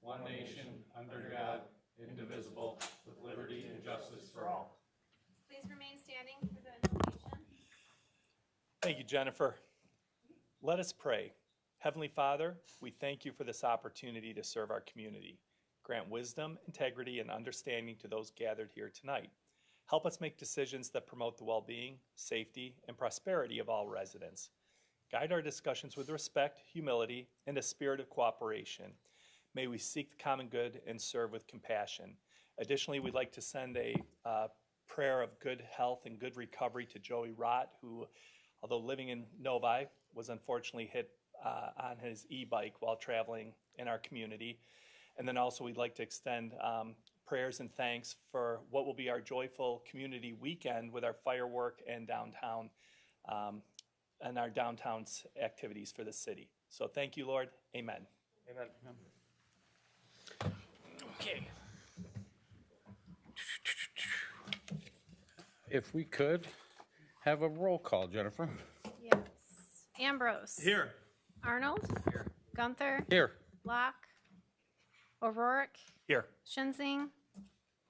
one nation, under God, indivisible, with liberty and justice for all. Please remain standing for the invocation. Thank you, Jennifer. Let us pray. Heavenly Father, we thank you for this opportunity to serve our community. Grant wisdom, integrity, and understanding to those gathered here tonight. Help us make decisions that promote the well-being, safety, and prosperity of all residents. Guide our discussions with respect, humility, and a spirit of cooperation. May we seek the common good and serve with compassion. Additionally, we'd like to send a prayer of good health and good recovery to Joey Rott, who, although living in Novi, was unfortunately hit on his e-bike while traveling in our community. And then also we'd like to extend prayers and thanks for what will be our joyful community weekend with our firework and downtown and our downtown's activities for the city. So thank you, Lord. Amen. Amen. Okay. If we could have a roll call, Jennifer. Yes. Ambrose. Here. Arnold. Here. Gunther. Here. Locke. O'Rourke. Here. Shinzing.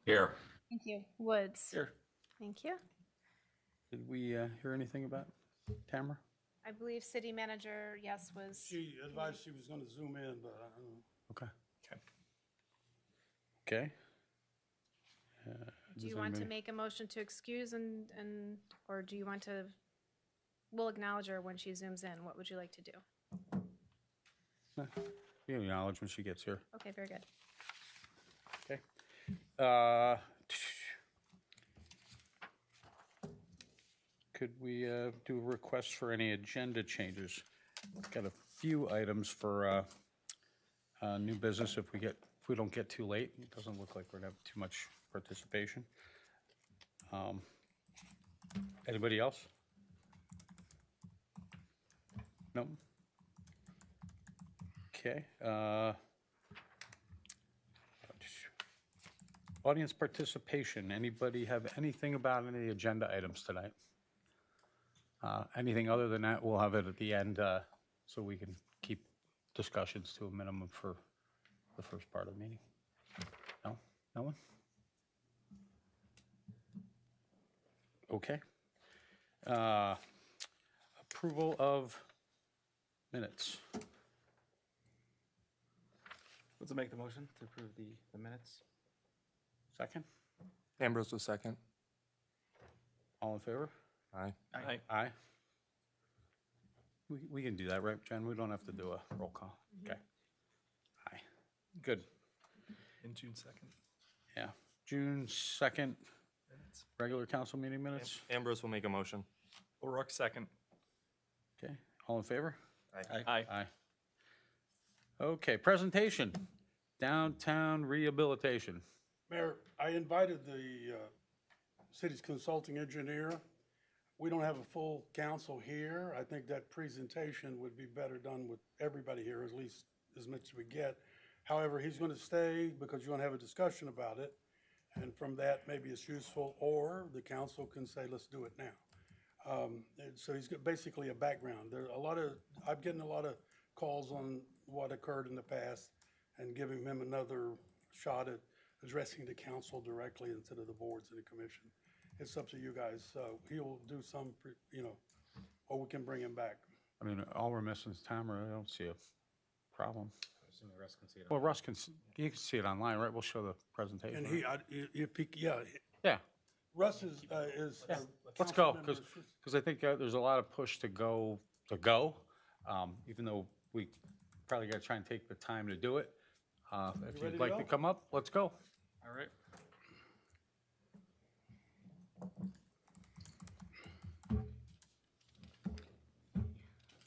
Here. Thank you. Woods. Here. Thank you. Did we hear anything about Tamara? I believe city manager, yes, was. She advised she was gonna zoom in, but I don't know. Okay. Okay. Okay. Do you want to make a motion to excuse or do you want to, we'll acknowledge her when she zooms in. What would you like to do? You acknowledge when she gets here. Okay, very good. Okay. Could we do a request for any agenda changes? Got a few items for new business if we don't get too late. It doesn't look like we're gonna have too much participation. Anybody else? No? Okay. Audience participation. Anybody have anything about any agenda items tonight? Anything other than that, we'll have it at the end so we can keep discussions to a minimum for the first part of the meeting. No? No one? Okay. Approval of minutes. Let's make the motion to approve the minutes. Second? Ambrose was second. All in favor? Aye. Aye. Aye. We can do that, right, Jen? We don't have to do a roll call. Okay. Aye. Good. And June 2nd. Yeah. June 2nd, regular council meeting minutes. Ambrose will make a motion. O'Rourke second. Okay. All in favor? Aye. Aye. Okay, presentation, downtown rehabilitation. Mayor, I invited the city's consulting engineer. We don't have a full council here. I think that presentation would be better done with everybody here, at least as much as we get. However, he's going to stay because you're going to have a discussion about it. And from that, maybe it's useful, or the council can say, let's do it now. So he's got basically a background. I'm getting a lot of calls on what occurred in the past and giving him another shot at addressing the council directly instead of the boards and the commission. It's up to you guys. He'll do some, or we can bring him back. I mean, all we're missing is Tamara. I don't see a problem. Assuming Russ can see it. Well, Russ you can see it online, right? We'll show the presentation. And right? yeah, Yeah, Russ is. yeah. a Let's go, council member. because I think there's a lot of push to go, even though we probably got to try and take the time to do it. If ready you'd to like go? to come up, let's go. All right.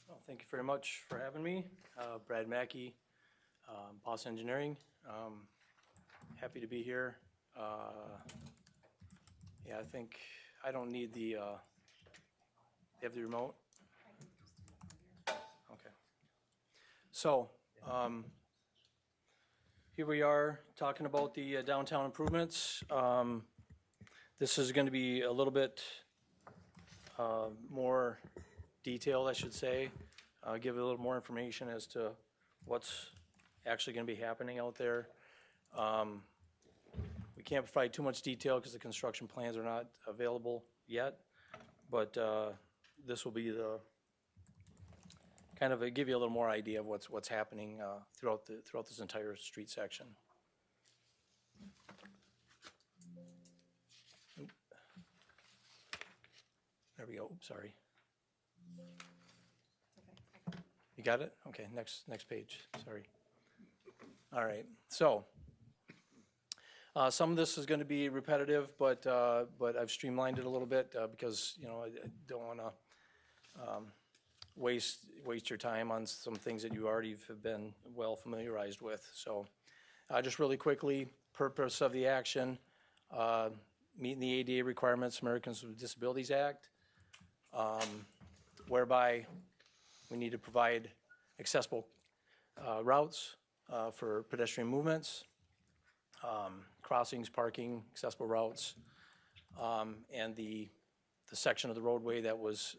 Well, thank you very much for having me. Brad Mackey, Boss Engineering. Happy to be here. Yeah, I think I don't need the, you have the remote? Okay. So, here we are talking about the downtown improvements. This is going to be a little bit more detailed, I should say. Give a little more information as to what's actually going to be happening out there. We can't provide too much detail because the construction plans are not available yet, but this will be the kind of give you a little more idea of what's happening throughout this entire street section. There we go. Oops, sorry. You got it? Okay, next page. Sorry. All right. So some of this is going to be repetitive, but I've streamlined it a little bit because I don't want to waste your time on some things that you already have been well familiarized with. So just really quickly, purpose of the action, meeting the ADA requirements, Americans with Disabilities Act, whereby we need to provide accessible routes for pedestrian movements, crossings, parking, accessible routes, and the section of the roadway that was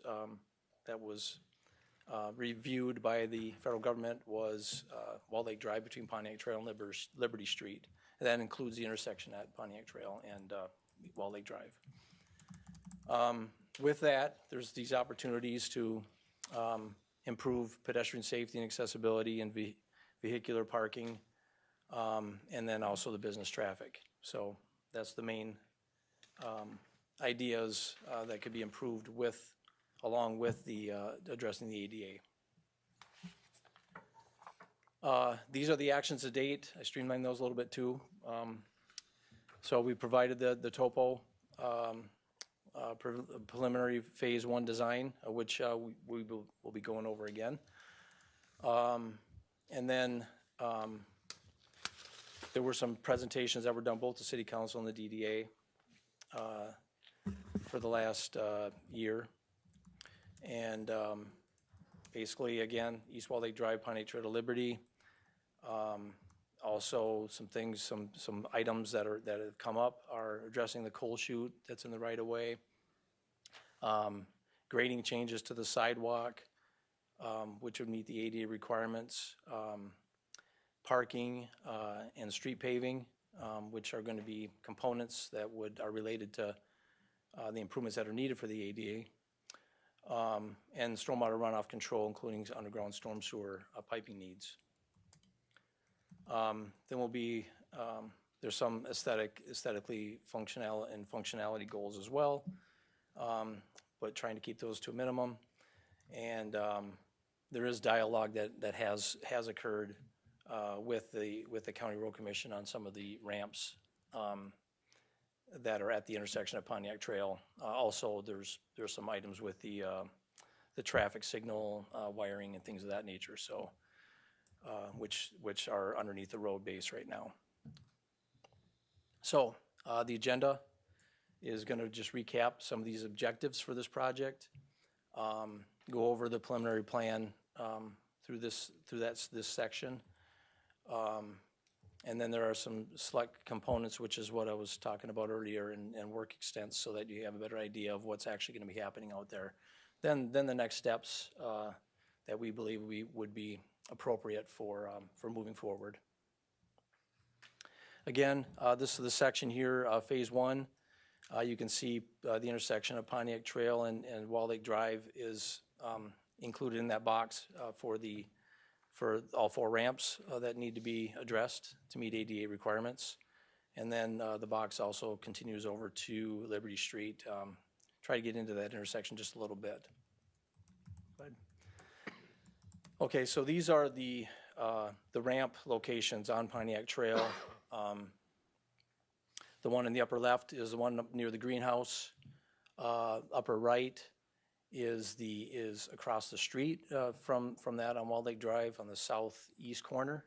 reviewed by the federal government was Wall Lake Drive between Pontiac Trail and Liberty Street. And that includes the intersection at Pontiac Trail and Wall Lake Drive. With that, there's these opportunities to improve pedestrian safety and accessibility and vehicular parking, and then also the business traffic. So that's the main ideas that could be improved along with the addressing the ADA. These are the actions to date. I streamlined those a little bit too. So we provided the topo preliminary phase 1 design, which we will be going over again. And then there were some presentations that were done both to City Council and the DDA for the last year. And basically, again, East Wall Lake Drive, Pontiac Trail to Liberty. Also, some items that have come up are addressing the coal chute that's in the right of way, grading changes to the sidewalk, which would meet the ADA requirements, parking and street paving, which are going to be components that are related to the improvements that are needed for the ADA, and stormwater runoff control, including underground storm sewer piping needs. Then will be, there's some aesthetically functionality goals as well, but trying to keep those to a minimum. And there is dialogue that has occurred with the County Road Commission on some of the ramps that are at the intersection of Pontiac Trail. Also, there's some items with the traffic signal wiring and things of that nature. So. Which are underneath the road base right now. So the agenda is going to just recap some of these objectives for this project, go over the preliminary plan through this section, and then there are some select components, which is what I was talking about earlier, and work extents, so that you have a better idea of what's actually going to be happening out there. Then the next steps that we believe would be appropriate for moving forward. Again, this is the section here, phase 1. You can see the intersection of Pontiac Trail and Wall Lake Drive is included in that box for all 4 ramps that need to be addressed to meet ADA requirements. And then the box also continues over to Liberty Street. Try to get into that intersection just a little bit. Go ahead. Okay, so these are the ramp locations on Pontiac Trail. The one in the upper left is the one up near the greenhouse. Upper right is across the street from that on Wall Lake Drive on the southeast corner.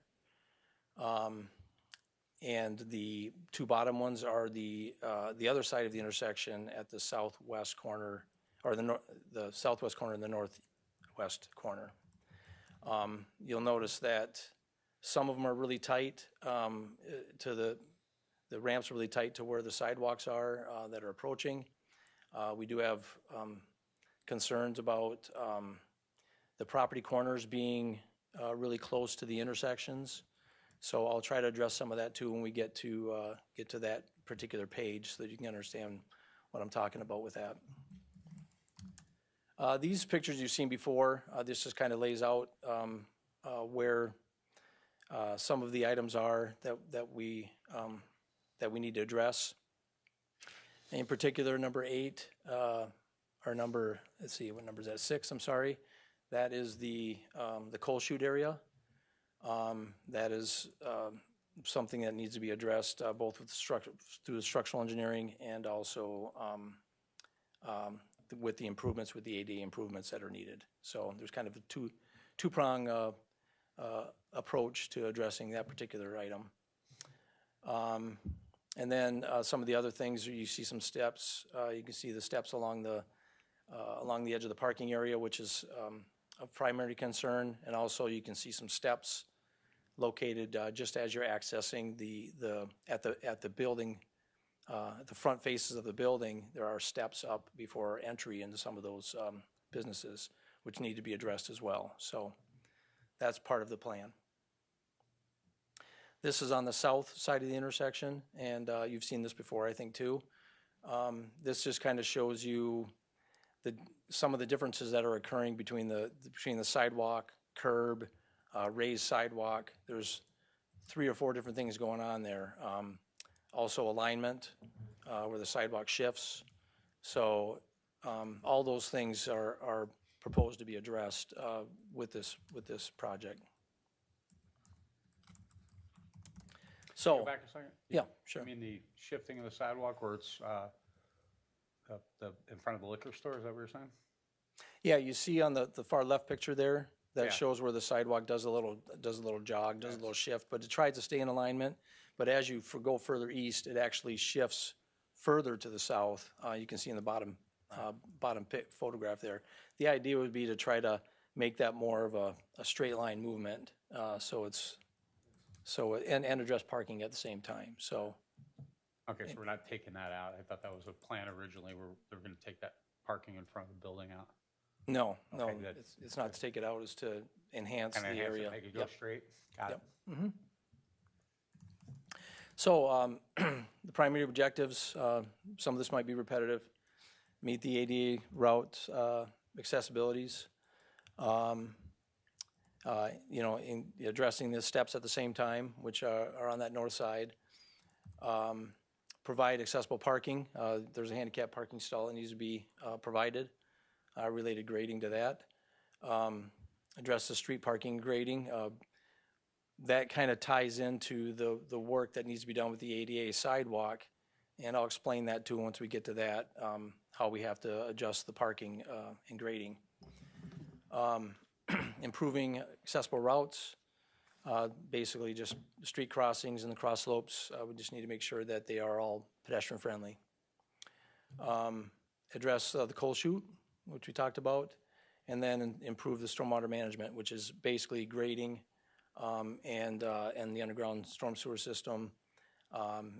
And the 2 bottom ones are the other side of the intersection at the southwest corner, or the southwest corner and the northwest corner. You'll notice that some of them are really tight to the ramps are really tight to where the sidewalks are that are approaching. We do have concerns about the property corners being really close to the intersections. So I'll try to address some of that too when we get to that particular page so that you can understand what I'm talking about with that. These pictures you've seen before, this just kind of lays out where some of the items are that we need to address. In particular, number 8, or number, let's see, what number is that? 6, I'm sorry. That is the coal chute area. That is something that needs to be addressed both with through the structural engineering and also with the improvements, with the ADA improvements that are needed. So there's kind of a two-prong approach to addressing that particular item. And then some of the other things, you see some steps. You can see the steps along the edge of the parking area, which is of primary concern. And also you can see some steps located just as you're accessing at the building, at the front faces of the building. There are steps up before entry into some of those businesses, which need to be addressed as well. So that's part of the plan. This is on the south side of the intersection, and you've seen this before, I think, too. This just kind of shows you some of the differences that are occurring between the sidewalk, curb, raised sidewalk. There's 3 or 4 different things going on there. Also alignment, where the sidewalk shifts. So all those things are proposed to be addressed with this project. So, Go back a second. yeah, sure. I mean, the shifting of the sidewalk where it's in front of the liquor store, is that what you're saying? Yeah, you see on the far left picture there, that Yeah. shows where the sidewalk does a little jog, does a little shift, but it tries to stay in alignment. But as you go further east, it actually shifts further to the south. You can see in the bottom photograph there. The idea would be to try to make that more of a straight line movement, and address parking at the same time. So, Okay, so we're not taking that out. I thought that was a plan originally, where they were going to take that parking in front of the building out. no, Okay, good. it's not to take it out, it's to enhance the Kind of area. make it go Yep. straight. Got it. So the primary objectives, some of this might be repetitive, meet the ADA route accessibilities, in addressing the steps at the same time, which are on that north side. Provide accessible parking. There's a handicap parking stall that needs to be provided, related grading to that. Address the street parking grading. That kind of ties into the work that needs to be done with the ADA sidewalk, and I'll explain that too once we get to that, how we have to adjust the parking and grading. Improving accessible routes, basically just street crossings and the cross slopes. We just need to make sure that they are all pedestrian friendly. Address the coal chute, which we talked about, and then improve the stormwater management, which is basically grading and the underground storm sewer system,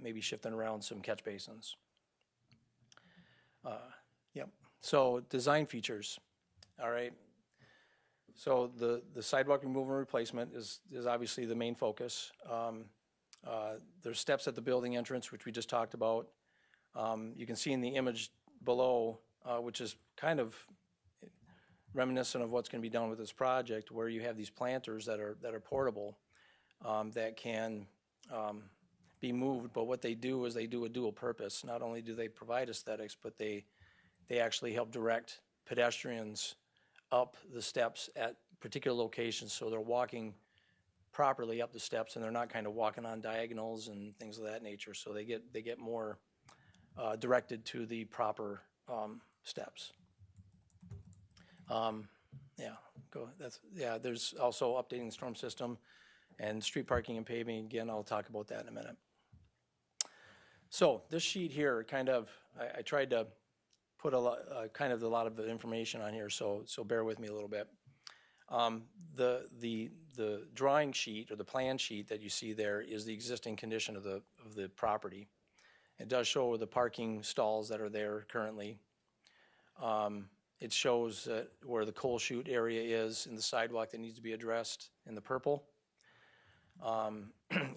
maybe shifting around some catch basins. Yep. So design features. All right. So the sidewalk removal and replacement is obviously the main focus. There's steps at the building entrance, which we just talked about. You can see in the image below, which is kind of reminiscent of what's going to be done with this project, where you have these planters that are portable, that can be moved. But what they do is they do a dual purpose. Not only do they provide aesthetics, but they actually help direct pedestrians up the steps at particular locations, so they're walking properly up the steps and they're not kind of walking on diagonals and things of that nature. So they get more directed to the proper steps. There's also updating the storm system and street parking and paving. Again, I'll talk about that in a minute. So this sheet here, kind of, I tried to put a lot of the information on here, so bear with me a little bit. The drawing sheet or the plan sheet that you see there is the existing condition of the property. It does show the parking stalls that are there currently. It shows where the coal chute area is in the sidewalk that needs to be addressed in the purple.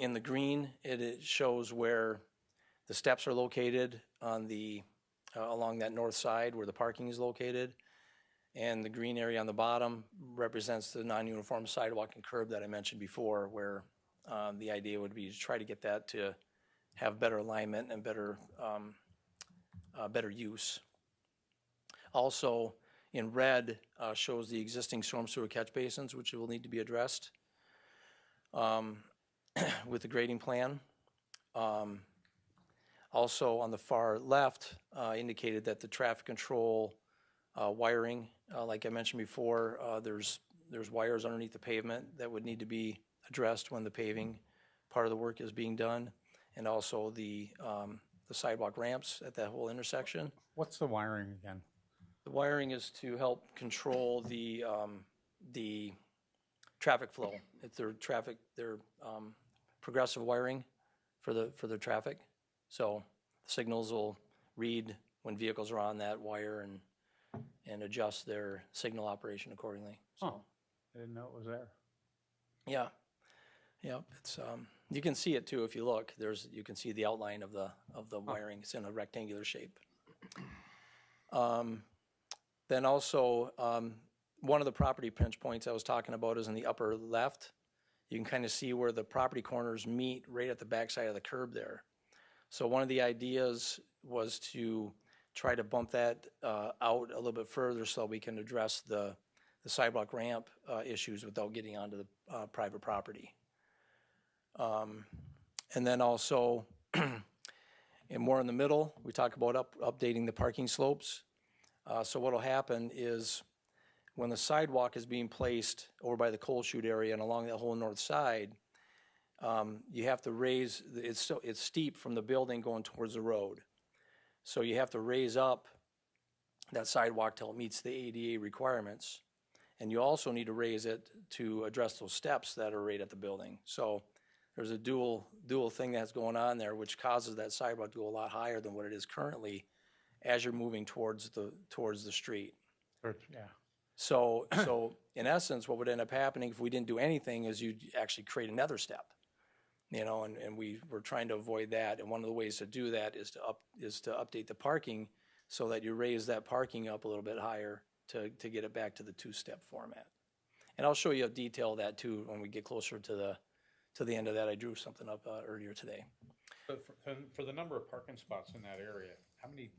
In the green, it shows where the steps are located on the, along that north side where the parking is located. And the green area on the bottom represents the non-uniform sidewalk and curb that I mentioned before, where the idea would be to try to get that to have better alignment and better use. Also, in red shows the existing storm sewer catch basins, which will need to be addressed with the grading plan. Also, on the far left, indicated that the traffic control wiring, like I mentioned before, there's wires underneath the pavement that would need to be addressed when the paving part of the work is being done, and also the sidewalk ramps at that whole intersection. What's the wiring again? The wiring is to help control the traffic flow. It's their progressive wiring for the traffic. So the signals will read when vehicles are on that wire and adjust their signal operation accordingly. Oh, I didn't know it was there. Yeah, yeah. It's you can see it too if you look. You can see the outline of the wiring. It's in a rectangular shape. Then also, one of the property pinch points I was talking about is in the upper left. You can kind of see where the property corners meet right at the backside of the curb there. So one of the ideas was to try to bump that out a little bit further so we can address the sidewalk ramp issues without getting onto the private property. And then also, and more in the middle, we talk about updating the parking slopes. So what will happen is when the sidewalk is being placed over by the coal chute area and along that whole north side, you have to raise, it's steep from the building going towards the road. So you have to raise up that sidewalk till it meets the ADA requirements. And you also need to raise it to address those steps that are right at the building. So there's a dual thing that's going on there, which causes that sidewalk to go a lot higher than what it is currently as you're moving towards the street. Yeah. So in essence, what would end up happening if we didn't do anything is you'd actually create another step, and we were trying to avoid that. And one of the ways to do that is to update the parking so that you raise that parking up a little bit higher to get it back to the two-step format. And I'll show you a detail of that too when we get closer to the end of that. I drew something up earlier today. But for the number of parking spots in that area, how many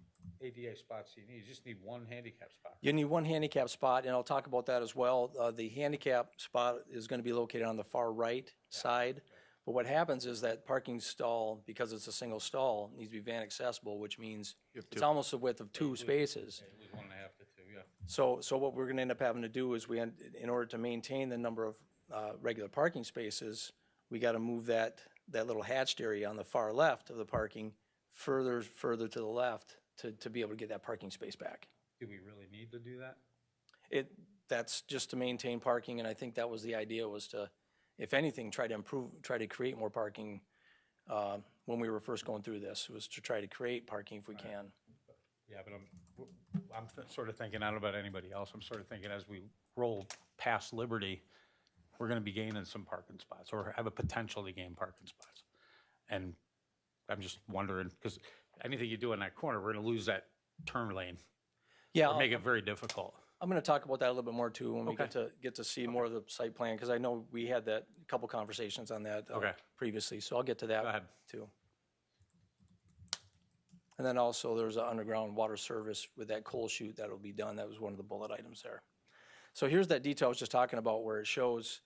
ADA spots do you need? You just need one handicap spot. You need one handicap spot, and I'll talk about that as well. The handicap spot is going to be located on the far right side. But what happens is that parking stall, because it's a single stall, needs to be van accessible, which means it's almost the width of two spaces. Yeah, it was 1.5 to 2, yeah. So what we're going to end up having to do is in order to maintain the number of regular parking spaces, we got to move that little hatched area on the far left of the parking further to the left to be able to get that parking space back. Do we really need to do that? That's just to maintain parking, and I think that was the idea, was to, if anything, try to create more parking. When we were first going through this, was to try to create parking if we can. Yeah, but I'm sort of thinking, I don't know about anybody else, I'm sort of thinking as we roll past Liberty, we're gonna be gaining some parking spots, or have a potential to gain parking spots. And I'm just wondering, because anything you do in that corner, we're gonna lose that turn lane. Yeah, Or make it very difficult. I'm going to talk about that a little bit more too when we Okay. get to see more of the site plan, because I know we had a couple conversations on that Okay. previously, so I'll get to that Go ahead. too. And then also there's an underground water service with that coal chute that'll be done. That was one of the bullet items there. So here's that detail I was just talking about where it shows,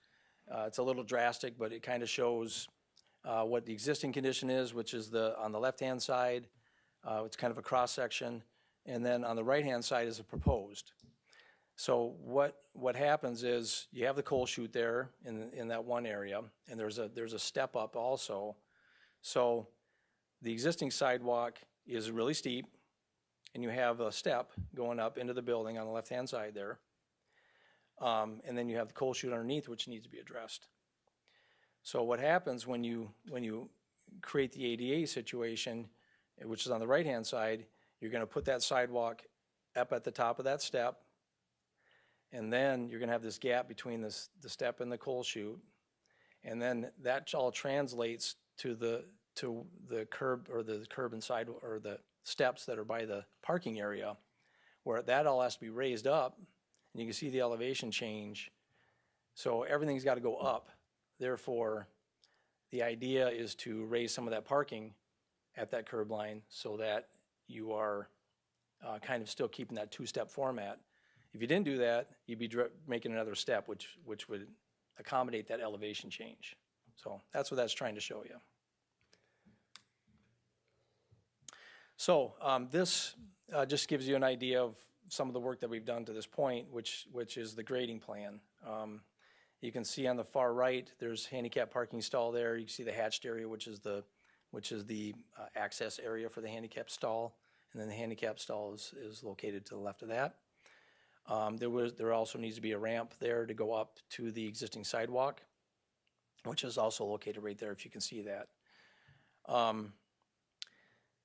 it's a little drastic, but it kind of shows what the existing condition is, which is on the left-hand side. It's kind of a cross-section. And then on the right-hand side is a proposed. So what happens is you have the coal chute there in that one area, and there's a step up also. So the existing sidewalk is really steep, and you have a step going up into the building on the left-hand side there. And then you have the coal chute underneath, which needs to be addressed. So what happens when you create the ADA situation, which is on the right-hand side, you're going to put that sidewalk up at the top of that step, and then you're going to have this gap between the step and the coal chute, And then that all translates to the curb or the curb and side or the steps that are by the parking area, where that all has to be raised up, and you can see the elevation change. So everything's got to go up. Therefore, the idea is to raise some of that parking at that curb line so that you are kind of still keeping that two-step format. If you didn't do that, you'd be making another step, which would accommodate that elevation change. So that's what that's trying to show you. So this just gives you an idea of some of the work that we've done to this point, which is the grading plan. You can see on the far right, there's handicap parking stall there. You can see the hatched area, which is the access area for the handicap stall, and then the handicap stall is located to the left of that. There also needs to be a ramp there to go up to the existing sidewalk, which is also located right there, if you can see that.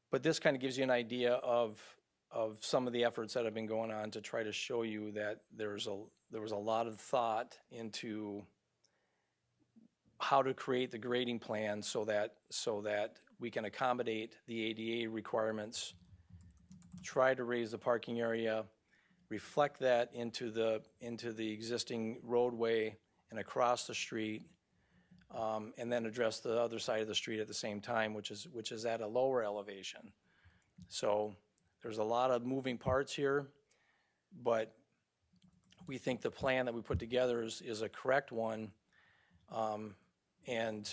But this kind of gives you an idea of some of the efforts that have been going on to try to show you that there was a lot of thought into how to create the grading plan so that we can accommodate the ADA requirements, try to raise the parking area, reflect that into the existing roadway and across the street, and then address the other side of the street at the same time, which is at a lower elevation. So there's a lot of moving parts here, but we think the plan that we put together is a correct one, and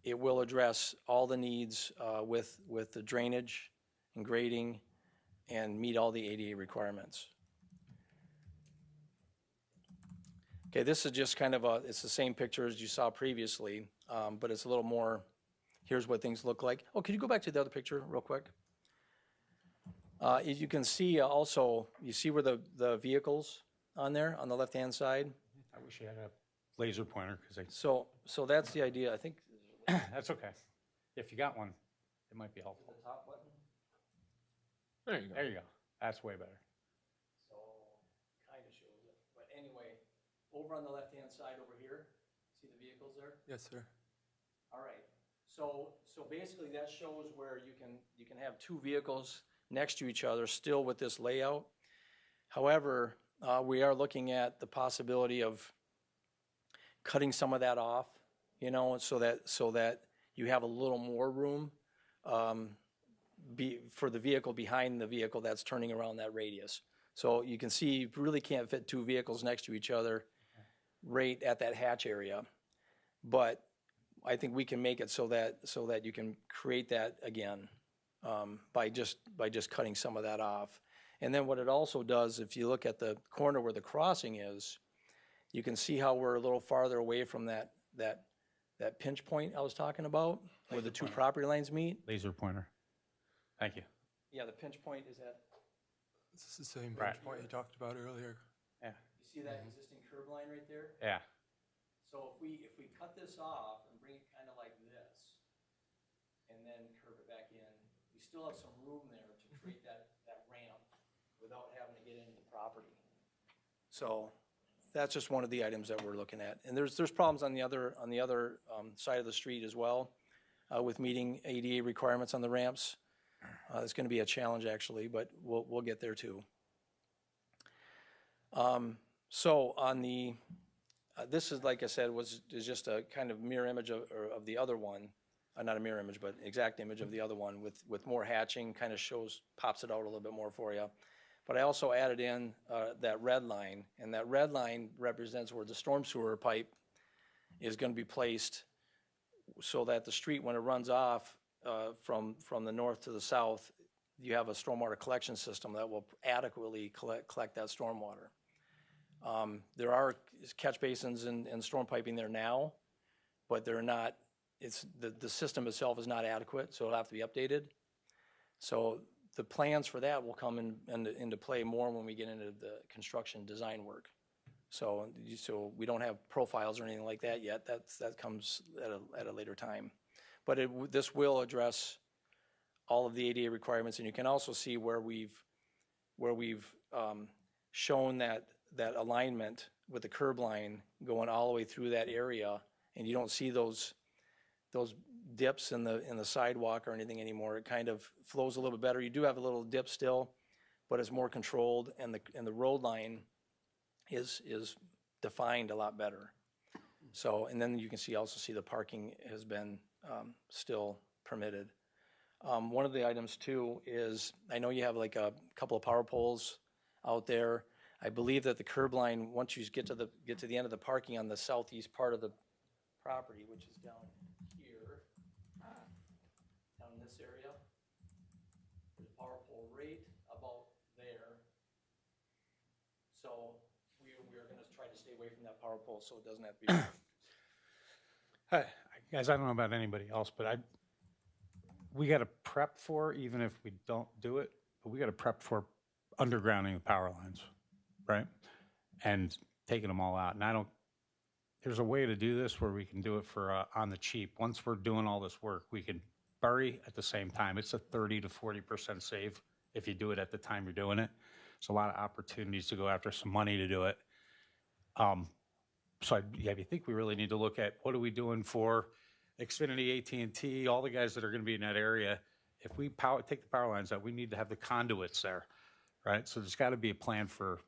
it will address all the needs with the drainage and grading and meet all the ADA requirements. Okay, this is just kind of it's the same picture as you saw previously, but it's a little more, here's what things look like. Oh, could you go back to the other picture real quick? As you can see also, you see where the vehicles on there, on the left-hand side? I wish you had a laser pointer, because So that's the idea, I think. that's okay. If you got one, it might be helpful. The top button? There you go. There you go. That's way better. So, kind of shows it. But anyway, over on the left-hand side over here, see the vehicles there? Yes, sir. All right. So basically that shows where you can have two vehicles next to each other still with this layout. However, we are looking at the possibility of cutting some of that off, you know, so that you have a little more room for the vehicle behind the vehicle that's turning around that radius. So you can see you really can't fit two vehicles next to each other right at that hatch area. But I think we can make it so that you can create that again by just cutting some of that off. And then what it also does, if you look at the corner where the crossing is, you can see how we're a little farther away from that pinch point I was talking about, where the two property lines meet. Laser pointer. Thank you. Yeah, the pinch point is at, This is the same Right. bench point you talked about earlier. Yeah. you see that existing curb line right there? Yeah. So if we cut this off and bring it kind of like this, and then curve it back in, we still have some room there to create that ramp without having to get into the property. So that's just one of the items that we're looking at. And there's problems on the other side of the street as well with meeting ADA requirements on the ramps. It's going to be a challenge actually, but we'll get there too. So on the this is, like I said, is just a kind of mirror image of the other one, not a mirror image, but exact image of the other one with more hatching, kind of pops it out a little bit more for you. But I also added in that red line, and that red line represents where the storm sewer pipe is going to be placed so that the street, when it runs off from the north to the south, you have a stormwater collection system that will adequately collect that stormwater. There are catch basins and storm piping there now, but they're not, the system itself is not adequate, so it'll have to be updated. So the plans for that will come into play more when we get into the construction design work. So we don't have profiles or anything like that yet. That comes at a later time. But this will address all of the ADA requirements, and you can also see where we've shown that alignment with the curb line going all the way through that area and you don't see those dips in the sidewalk or anything anymore. It kind of flows a little bit better. You do have a little dip still, but it's more controlled, and the road line is defined a lot better. So, and then you can also see the parking has been still permitted. One of the items too is, I know you have like a couple of power poles out there. I believe that the curb line, once you get to the end of the parking on the southeast part of the property, which is down here, down in this area, there's a power pole right about there. So we're gonna try to stay away from that power pole so it doesn't have to be. Guys, I don't know about anybody else, but we got to prep for, even if we don't do it, but we got to prep for undergrounding the power lines, right? And taking them all out. And there's a way to do this where we can do it for on the cheap. Once we're doing all this work, we can bury at the same time. It's a 30 to 40% save if you do it at the time you're doing it. It's a lot of opportunities to go after some money to do it. So I think we really need to look at what are we doing for Xfinity, AT&T, all the guys that are going to be in that area. If we take the power lines out, we need to have the conduits there, right? So there's got to be a plan for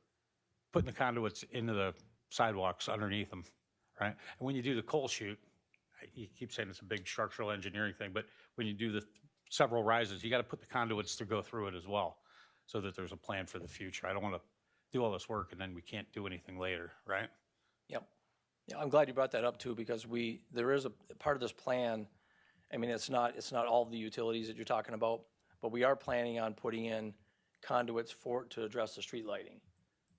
putting the conduits into the sidewalks underneath them, right? And when you do the coal chute, you keep saying it's a big structural engineering thing, but when you do the several rises, you got to put the conduits to go through it as well, so that there's a plan for the future. I don't want to do all this work and then we can't do anything later, right? Yep. Yeah, I'm glad you brought that up too, because there is a part of this plan. I mean, it's not all the utilities that you're talking about, but we are planning on putting in conduits to address the street lighting.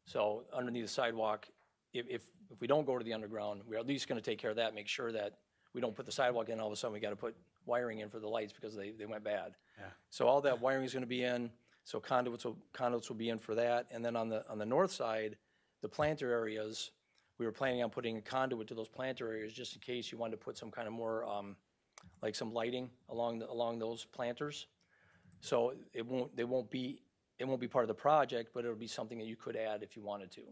So underneath the sidewalk, if we don't go to the underground, we're at least going to take care of that, make sure that we don't put the sidewalk in, all of a sudden we got to put wiring in for the lights because they went bad. Yeah. So all that wiring is going to be in, so conduits will be in for that. And then on the north side, the planter areas, we were planning on putting a conduit to those planter areas just in case you wanted to put some kind of more, like some lighting along those planters. So it won't be part of the project, but it'll be something that you could add if you wanted to.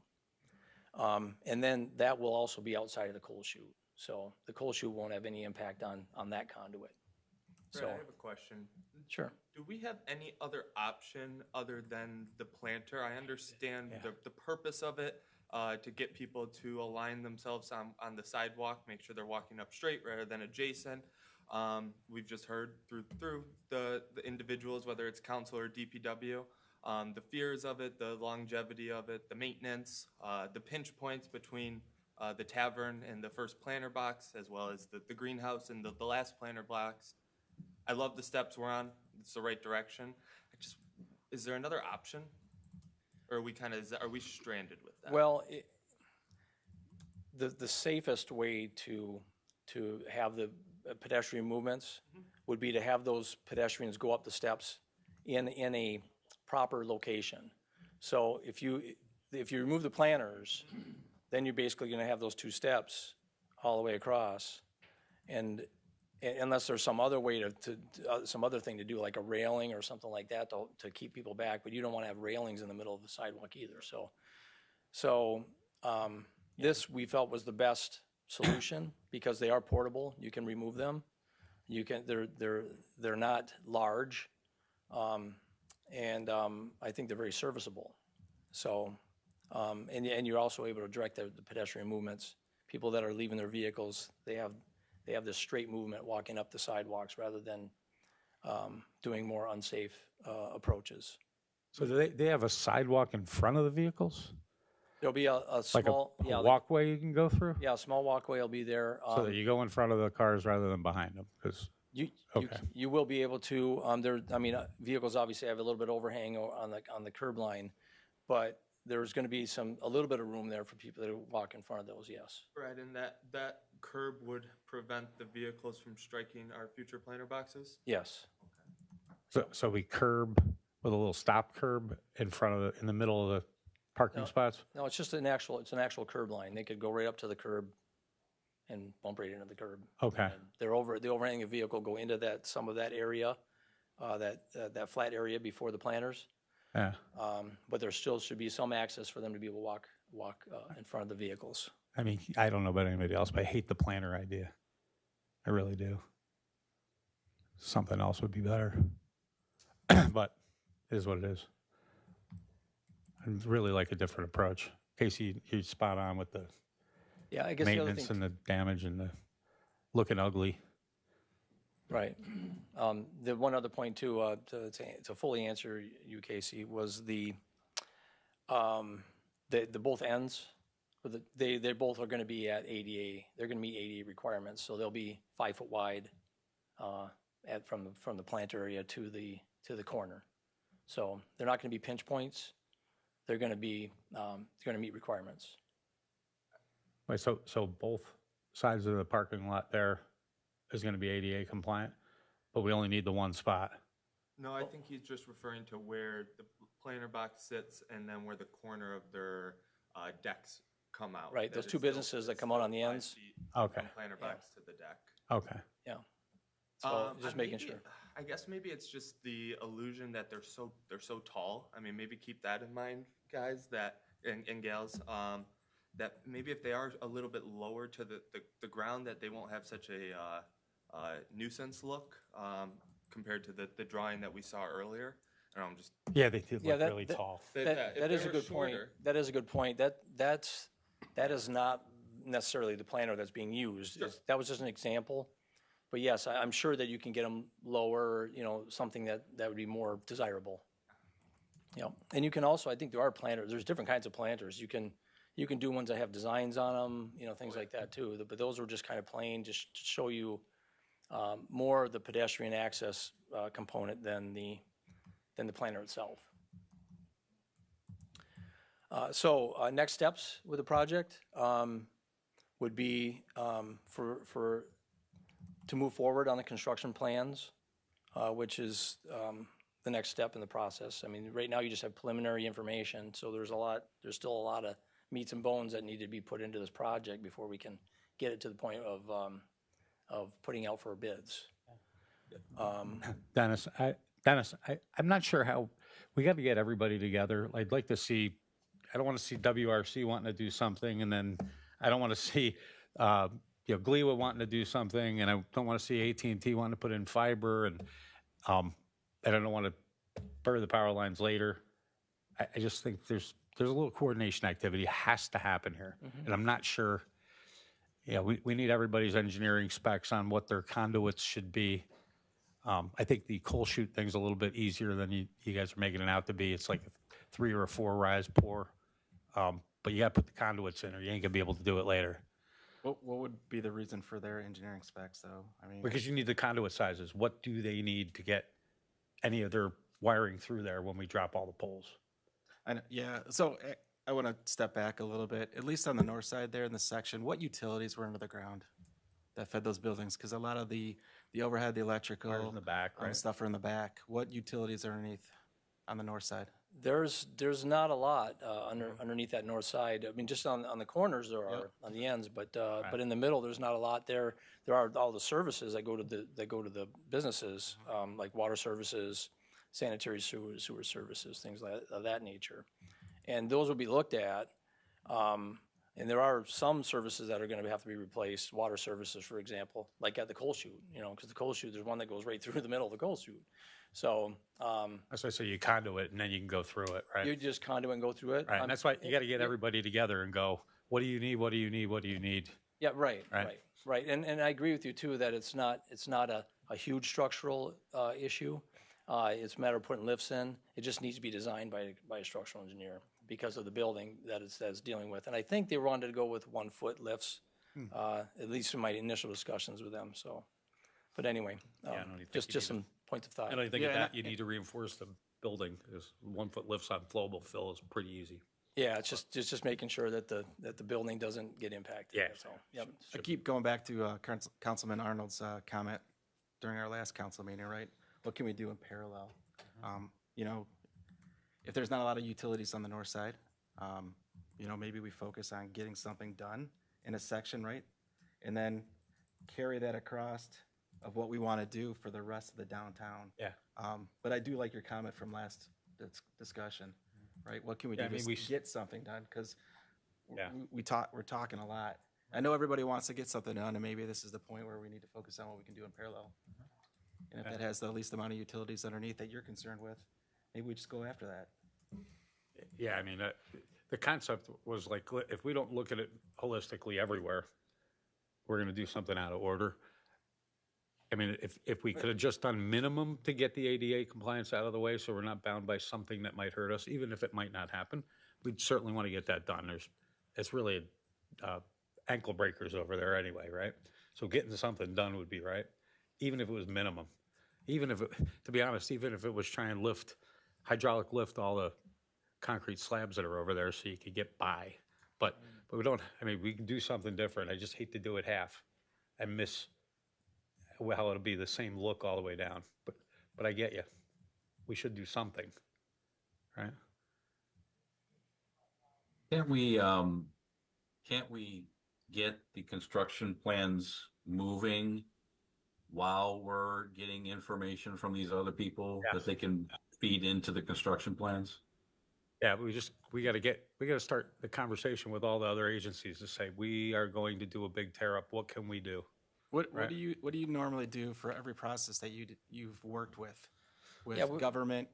And then that will also be outside of the coal chute. So the coal chute won't have any impact on that conduit. Brett, I have a question. Sure. Do we have any other option other than the planter? I understand the purpose of it, to get people to align themselves on the sidewalk, make sure they're walking up straight rather than adjacent. We've just heard through the individuals, whether it's council or DPW, the fears of it, the longevity of it, the maintenance, the pinch points between the tavern and the first planter box, as well as the greenhouse and the last planter box. I love the steps we're on. It's the right direction. Is there another option? Or are we stranded with that? Well, the safest way to have the pedestrian movements would be to have those pedestrians go up the steps in a proper location. So if you remove the planters, then you're basically going to have those two steps all the way across, and unless there's some other way some other thing to do, like a railing or something like that to keep people back, but you don't want to have railings in the middle of the sidewalk either. So this we felt was the best solution because they are portable. You can remove them. They're not large, and I think they're very serviceable. So and you're also able to direct the pedestrian movements. People that are leaving their vehicles, they have this straight movement walking up the sidewalks rather than doing more unsafe approaches. So do they have a sidewalk in front of the vehicles? There'll be a Like small, a walkway you can go through? yeah, a small walkway will be there. So that you go in front of the cars rather than behind them? Okay. You will be able to, vehicles obviously have a little bit overhang on the curb line, but there's going to be a little bit of room there for people that walk in front of those, yes. Right, and that curb would prevent the vehicles from striking our future planter boxes? Yes. So we curb with a little stop curb in the middle of the parking spots? No, it's just an actual curb line. They could go right up to the curb and bump right into the curb. Okay. And the overhanging vehicle go into some of that area, that flat area before the planters. Yeah. But there still should be some access for them to be able to walk in front of the vehicles. I mean, I don't know about anybody else, but I hate the planter idea. I really do. Something else would be better. But it is what it is. I'd really like a different approach. Casey, you're spot on with the Yeah, I guess the other maintenance thing, and the damage and the looking ugly. right. The one other point too, to fully answer you, Casey, was the both ends, they both are gonna be at ADA, they're gonna meet ADA requirements, so they'll be 5 foot wide, from the plant area to the corner. So they're not gonna be pinch points, they're gonna be, they're gonna meet requirements. Wait, so both sides of the parking lot there is going to be ADA compliant, but we only need the one spot. No, I think he's just referring to where the planter box sits and then where the corner of their decks come out. Right, That those is two still- businesses that it's come out still on the 5 ends. feet Okay. From planter Yeah. box to the deck. Okay. Yeah. So just making Maybe- sure. I guess maybe it's just the illusion that they're so tall. I mean, maybe keep that in mind, guys, that and gals. That maybe if they are a little bit lower to the ground, that they won't have such a nuisance look compared to the drawing that we saw earlier. I don't know, I'm just Yeah, they did Yeah, look really tall. if That is they a were good point. shorter- That is a good point. That is not necessarily the planter that's being used. That was just an example. But yes, I'm sure that you can get them lower, something that would be more desirable. And you can also, I think there are planters, there's different kinds of planters. You can do ones that have designs on them, things like that too. But those were just kind of plain, just to show you more of the pedestrian access component than the planter itself. So next steps with the project would be to move forward on the construction plans, which is the next step in the process. I mean, right now you just have preliminary information, so there's still a lot of meats and bones that need to be put into this project before we can get it to the point of putting out for bids. Dennis, I'm not sure how, we got to get everybody together. I'd like to see, I don't want to see WRC wanting to do something, and then I don't want to see, GLEWA wanting to do something, and I don't want to see AT&T wanting to put in fiber, and I don't want to bury the power lines later. I just think there's a little coordination activity has to happen here, and I'm not sure. Yeah, we need everybody's engineering specs on what their conduits should be. I think the coal chute thing's a little bit easier than you guys are making it out to be. It's like a 3 or a 4 rise pour, but you got to put the conduits in, or you ain't gonna be able to do it later. What would be the reason for their engineering specs, though? I mean, Because you need the conduit sizes. What do they need to get any of their wiring through there when we drop all the poles? yeah. So I want to step back a little bit. At least on the north side there in the section, what utilities were under the ground that fed those buildings? Because a lot of the overhead, the electrical, Wires in the back, right? stuff are in the back. What utilities are underneath on the north side? There's not a lot underneath that north side. I mean, just on the corners there are, on the ends, but in the middle, there's not a lot there. There are all the services that go to the businesses, like water services, sanitary sewer services, things of that nature. And those will be looked at. And there are some services that are gonna have to be replaced, water services, for example, like at the coal chute, because the coal chute, there's one that goes right through the middle of the coal chute. So, That's why I say you conduit and then you can go through it, right? you just conduit and go through it. Right, and that's why you got to get everybody together and go, what do you need, what do you need, what do you need? Yeah, right. Right. And I agree with you too, that it's not a huge structural issue. It's a matter of putting lifts in. It just needs to be designed by a structural engineer because of the building that it's dealing with. And I think they wanted to go with 1 foot lifts, at least in my initial discussions with them, so. But anyway, I don't even think just you some points of thought. I don't think Yeah, of and that, you need to reinforce the building, because 1 foot lifts on flowable fill is pretty easy. Yeah, it's just making sure that the building doesn't get impacted. Yeah, So, yep. I keep going back to Councilman Arnold's comment during our last council meeting, right? What can we do in parallel? If there's not a lot of utilities on the north side, maybe we focus on getting something done in a section, right? And then carry that across of what we want to do for the rest of the downtown. Yeah. But I do like your comment from last discussion, right? What can we Yeah, do I mean, to get something done? Because Yeah. we're talking a lot. I know everybody wants to get something done, and maybe this is the point where we need to focus on what we can do in parallel. And if that has the least amount of utilities underneath that you're concerned with, maybe we just go after that. Yeah, I mean, the concept was like, if we don't look at it holistically everywhere, we're gonna do something out of order. I mean, if we could have just done minimum to get the ADA compliance out of the way, so we're not bound by something that might hurt us, even if it might not happen, we'd certainly want to get that done. It's really ankle breakers over there anyway, right? So getting something done would be right, even if it was minimum. Even if, to be honest, even if it was trying to hydraulic lift all the concrete slabs that are over there so you could get by. But we don't, I mean, we can do something different. I just hate to do it half and miss how it'll be the same look all the way down. But I get you. We should do something, right? Can't we get the construction plans moving while we're getting information from these other people that they can feed into the construction plans? Yeah, we got to start the conversation with all the other agencies to say, we are going to do a big tear up. What can we do? What Right. do you normally do for every process that you've worked with Yeah, government?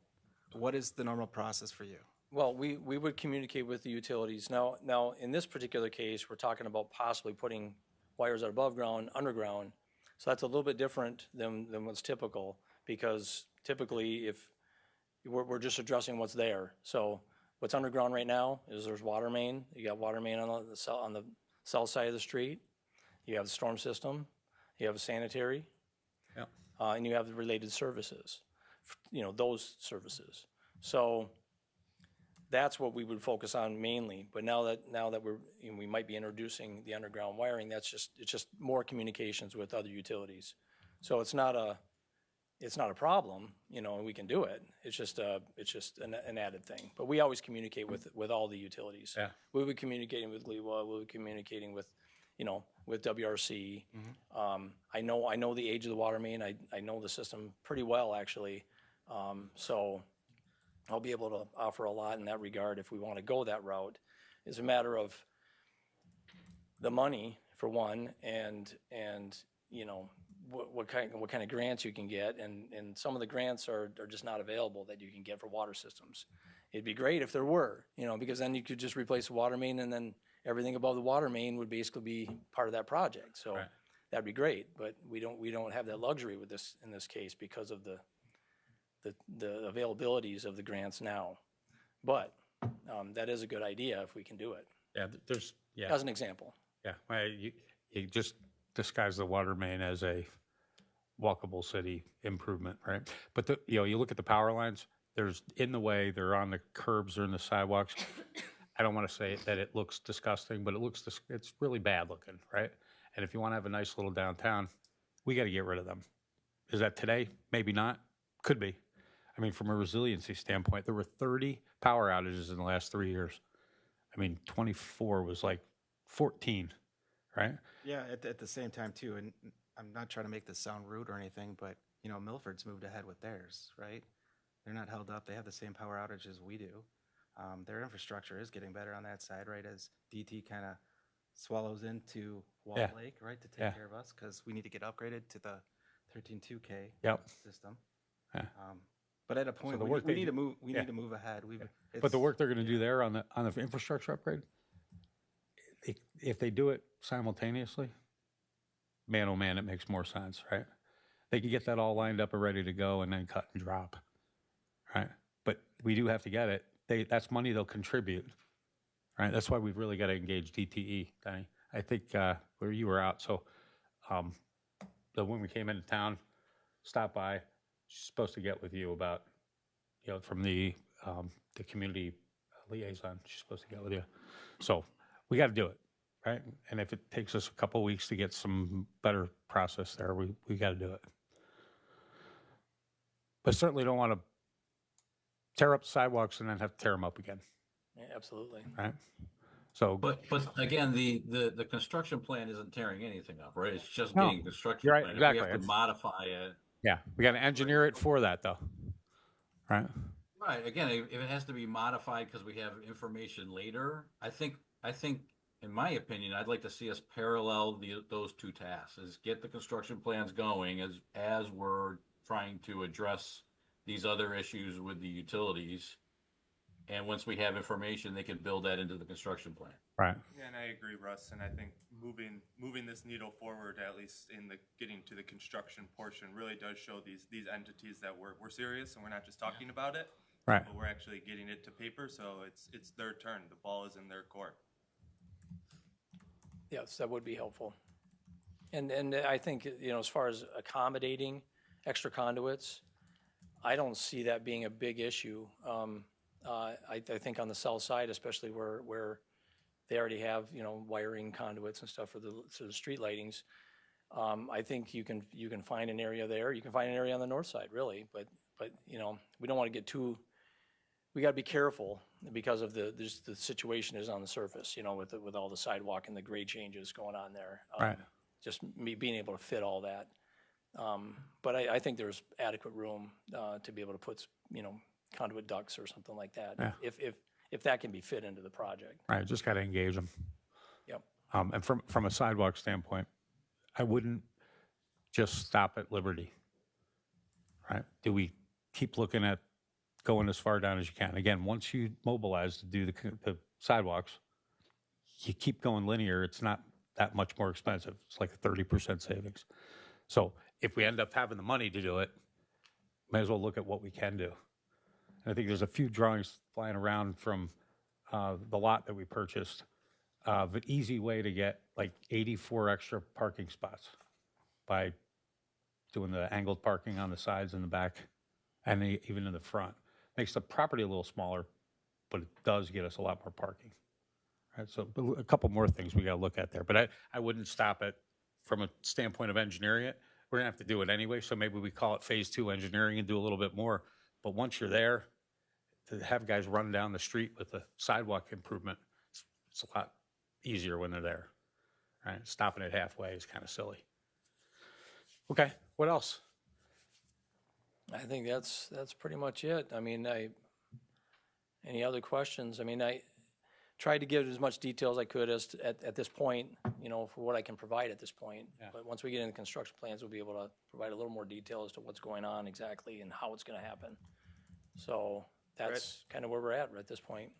What is the normal process for you? Well, we would communicate with the utilities. Now, in this particular case, we're talking about possibly putting wires that are above ground, underground. So that's a little bit different than what's typical, because typically if we're just addressing what's there. So what's underground right now is there's water main. You got water main on the south side of the street. You have the storm system. You have a sanitary. Yeah. And you have the related services, those services. So that's what we would focus on mainly. But now that we might be introducing the underground wiring, it's just more communications with other utilities. So it's not a problem, and we can do it. It's just an added thing. But we always communicate with all the utilities. Yeah. We'll be communicating with LEWA. We'll be communicating with WRC. I know the age of the water main. I know the system pretty well, actually. So I'll be able to offer a lot in that regard if we want to go that route. It's a matter of the money, for one, and what kind of grants you can get, and some of the grants are just not available that you can get for water systems. It'd be great if there were, because then you could just replace the water main, and then everything above the water main would basically be part of that project. So Right. that'd be great, but we don't have that luxury with this in this case because of the availabilities of the grants now. But that is a good idea if we can do it, Yeah, as an example. Yeah, well, you just disguise the water main as a walkable city improvement, right? But you look at the power lines, there's in the way, they're on the curbs or in the sidewalks. I don't want to say that it looks disgusting, but it's really bad looking, right? And if you want to have a nice little downtown, we got to get rid of them. Is that today? Maybe not. Could be. I mean, from a resiliency standpoint, there were 30 power outages in the last 3 years. I mean, 24 was like 14, right? Yeah, at the same time too, and I'm not trying to make this sound rude or anything, but Milford's moved ahead with theirs, right? They're not held up. They have the same power outage as we do. Their infrastructure is getting better on that side, right? As DT kind of swallows into Wall Yeah. Lake, right, to take Yeah. care of us, because we need to get upgraded to the 13.2K Yep. system. Yeah. But at a point, the we work need they to do- move. We yeah. need to move ahead. But the work they're going to do there on the infrastructure upgrade, if they do it simultaneously, man, oh man, it makes more sense, right? They can get that all lined up and ready to go and then cut and drop, right? But we do have to get it. That's money they'll contribute, right? That's why we've really got to engage DTE, Danny. I think where you were out, so when we came into town, stopped by, she's supposed to get with you about, from the community liaison, she's supposed to get with you. So we got to do it, right? And if it takes us a couple of weeks to get some better process there, we got to do it. But certainly don't want to tear up sidewalks and then have to tear them up again, Yeah, absolutely. right? So, But again, the construction plan isn't tearing anything up, right? It's just No, getting a construction you're right, plan. If exactly. we have to modify it. yeah, we got to engineer it for that though, right? Right, again, if it has to be modified because we have information later, I think I think, in my opinion, I'd like to see us parallel those two tasks, is get the construction plans going as we're trying to address these other issues with the utilities. And once we have information, they can build that into the construction plan. Right. Yeah, and I agree, Russ, and I think moving this needle forward, at least in the getting to the construction portion, really does show these entities that we're serious and we're not just talking about it. Right. But we're actually getting it to paper, so it's their turn. The ball is in their court. Yes, that would be helpful. And I think, as far as accommodating extra conduits, I don't see that being a big issue. I think on the south side, especially where they already have, wiring conduits and stuff for the street lightings, I think you can find an area there. You can find an area on the north side, really, but we don't want to get too. We got to be careful because of the situation is on the surface, with all the sidewalk and the grade changes going on there. Right. Just me being able to fit all that. But I think there's adequate room to be able to put, conduit ducts or something like that. Yeah. If that can be fit into the project. Right, just got to engage them. Yep. And from a sidewalk standpoint, I wouldn't just stop at Liberty, right? Do we keep looking at going as far down as you can? Again, once you mobilize to do the sidewalks, you keep going linear. It's not that much more expensive. It's like a 30% savings. So if we end up having the money to do it, may as well look at what we can do. And I think there's a few drawings flying around from the lot that we purchased of an easy way to get like 84 extra parking spots by doing the angled parking on the sides and the back and even in the front. Makes the property a little smaller, but it does get us a lot more parking. Right, so a couple more things we got to look at there, but I wouldn't stop it from a standpoint of engineering it. We're gonna have to do it anyway, so maybe we call it phase 2 engineering and do a little bit more. But once you're there, to have guys run down the street with a sidewalk improvement, it's a lot easier when they're there. Right, stopping it halfway is kind of silly. Okay, what else? I think that's pretty much it. I mean, any other questions? I mean, I tried to give as much detail as I could at this point, for what I can provide at this point. Yeah. But once we get into construction plans, we'll be able to provide a little more detail as to what's going on exactly and how it's going to happen. So that's kind of where we're at right at this point.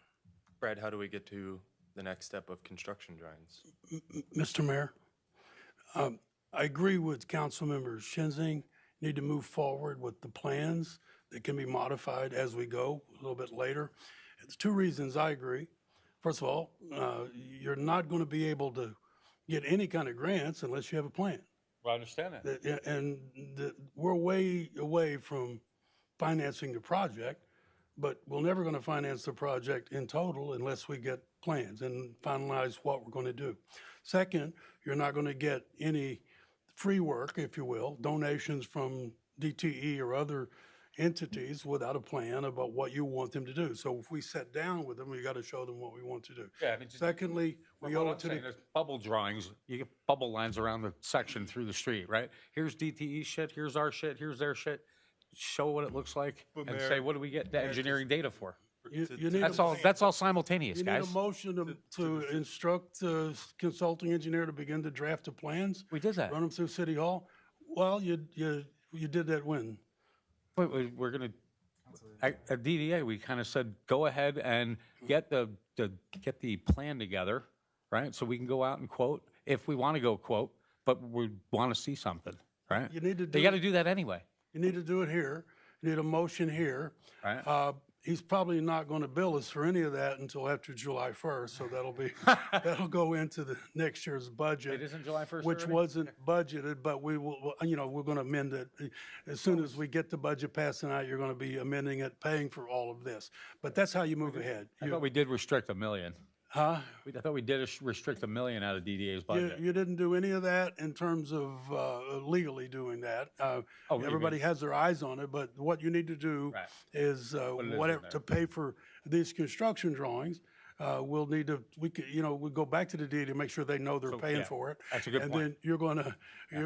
Brad, how do we get to the next step of construction drawings? Mr. Mayor, I agree with Councilmember Shinzing. Need to move forward with the plans that can be modified as we go a little bit later. There's 2 reasons I agree. First of all, you're not going to be able to get any kind of grants unless you have a plan. Well, I understand that. And we're way away from financing the project, but we're never going to finance the project in total unless we get plans and finalize what we're going to do. Second, you're not going to get any free work, if you will, donations from DTE or other entities without a plan about what you want them to do. So if we sit down with them, we got to show them what we want to do. Yeah, I mean, Secondly, we owe it to the, there's bubble drawings. You get bubble lines around the section through the street, right? Here's DTE shit, here's our shit, here's their shit. Show what it looks like But and Mayor- say, what do we get the engineering data for? you need That's all simultaneous, you need guys. a motion to instruct the consulting engineer to begin to draft the plans, We did that. run them through City Hall. Well, you did that when? We're gonna, at DDA, we kind of said, go ahead and get the plan together, right? So we can go out and quote, if we want to go quote, but we want to see something, right? You need to They do got to do that anyway, You need to do it here. You need a motion here. right? He's probably not going to bill us for any of that until after July 1st, so that'll go into the next year's budget. It isn't July 1st Which already? wasn't budgeted, but we will, we're going to amend it. As soon as we get the budget passed tonight, you're going to be amending it, paying for all of this. But that's how you move ahead. I thought we did restrict $1 million. Huh? I thought we did restrict $1 million out of DDA's budget. You didn't do any of that in terms of legally doing that. what do you Everybody mean? has their eyes on it, but what you need to do Right. is it is in whatever, there. to pay for these construction drawings, we'll need to, we'll go back to the DD to make sure they know they're So, paying yeah, for it. that's a good And point. then you're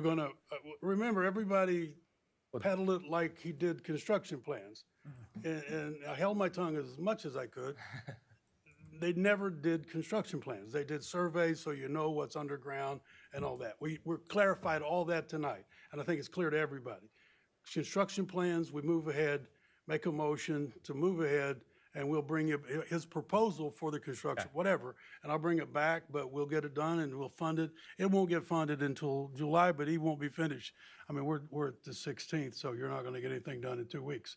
gonna, remember, everybody peddled it like he did construction plans. Mm-hmm. And I held my tongue as much as I could. they never did construction plans. They did surveys, so you know what's underground and all that. We're clarified all that tonight, and I think it's clear to everybody. Construction plans, we move ahead, make a motion to move ahead, and we'll bring you his proposal for the construction, whatever, and I'll bring it back, but we'll get it done and we'll fund it. It won't get funded until July, but he won't be finished. I mean, we're at the 16th, so you're not gonna get anything done in 2 weeks.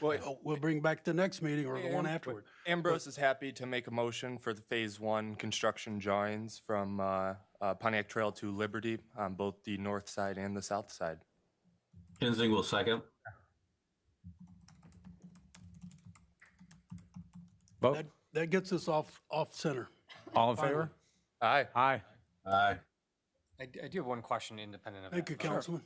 Well, We'll bring back the next meeting or the one afterward. Ambrose is happy to make a motion for the Phase 1 construction drawings from Pontiac Trail to Liberty on both the north side and the south side. Kinsling will second. Vote. That gets us off center. All in favor? Aye. Aye. Aye. I do have one question independent of that. Thank you, Councilman.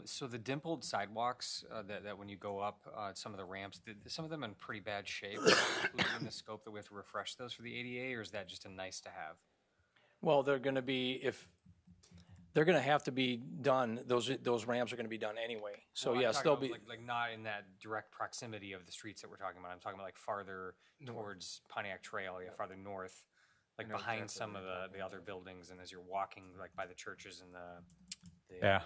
So the dimpled sidewalks, that when you go up, some of the ramps, some of them in pretty bad shape. Is that included in the scope that we have to refresh those for the ADA, or is that just a nice to have? Well, they're gonna be, if, they're gonna have to be done, those ramps are gonna be done anyway. So Well, I'm yes, talking they'll about, be, like not in that direct proximity of the streets that we're talking about. I'm talking about like farther towards Pontiac Trail, farther north, like know behind exactly some of the other buildings, and as you're walking like by the churches and the Yeah.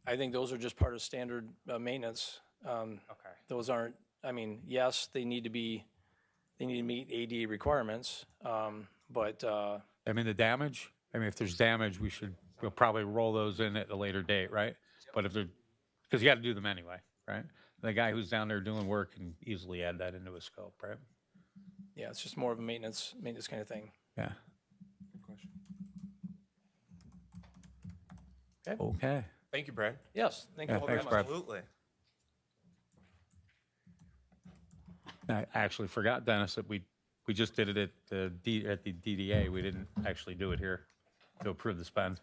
I think those are just part of standard maintenance. Okay. Those aren't, I mean, yes, they need to meet ADA requirements, but, I mean, the damage, I mean, if there's damage, we'll probably roll those in at a later date, right? But if they're, because you got to do them anyway, right? The guy who's down there doing work can easily add that into his scope, right? yeah, it's just more of a maintenance kind of thing. Yeah. Good question. Okay. Thank you, Brad. Yes, thank you Yeah, all very thanks, much. Brad. Absolutely. I actually forgot, Dennis, that we just did it at the DDA. We didn't actually do it here to approve the spend.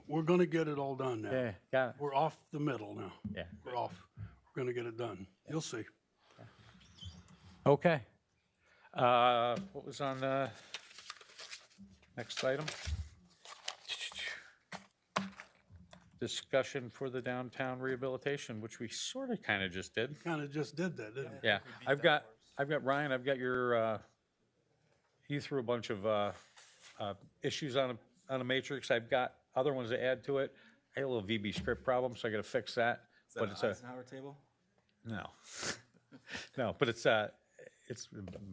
We're gonna get it all done now. Yeah, got it. We're off the middle now. Yeah. We're off. We're gonna get it done. You'll see. Okay. What was on the next item? Discussion for the downtown rehabilitation, which we sort of kind of just did. Kind of just did that, didn't we? Yeah, I've got Ryan, I've got your, you threw a bunch of issues on a matrix. I've got other ones to add to it. I had a little VB script problem, so I gotta fix that. But it's a, Eisenhower table? no. No, but it's a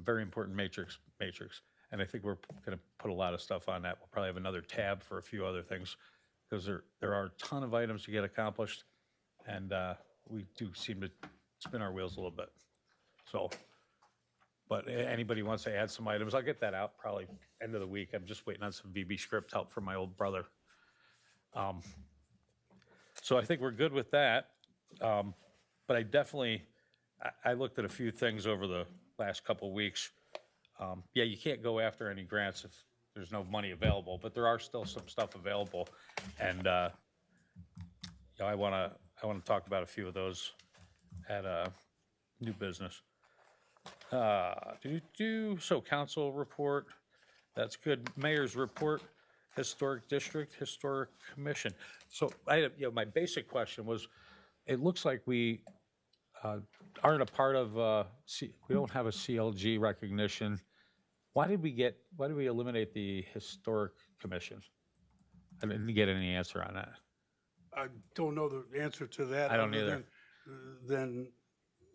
very important matrix. And I think we're gonna put a lot of stuff on that. We'll probably have another tab for a few other things, because there are a ton of items to get accomplished, and we do seem to spin our wheels a little bit. So, but anybody wants to add some items, I'll get that out probably end of the week. I'm just waiting on some VB script help from my old brother. So I think we're good with that. But I definitely, I looked at a few things over the last couple of weeks. Yeah, you can't go after any grants if there's no money available, but there are still some stuff available. And, you know, I want to talk about a few of those at new business. So council report, that's good. Mayor's report, historic district, historic commission. So my basic question was, it looks like we aren't a part of, we don't have a CLG recognition. Why did we eliminate the historic commission? I didn't get any answer on that. I don't know the answer to that. I don't other either. Then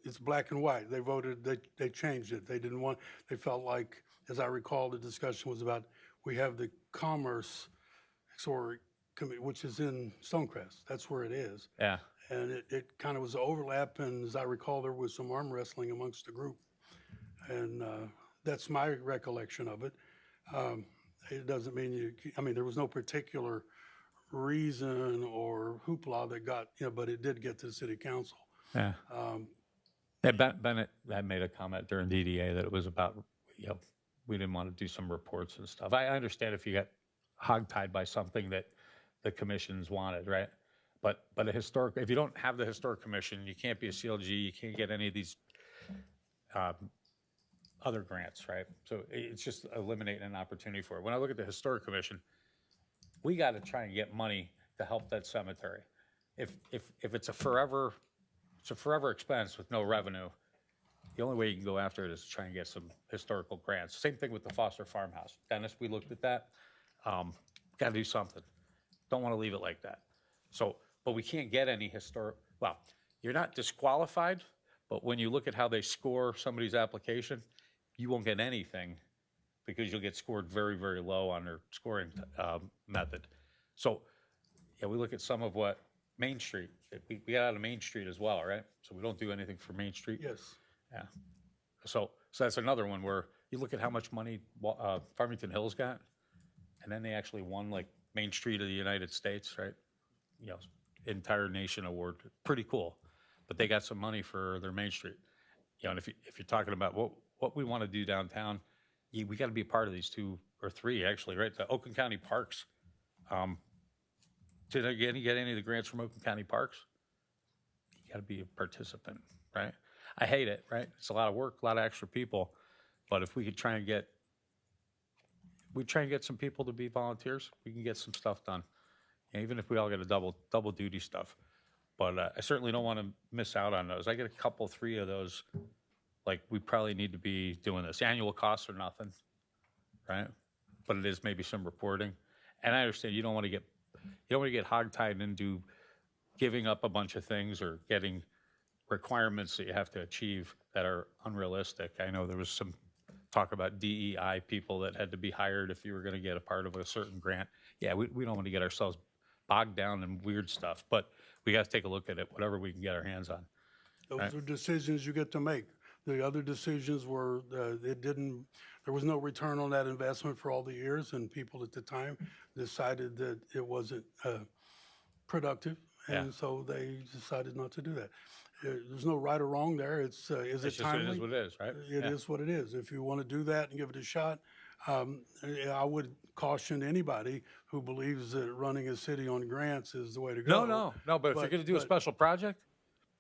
it's black and white. They voted, they changed it. They felt like, as I recall, the discussion was about, we have the Commerce Historic Committee, which is in Stonecrest. That's where it is. Yeah. And it kind of was overlap, and as I recall, there was some arm wrestling amongst the group. And that's my recollection of it. It doesn't mean there was no particular reason or hoopla that got, but it did get to the city council. Yeah. Bennett had made a comment during DDA that it was about, we didn't want to do some reports and stuff. I understand if you got hogtied by something that the commissions wanted, right? But if you don't have the historic commission, you can't be a CLG, you can't get any of these other grants, right? So it's just eliminating an opportunity for it. When I look at the historic commission, we got to try and get money to help that cemetery. If it's a forever expense with no revenue, the only way you can go after it is to try and get some historical grants. Same thing with the Foster Farmhouse. Dennis, we looked at that. Got to do something. Don't want to leave it like that. So, but we can't get any well, you're not disqualified, but when you look at how they score somebody's application, you won't get anything because you'll get scored very, very low on their scoring method. So, yeah, we look at some of what Main Street, we got out of Main Street as well, right? So we don't do anything for Main Street. Yes. Yeah. So that's another one where you look at how much money Farmington Hills got, and then they actually won like Main Street of the United States, right? You know, entire nation award. Pretty cool. But they got some money for their Main Street. You know, and if you're talking about what we want to do downtown, we got to be a part of these 2 or 3 actually, right? The Oakland County Parks. Did I get any of the grants from Oakland County Parks? You got to be a participant, right? I hate it, right? It's a lot of work, a lot of extra people. But if we could try and get some people to be volunteers, we can get some stuff done. And even if we all get a double duty stuff. But I certainly don't want to miss out on those. I get a couple, 3 of those. Like, we probably need to be doing this. Annual costs are nothing, right? But it is maybe some reporting. And I understand you don't want to get hogtied into giving up a bunch of things or getting requirements that you have to achieve that are unrealistic. I know there was some talk about DEI people that had to be hired if you were going to get a part of a certain grant. Yeah, we don't want to get ourselves bogged down in weird stuff, but we got to take a look at it, whatever we can get our hands on. Those are decisions you get to make. The other decisions were, there was no return on that investment for all the years, and people at the time decided that it wasn't productive, and so they decided not to do that. There's no right or wrong there. Is it timely? It is what it is, right? It is what it is. If you want to do that and give it a shot, I would caution anybody who believes that running a city on grants is the way to go. No. But if you're going to do a special project,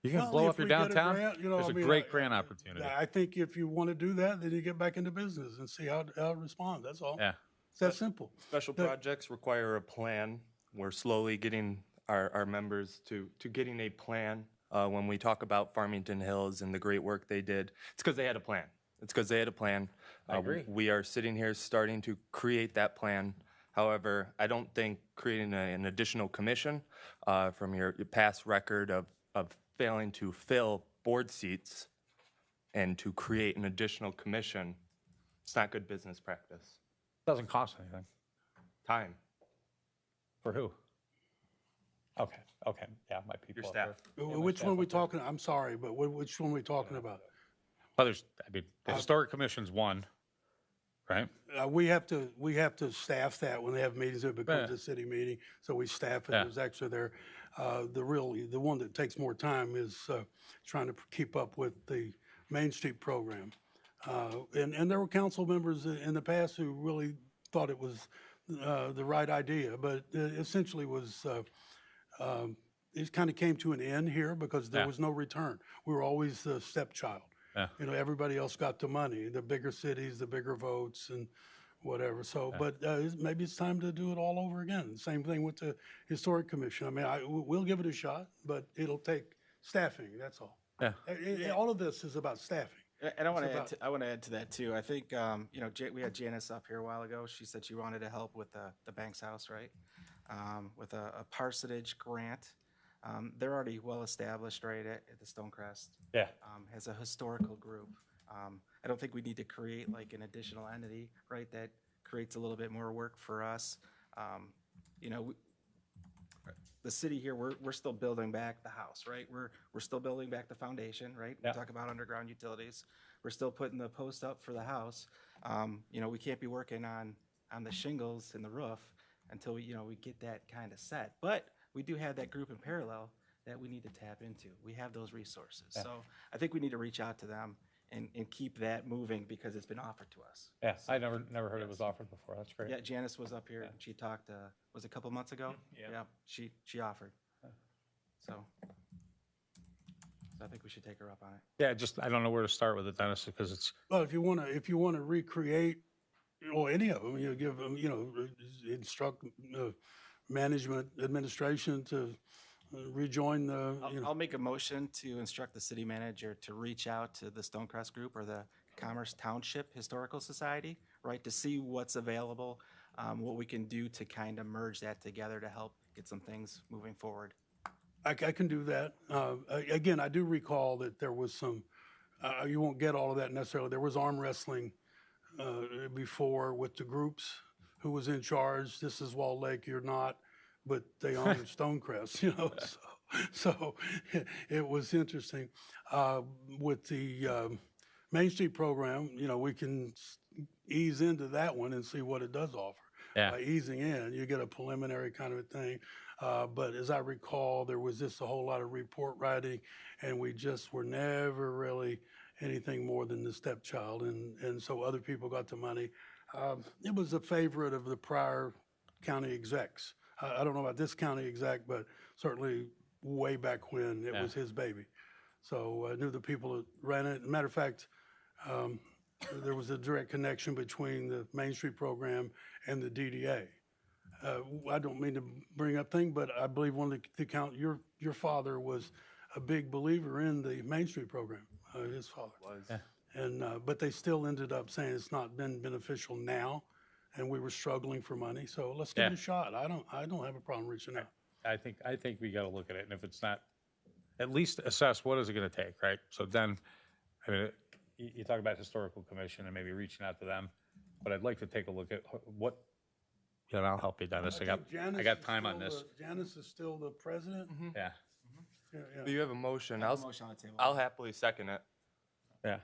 you're going to blow up your downtown. There's a great grant opportunity. I think if you want to do that, then you get back into business and see how it responds. That's all. Yeah. It's that simple. Special projects require a plan. We're slowly getting our members to getting a plan. When we talk about Farmington Hills and the great work they did, it's because they had a plan. I agree. We are sitting here starting to create that plan. However, I don't think creating an additional commission from your past record of failing to fill board seats and to create an additional commission, it's not good business practice. Doesn't cost anything. Time. For who? Okay. Yeah, my people. Your staff. Which one are we talking? I'm sorry, but which one are we talking about? Well, the Historic Commission's one, right? We have to staff that when they have meetings. It becomes a city meeting, so we staff it. There's extra there. The one that takes more time is trying to keep up with the Main Street program. And there were council members in the past who really thought it was the right idea, but it essentially was. It kind of came to an end here because there was no return. We were always the stepchild. Yeah. You know, everybody else got the money, the bigger cities, the bigger votes, and whatever. So, but maybe it's time to do it all over again. Same thing with the Historic Commission. I mean, we'll give it a shot, but it'll take staffing. That's all. Yeah. All of this is about staffing. And I want to add to that too. I think we had Janice up here a while ago. She said she wanted to help with the Banks House, right? With a parsonage grant. They're already well established, right, at the Stonecrest. Yeah. As a historical group. I don't think we need to create like an additional entity, right, that creates a little bit more work for us. The city here, we're still building back the house, right? We're still building back the foundation, right? Yeah. We talk about underground utilities. We're still putting the post up for the house. We can't be working on the shingles and the roof until we get that kind of set. But we do have that group in parallel that we need to tap into. We have those resources. Yeah. So I think we need to reach out to them and keep that moving because it's been offered to us. Yeah, I never heard it was offered before. That's great. Yeah, Janice was up here and she talked, was it a couple months ago? Yeah. She offered. So I think we should take her up on it. Yeah, I don't know where to start with it, Dennis, because it's. Well, if you want to recreate, or any of them, give them, instruct management, administration to rejoin the, you know. I'll make a motion to instruct the city manager to reach out to the Stonecrest Group or the Commerce Township Historical Society, right, to see what's available, what we can do to kind of merge that together to help get some things moving forward. I can do that. Again, I do recall that there was some, you won't get all of that necessarily. There was arm wrestling before with the groups, who was in charge. This is Wall Lake, you're not, but they own Stonecrest, you know. So it was interesting. With the Main Street program, you know, we can ease into that one and see what it does offer. Yeah. By easing in, you get a preliminary kind of a thing. But as I recall, there was just a whole lot of report writing, and we just were never really anything more than the stepchild. And so other people got the money. It was a favorite of the prior county execs. I don't know about this county exec, but certainly way back when it was his baby. So I knew the people that ran it. Matter of fact, there was a direct connection between the Main Street program and the DDA. I don't mean to bring up things, but I believe one of your father was a big believer in the Main Street program. His father Was. and but they still ended up saying it's not been beneficial now, and we were struggling for money. So let's give it a shot. I don't have a problem reaching out. I think we got to look at it, and if it's not, at least assess what is it going to take, right? So then, I mean, you talk about historical commission and maybe reaching out to them, but I'd like to take a look at what. And I'll help you, Dennis. I got time on this. Janice is still the president. Yeah, Yeah, But yeah. you have a motion. Motion on the table. I'll happily second it. yeah,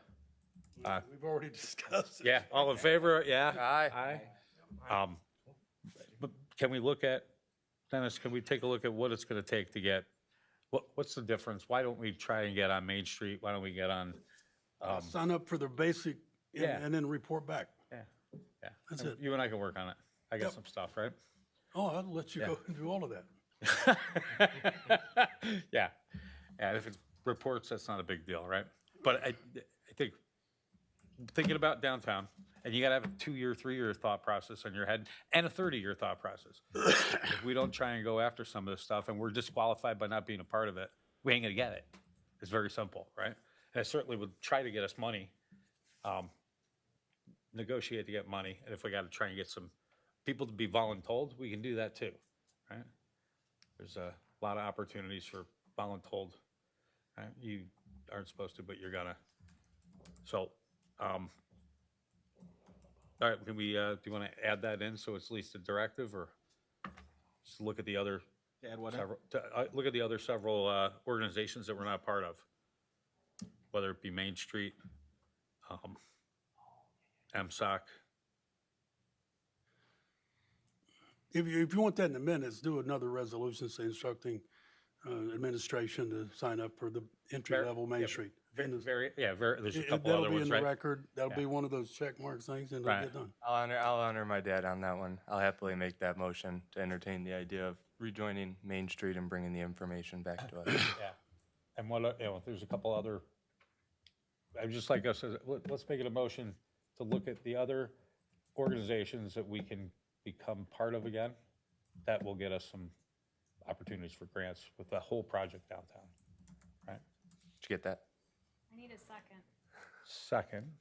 We've already discussed it. yeah. All in favor? Yeah. Aye. Aye. But can we look at, Dennis? Can we take a look at what it's going to take to get? What's the difference? Why don't we try and get on Main Street? Why don't we get on? Sign up for the basic Yeah. and then report back. Yeah, yeah. That's And it. You and I can work on it. I got Yep. some stuff, right? Oh, I'll let you Yeah. go and do all of that. Yeah, and if it's reports, that's not a big deal, right? But I think thinking about downtown, and you gotta have a 2-year, 3-year thought process in your head, and a 30-year thought process. If we don't try and go after some of this stuff, and we're disqualified by not being a part of it, we ain't gonna get it. It's very simple, right? And I certainly would try to get us money, negotiate to get money, and if we gotta try and get some people to be voluntold, we can do that too, right? There's a lot of opportunities for voluntold. Right? You aren't supposed to, but you're gonna. So, all right, can we, do you want to add that in so it's at least a directive, or just look at the other Add what in? several, look at the other several organizations that we're not part of, whether it be Main Street, MSOC. If you want that in the minutes, do another resolution say instructing administration to sign up for the entry-level Main Street. And There's a couple that'll other be in ones, the right? record. That'll be Yeah. one of those check marks things, and it'll Right. get done. I'll honor my dad on that one. I'll happily make that motion to entertain the idea of rejoining Main Street and bringing the information back to us. Yeah, and what, there's a couple other, I just like us, let's make it a motion to look at the other organizations that we can become part of again. That will get us some opportunities for grants with the whole project downtown, right? Did you get that? I need a second. Second?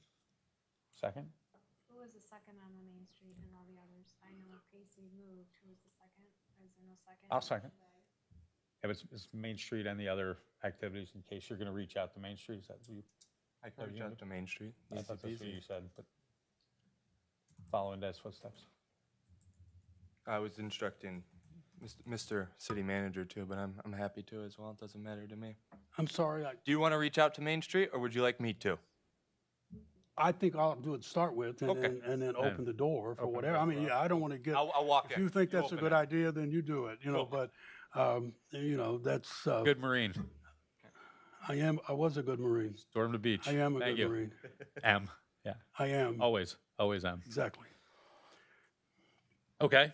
Who was the second on the Main Street and all the others? I know Casey moved. Who was the second? Is there no second? I'll second. Yeah, but it's Main Street and the other activities, in case you're gonna reach out to Main Street, is that you? I can reach out to Main Street. I Easy thought that's what peasy. you said, but following Dad's footsteps. I was instructing Mr. City Manager too, but I'm happy to as well. It doesn't matter to me. I'm sorry, Do you want to reach out to Main Street, or would you like me to? I think I'll do it to start with, and Okay. then open the door for Open the whatever. door I mean, for yeah, I don't want to get. I'll walk If in. you think that's a open good it. idea, then you do it, but, that's, Good Marine, I was a good Marine. storm the beach. I am a Thank good you. Marine. M, yeah, I am, always M. exactly. Okay.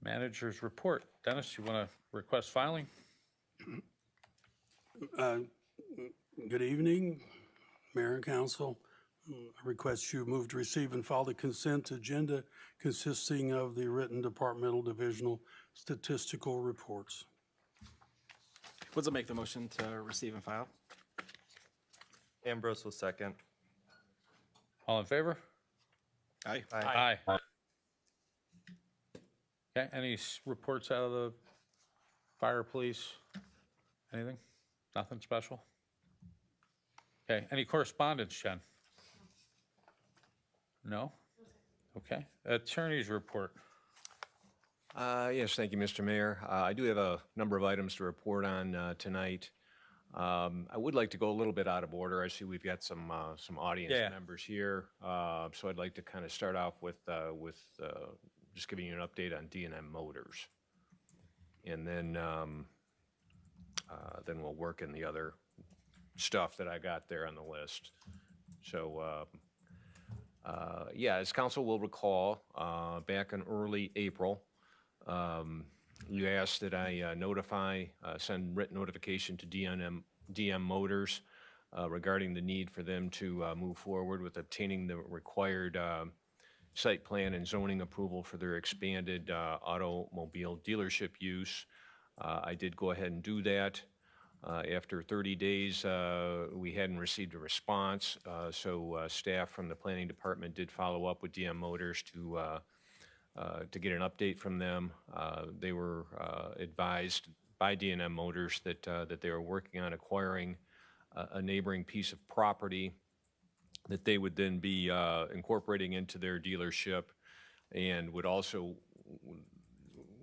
Manager's report. Dennis, you want to request filing? Good evening, Mayor and Council. I request you move to receive and file the consent agenda consisting of the written departmental divisional statistical reports. Woods will make the motion to receive and file. Ambrose will second. All in favor? Aye. Aye. Okay, any reports out of the fire, police? Anything? Nothing special? Okay, any correspondence, Jen? No? Okay, attorney's report. Yes, thank you, Mr. Mayor. I do have a number of items to report on tonight. I would like to go a little bit out of order. I see we've got some audience Yeah. members here, so I'd like to kind of start off with just giving you an update on D&M Motors, and then we'll work in the other stuff that I got there on the list. So, yeah, as council will recall, back in early April, you asked that I send written notification to DM Motors regarding the need for them to move forward with obtaining the required site plan and zoning approval for their expanded automobile dealership use. I did go ahead and do that. After 30 days, we hadn't received a response, so staff from the planning department did follow up with DM Motors to get an update from them. They were advised by D&M Motors that they were working on acquiring a neighboring piece of property that they would then be incorporating into their dealership, and would also,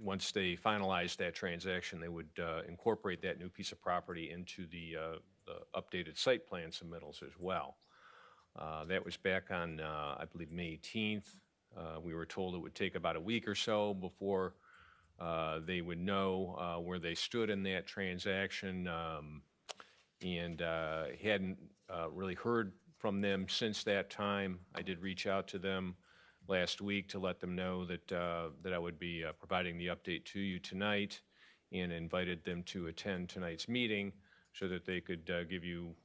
once they finalized that transaction, they would incorporate that new piece of property into the updated site plan submittals as well. That was back on, I believe, May 18th. We were told it would take about a week or so before they would know where they stood in that transaction, and hadn't really heard from them since that time. I did reach out to them last week to let them know that I would be providing the update to you tonight, and invited them to attend tonight's meeting so that they could give you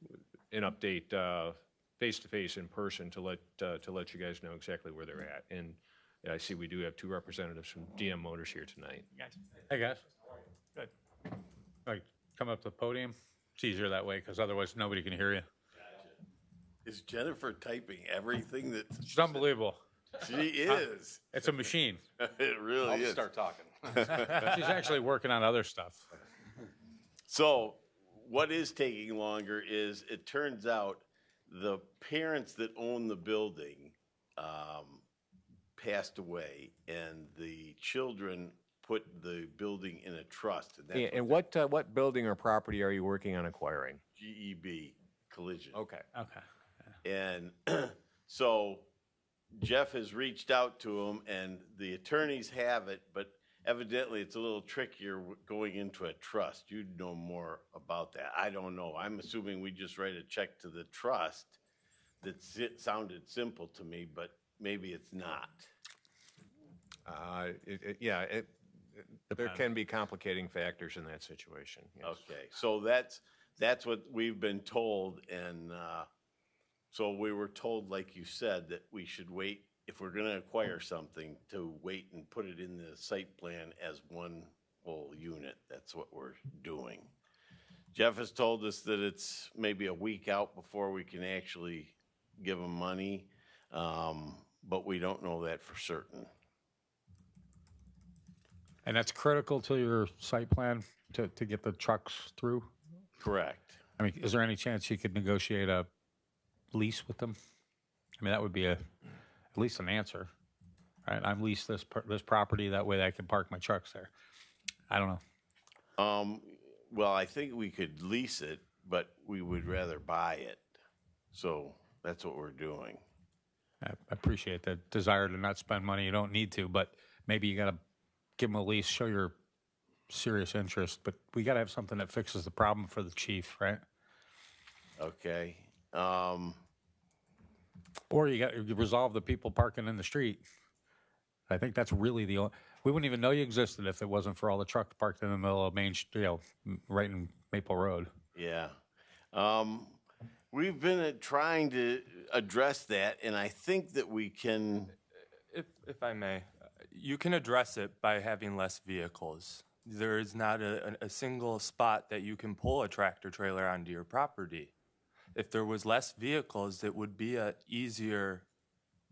an update face-to-face in person to let you guys know exactly where they're at. And I see we do have two representatives from DM Motors here tonight. Hey, guys. Good. Like, come up to the podium. It's easier that way, because otherwise nobody can hear you. Is Jennifer typing everything that It's unbelievable. she is? It's a machine. It really I'll is. start talking. She's actually working on other stuff. So what is taking longer is, it turns out the parents that own the building passed away, and the children put the building in a trust. And that's And what building or property are you working on acquiring? GEB Collision. Okay. Okay. And so Jeff has reached out to him, and the attorneys have it, but evidently it's a little trickier going into a trust. You'd know more about that. I don't know. I'm assuming we just write a check to the trust. That sounded simple to me, but maybe it's not. There can be complicating factors in that situation. Yes. Okay, so that's what we've been told, and so we were told, like you said, that we should wait, if we're gonna acquire something, to wait and put it in the site plan as one whole unit. That's what we're doing. Jeff has told us that it's maybe a week out before we can actually give them money, but we don't know that for certain. And that's critical to your site plan to get the trucks through? Correct. I mean, is there any chance you could negotiate a lease with them? I mean, that would be at least an answer, right? I'm leased this property, that way I can park my trucks there. I don't know. Well, I think we could lease it, but we would rather buy it. So that's what we're doing. I appreciate the desire to not spend money you don't need to, but maybe you got to give them a lease, show your serious interest. But we got to have something that fixes the problem for the chief, right? Okay. Or you got to resolve the people parking in the street. I think that's really the only. We wouldn't even know you existed if it wasn't for all the trucks parked in the middle of Main Street, right in Maple Road. Yeah. We've been trying to address that, and I think that we can, If I may, you can address it by having less vehicles. There is not a single spot that you can pull a tractor trailer onto your property. If there was less vehicles, it would be a easier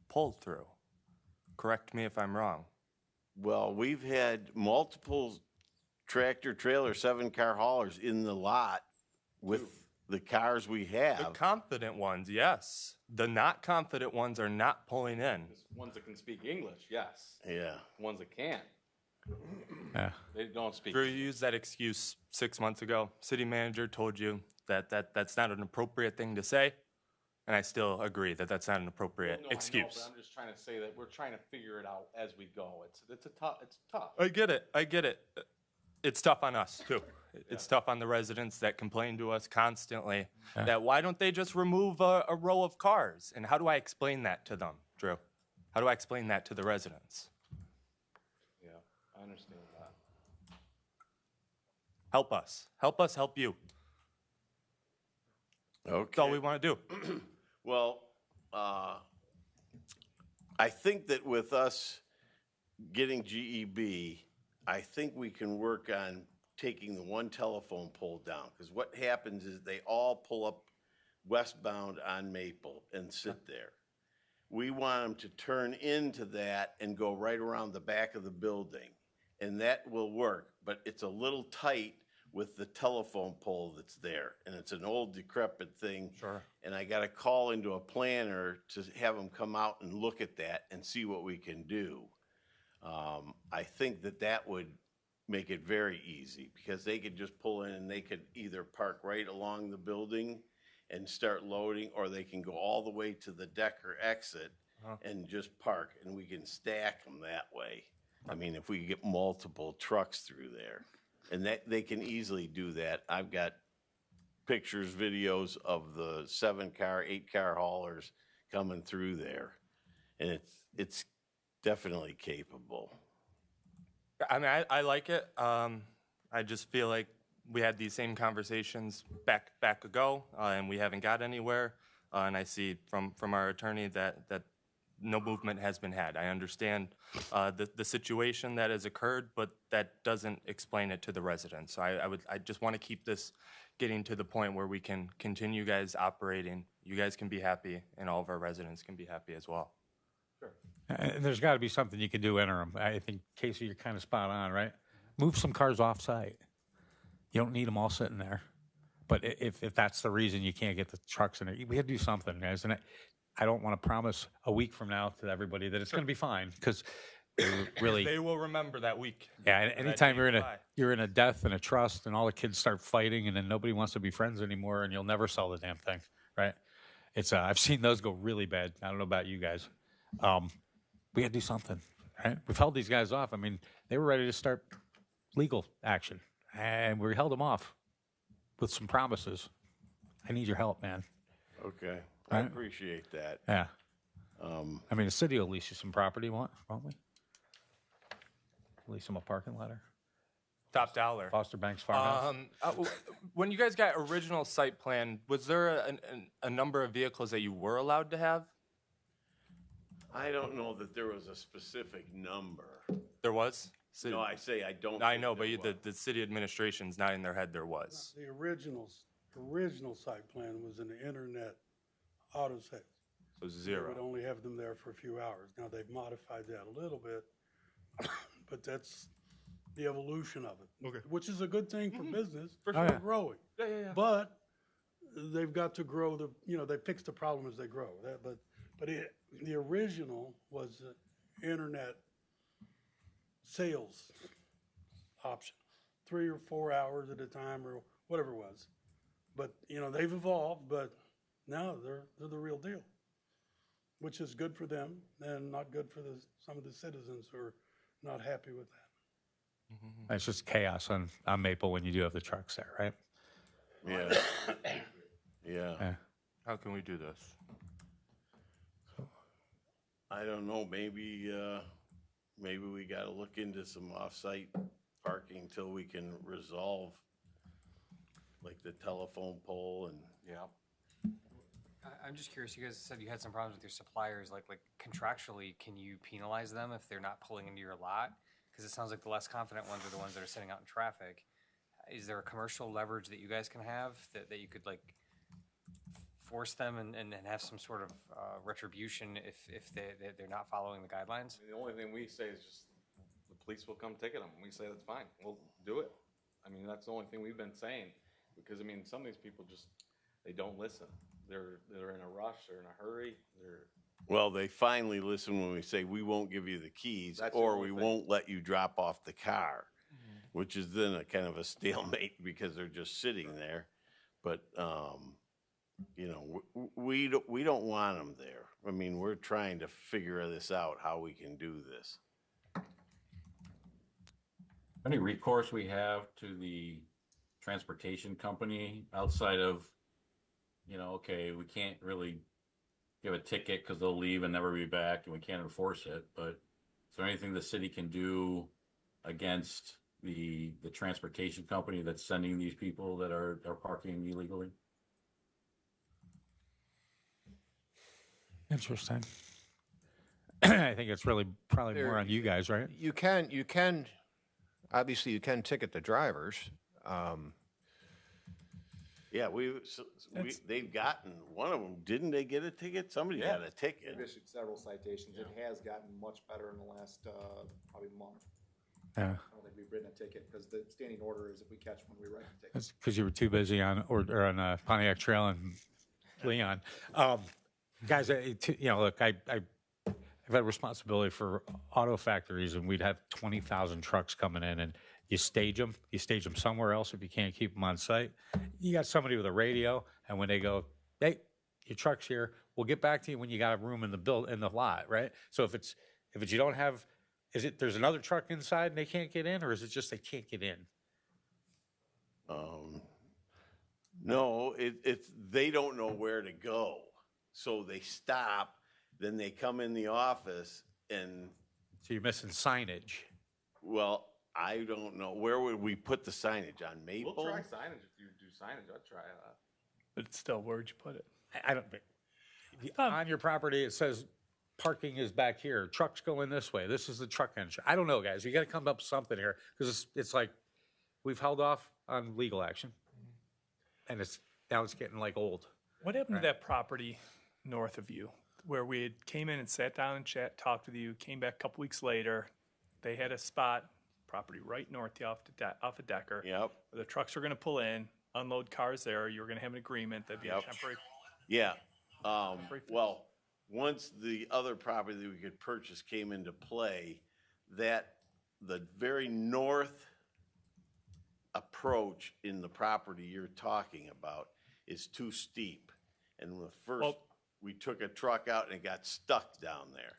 pull through. Correct me if I'm wrong. well, we've had multiple tractor trailer, 7-car haulers in the lot with the cars we The have. confident ones, yes. The not confident ones are not pulling in. Ones that can speak English, yes. Yeah. Ones that can't, Yeah. they don't speak. Drew, you used that excuse 6 months ago. City manager told you that that's not an appropriate thing to say, and I still agree that that's not an appropriate No, I know, excuse. but I'm just trying to say that we're trying to figure it out as we go. It's tough. I get it. It's tough on us too. It's tough on the residents that complain to us constantly that why don't they just remove a row of cars? And how do I explain that to them, Drew? How do I explain that to the residents? Yeah, I understand that. Help us. Help us help you. That's all we Okay. want to do. Well, I think that with us getting GEB, I think we can work on taking the one telephone pole down. Because what happens is they all pull up westbound on Maple and sit there. We want them to turn into that and go right around the back of the building. And that will work, but it's a little tight with the telephone pole that's there. And it's an old decrepit thing. Sure. And I got to call into a planner to have them come out and look at that and see what we can do. I think that would make it very easy because they could just pull in and they could either park right along the building and start loading, or they can go all the way to the deck or exit and just park, and we can stack them that way. I mean, if we could get multiple trucks through there, and that they can easily do that. I've got pictures, videos of the 7-car, 8-car haulers coming through there, and it's definitely capable. I mean, I like it. I just feel like we had these same conversations back ago, and we haven't got anywhere. And I see from our attorney that no movement has been had. I understand the situation that has occurred, but that doesn't explain it to the residents. So I just want to keep this getting to the point where we can continue guys operating. You guys can be happy, and all of our residents can be happy as well. And there's got to be something you can do interim. I think, Casey, you're kind of spot on, right? Move some cars off-site. You don't need them all sitting there. But if that's the reason you can't get the trucks in there, we got to do something, guys. And I don't want to promise a week from now to everybody that it's going to be fine, because really, They will remember that week. yeah. And that anytime day goodbye. you're in a death and a trust, and all the kids start fighting, and then nobody wants to be friends anymore, and you'll never sell the damn thing, right? It's I've seen those go really bad. I don't know about you guys. We got to do something, right? We've held these guys off. I mean, they were ready to start legal action, and we held them off with some promises. I need your help, man. Okay, I Right. appreciate that. Yeah. I mean, the city will lease you some property, won't we? Lease them a parking lot. Top dollar. Foster Banks Farmhouse. When you guys got original site plan, was there a number of vehicles that you were allowed to have? I don't know that there was a specific number. There was? No, I say I don't. I think know, but there was. the city administration's not in their head there was. The original site plan was an internet auto sales. So They zero. would only have them there for a few hours. Now, they've modified that a little bit, but that's the evolution of it. Okay. Which is a good thing for business. For They're sure. growing. Yeah. But they've got to grow they fix the problem as they grow. The original was the internet sales option, 3 or 4 hours at a time or whatever it was. But, they've evolved, but now they're the real deal, which is good for them and not good for some of the citizens who are not happy with that. It's just chaos on Maple when you do have the trucks there, right? Yeah. Yeah. Yeah. How can we do this? I don't know, maybe we gotta look into some off-site parking till we can resolve, like the telephone pole and. Yeah. I'm just curious, you guys said you had some problems with your suppliers, like contractually, can you penalize them if they're not pulling into your lot? Because it sounds like the less confident ones are the ones that are sitting out in traffic. Is there a commercial leverage that you guys can have that you could like force them and have some sort of retribution if they're not following the guidelines? The only thing we say is just the police will come ticket them. We say that's fine. We'll do it. I mean, that's the only thing we've been saying, because I mean, some of these people just, they don't listen. They're in a rush, they're in a hurry, Well, they finally listen when we say, we won't give you the keys, That's the or only we thing. won't let you drop off the car, which is then a kind of a stalemate because they're just sitting there. But, you know, we don't want them there. I mean, we're trying to figure this out, how we can do this. Any recourse we have to the transportation company outside of, you know, okay, we can't really give a ticket because they'll leave and never be back and we can't enforce it, but is there anything the city can do against the transportation company that's sending these people that are parking illegally? Interesting. I think it's really probably more on you guys, right? You can, obviously you can ticket the drivers. Yeah, they've gotten, one of them, didn't they get a ticket? Somebody got a ticket. We've issued several citations. It has gotten much better in the last probably month. Yeah. I don't think we've written a ticket because the standing order is if we catch one, we write the ticket. That's because you were too busy on Pontiac Trail and Leon. Guys, you know, look, I've had responsibility for auto factories, and we'd have 20,000 trucks coming in, and you stage them somewhere else if you can't keep them on site. You got somebody with a radio, and when they go, hey, your truck's here, we'll get back to you when you got a room in the lot, right? So if it's you don't have, there's another truck inside and they can't get in, or is it just they can't get in? No, it's they don't know where to go. So they stop, then they come in the office and. So you're missing signage. Well, I don't know. Where would we put the signage? On Maple? We'll try signage. If you do signage, I'll try that. But it's still, where'd you put it? I don't think. On your property, it says parking is back here. Trucks going this way. This is the truck entrance. I don't know, guys. We got to come up with something here because it's like we've held off on legal action, and now it's getting like old. What happened to that property north of you, where we had came in and sat down and talked with you, came back a couple weeks later, they had a spot, property right north off of Decker. Yep. Where the trucks were gonna pull in, unload cars there, you were gonna have an agreement, that'd be a temporary. Yeah. Well, once the other property that we could purchase came into play, the very north approach in the property you're talking about is too steep. And we took a truck out and it got stuck down there.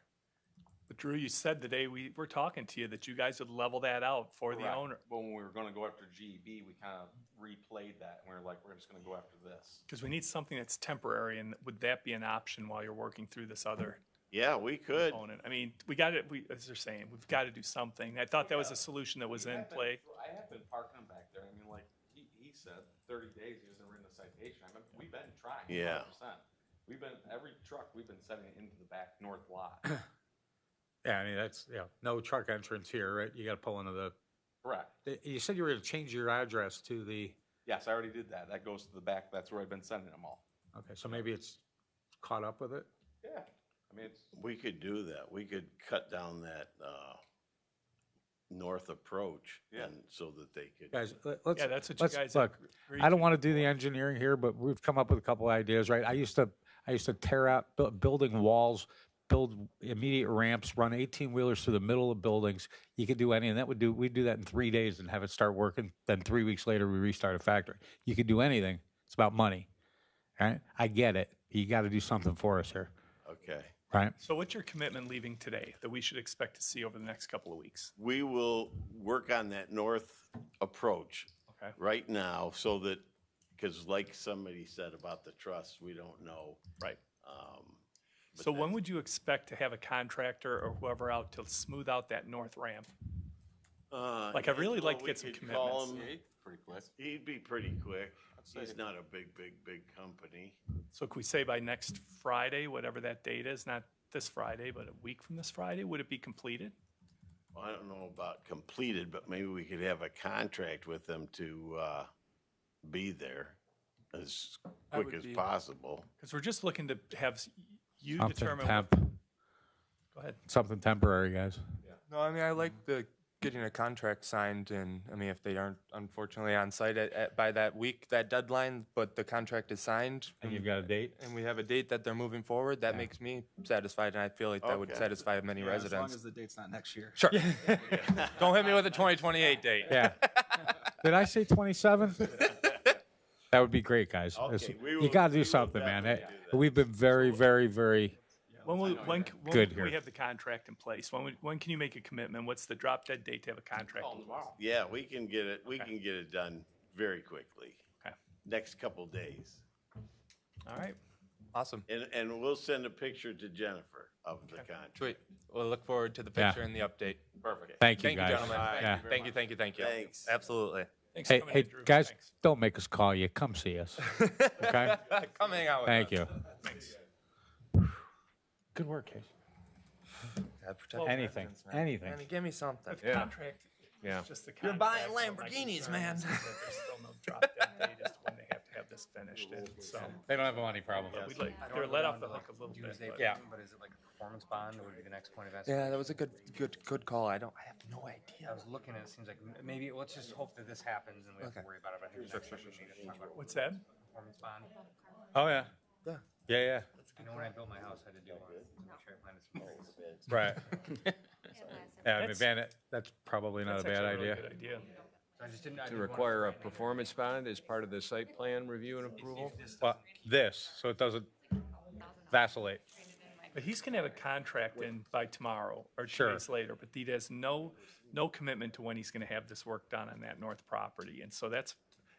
But Drew, you said the day we were talking to you that you guys would level that out for the Correct. owner. But when we were gonna go after GEB, we kind of replayed that, and we were like, we're just gonna go after this. Because we need something that's temporary, and would that be an option while you're working through this other Yeah, we could. component? I mean, as they're saying, we've got to do something. I thought that was a solution that was in play. I have been parking them back there. I mean, like, he said 30 days he hasn't written a citation. I mean, we've been trying. Yeah. 100%. Every truck, we've been setting it into the back north lot. Yeah, I mean, that's, no truck entrance here, right? You got to pull into the. Correct. You said you were going to change your address to the. Yes, I already did that. That goes to the back. That's where I've been sending them all. Okay, so maybe it's caught up with it? Yeah. I mean, We could do that. We could cut down that north approach and so that they could. Guys, let's. Yeah, that's what you guys Look, agreed I don't to. want to do the engineering here, but we've come up with a couple ideas, right? I used to tear out building walls, build immediate ramps, run 18-wheelers through the middle of buildings. You could do any, and we'd do that in 3 days and have it start working. Then 3 weeks later, we restart a factory. You could do anything. It's about money, right? I get it. You got to do something for us here, Okay. right? So what's your commitment leaving today that we should expect to see over the next couple of weeks? We will work on that north approach Okay. right now so that, because like somebody said about the trust, we don't know. Right. But So when would you expect to have a contractor or whoever out to smooth out that north ramp? Like, I'd really like to we get some could call commitments. him. Pretty quick. He'd be pretty quick. He's not a big company. So could we say by next Friday, whatever that date is, not this Friday, but a week from this Friday, would it be completed? I don't know about completed, but maybe we could have a contract with them to be there as That quick would as be- possible. Because we're just looking to have you Something determine. temp, Go ahead. something temporary, guys. No, I mean, I like the getting a contract signed, and I mean, if they aren't unfortunately on site by that week, that deadline, but the contract is signed. And you've got a date? And we have a date that they're moving forward, that makes me satisfied, and I feel like that would Okay. satisfy many As long residents. as the date's not next year. Sure. Don't hit me with a 2028 date. Yeah. Did I say 27? That would be great, guys. Okay, we You will- got to we do will something, man. definitely do that. We've been very, very, very, When Good can we here. have the contract in place? When can you make a commitment? What's the drop dead date to have a contract? in place? Yeah, we can get it. We can get it done very quickly. Okay. Next couple days, All right. Awesome. and we'll send a picture to Jennifer of the contract. Sweet. We'll look forward to the Yeah. picture and the update. Perfect. thank you, Thank you, guys. gentlemen. Yeah. Thank you, thank you, thank you. Thanks. Absolutely. Thanks for Hey, coming hey, in, Drew. guys, Thanks. don't make us call you. Come see us. Okay? Come hang out with Thank us. you. Thanks. Good work, Casey. God protect Anything, residents, man. anything. Manny, give me something. The contract. Yeah. It's just the You're contract. buying All my Lamborghinis, concern man. is that There's still no drop dead date as to when they have to have this finished in, so. They don't have a money problem. We'd like, they're let off the hook a little bit. Tuesday, but- Yeah. but is it like a performance bond would be the next point of escalation? Yeah, that was a good call. I have no idea. I was looking at it, seems like maybe, let's just hope that this happens and we have to Okay. worry about it. I think the next time we need to talk about What's that? performance bond. Oh, yeah. Yeah. Yeah, yeah. You know, when I built my house, I had to do one to make sure I planted some trees. Right. Yeah, I mean, That's- that's probably not a That's bad actually a idea. really good idea. So I just didn't. I To didn't want require a to- performance bond as part of the site plan review and approval? If this Well, this, so it doesn't vacillate. But he's gonna have a contract in by tomorrow or 2 Sure. days later, but he has no commitment to when he's gonna have this work done on that north property. And so that's,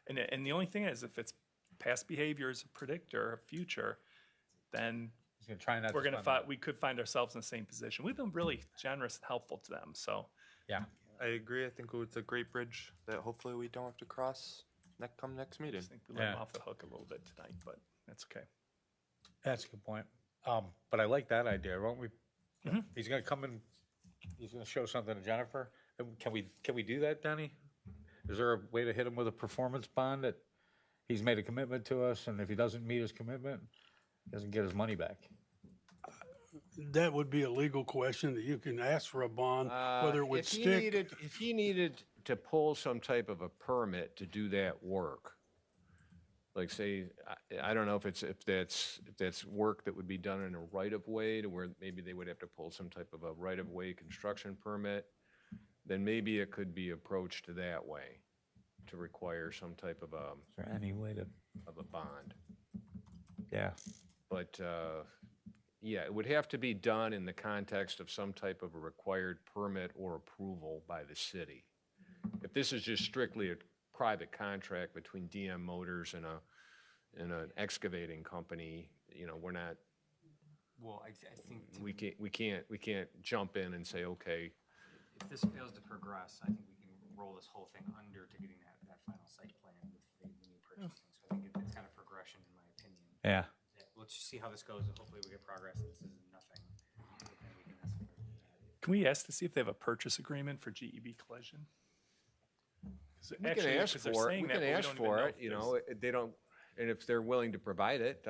and the only thing is, if it's past behavior is a predictor of future, then He's gonna try not to we're gonna spend we could find ourselves in the same position. We've been really generous and helpful to them, so. Yeah. I agree. I think it's a great bridge that hopefully we don't have to cross next I meeting. just think we let him Yeah. off the hook a little bit tonight, but that's okay. That's a good point. But I like that idea, won't we? Mm-hmm. He's gonna come in, he's gonna show something to Jennifer. Can we do that, Danny? Is there a way to hit him with a performance bond that he's made a commitment to us, and if he doesn't meet his commitment, he doesn't get his money back? That would be a legal question that you can ask for a bond, whether it would If he stick. needed to pull some type of a permit to do that work, like say, I don't know if that's work that would be done in a right-of-way to where maybe they would have to pull some type of a right-of-way construction permit, then maybe it could be approached that way, to require some type of Is there any way to, a bond. yeah, But, yeah, it would have to be done in the context of some type of a required permit or approval by the city. If this is just strictly a private contract between DM Motors and an excavating company, you know, we're not, Well, I think we can't jump in and say, okay, if this fails to progress, I think we can roll this whole thing under to getting that final site plan with the new purchasing. So I think it's kind of progression in my opinion. yeah. Let's just see how this goes and hopefully we get progress. This is nothing. But then we can escalate. Can we ask to see if they have a purchase agreement for GEB Collision? 'Cause we actually, can ask 'cause they're for it, saying we that, can but we ask don't even for know it, if you there's- know, they don't, and if they're willing to provide it,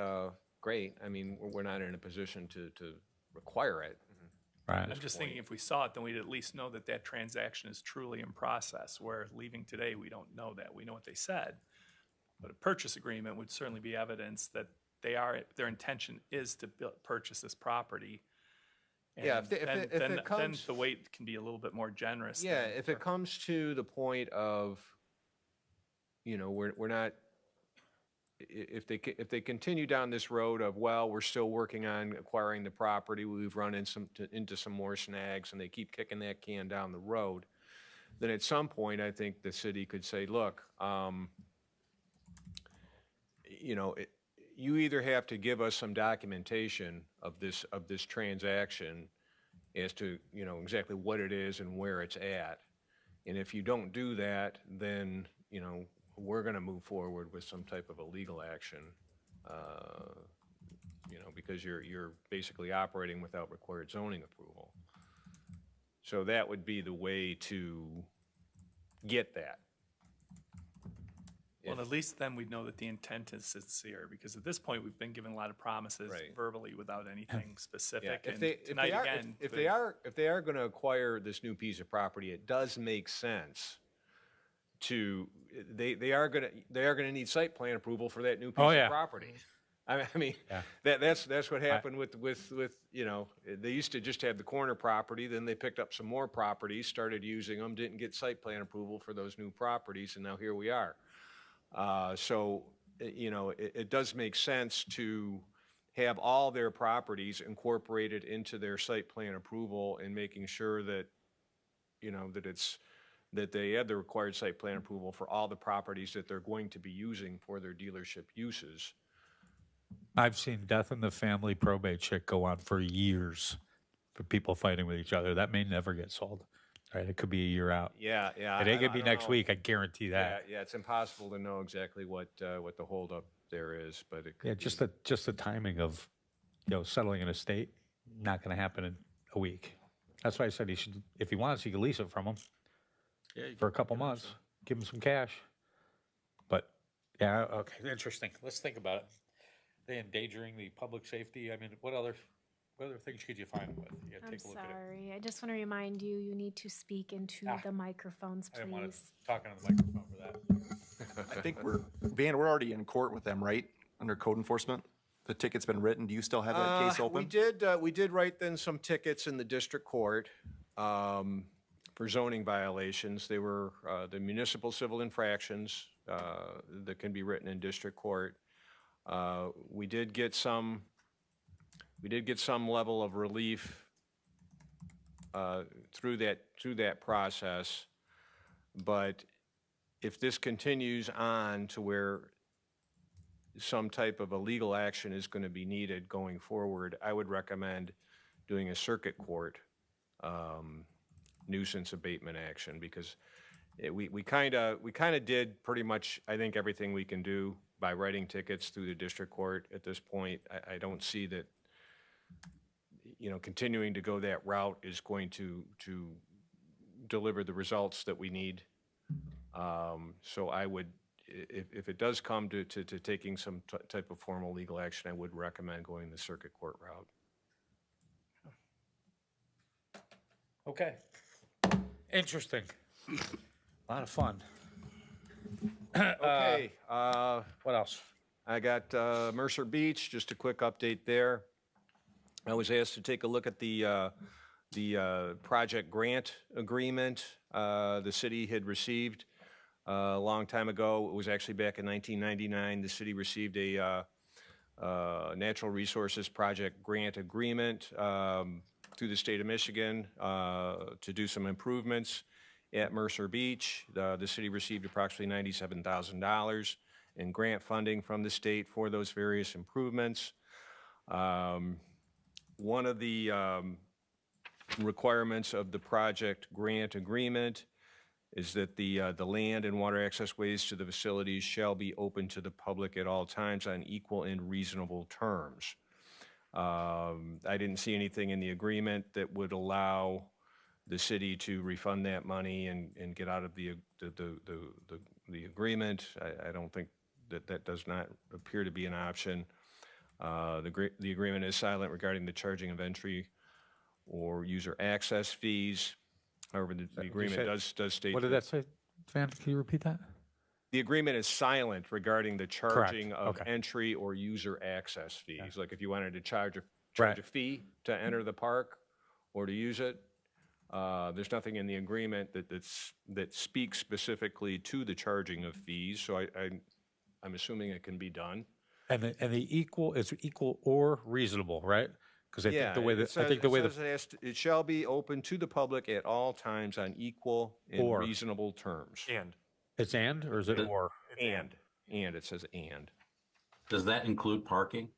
great. I mean, we're not in a position to require it. Right. I'm just thinking if we saw it, then we'd at least know that that transaction is truly in process, where leaving today, we don't know that. We know what they said. But a purchase agreement would certainly be evidence that their intention is to purchase this property. Yeah, And if it then comes- the weight can be a little bit more generous. Yeah, than- if it comes to the point of, you know, we're not, if they continue down this road of, well, we're still working on acquiring the property, we've run into some more snags, and they keep kicking that can down the road, then at some point, I think the city could say, look, you know, you either have to give us some documentation of this transaction as to, you know, exactly what it is and where it's at. And if you don't do that, then, you know, we're going to move forward with some type of a legal action, you know, because you're basically operating without required zoning approval. So that would be the way to get that. Well, at least then we'd know that the intent is sincere, because at this point, we've been given a lot of promises Right. verbally without anything Yeah, specific. if And they, if tonight they are, again, if the- they are going to acquire this new piece of property, it does make sense to, they are going to need site plan approval for that new piece Oh, of yeah. property. I mean, Yeah. that's what happened with, you know, they used to just have the corner property, then they picked up some more properties, started using them, didn't get site plan approval for those new properties, and now here we are. So, you know, it does make sense to have all their properties incorporated into their site plan approval and making sure that, you know, that they have the required site plan approval for all the properties that they're going to be using for their dealership uses. I've seen death in the family probate shit go on for years for people fighting with each other. That may never get sold. Right? It could be a year out. Yeah. It ain't gonna be don't next know. week. I guarantee that. Yeah, it's impossible to know exactly what the holdup there is, but it could Yeah, be. just the timing of, you know, settling an estate, not going to happen in a week. That's why I said he should, if he wants, he could lease it from him for a couple months, give him some cash. But yeah, okay, interesting. Let's think about it. They endangering the public safety. I mean, what other things could you find with? You gotta I'm take a look at it. sorry. I just want to remind you, you need to speak into the microphones, I didn't want to please. talk on the microphone for that. I think we're already in court with them, right? Under code enforcement? The ticket's been written. Do you still have that case open? We did write then some tickets in the district court for zoning violations. They were the municipal civil infractions that can be written in district court. We did get some level of relief through that process, but if this continues on to where some type of a legal action is going to be needed going forward, I would recommend doing a circuit court nuisance abatement action, because we kind of did pretty much, I think, everything we can do by writing tickets through the district court at this point. I don't see that, you know, continuing to go that route is going to deliver the results that we need. So I would, if it does come to taking some type of formal legal action, I would recommend going the circuit court route. Okay. Interesting. A lot of fun. Okay. What else? I got Mercer Beach, just a quick update there. I was asked to take a look at the project grant agreement the city had received a long time ago. It was actually back in 1999. The city received a natural resources project grant agreement through the state of Michigan to do some improvements at Mercer Beach. The city received approximately $97,000 in grant funding from the state for those various improvements. One of the requirements of the project grant agreement is that the land and water access ways to the facilities shall be open to the public at all times on equal and reasonable terms. I didn't see anything in the agreement that would allow the city to refund that money and get out of the agreement. I don't think that does not appear to be an option. The agreement is silent regarding the charging of entry or user access fees. However, the agreement does state. What did that say, Van? Can you repeat that? The agreement is silent regarding the charging of Okay. entry or user access fees. Like if you wanted to charge a fee to enter the park or to use it, there's nothing in the agreement that speaks specifically to the charging of fees. So I'm assuming it can be done. And the equal is equal or reasonable, right? Because I think the way that it shall be open to the public at all times on equal and Or. reasonable terms. it's and or is it or? And it says and. Does that include parking?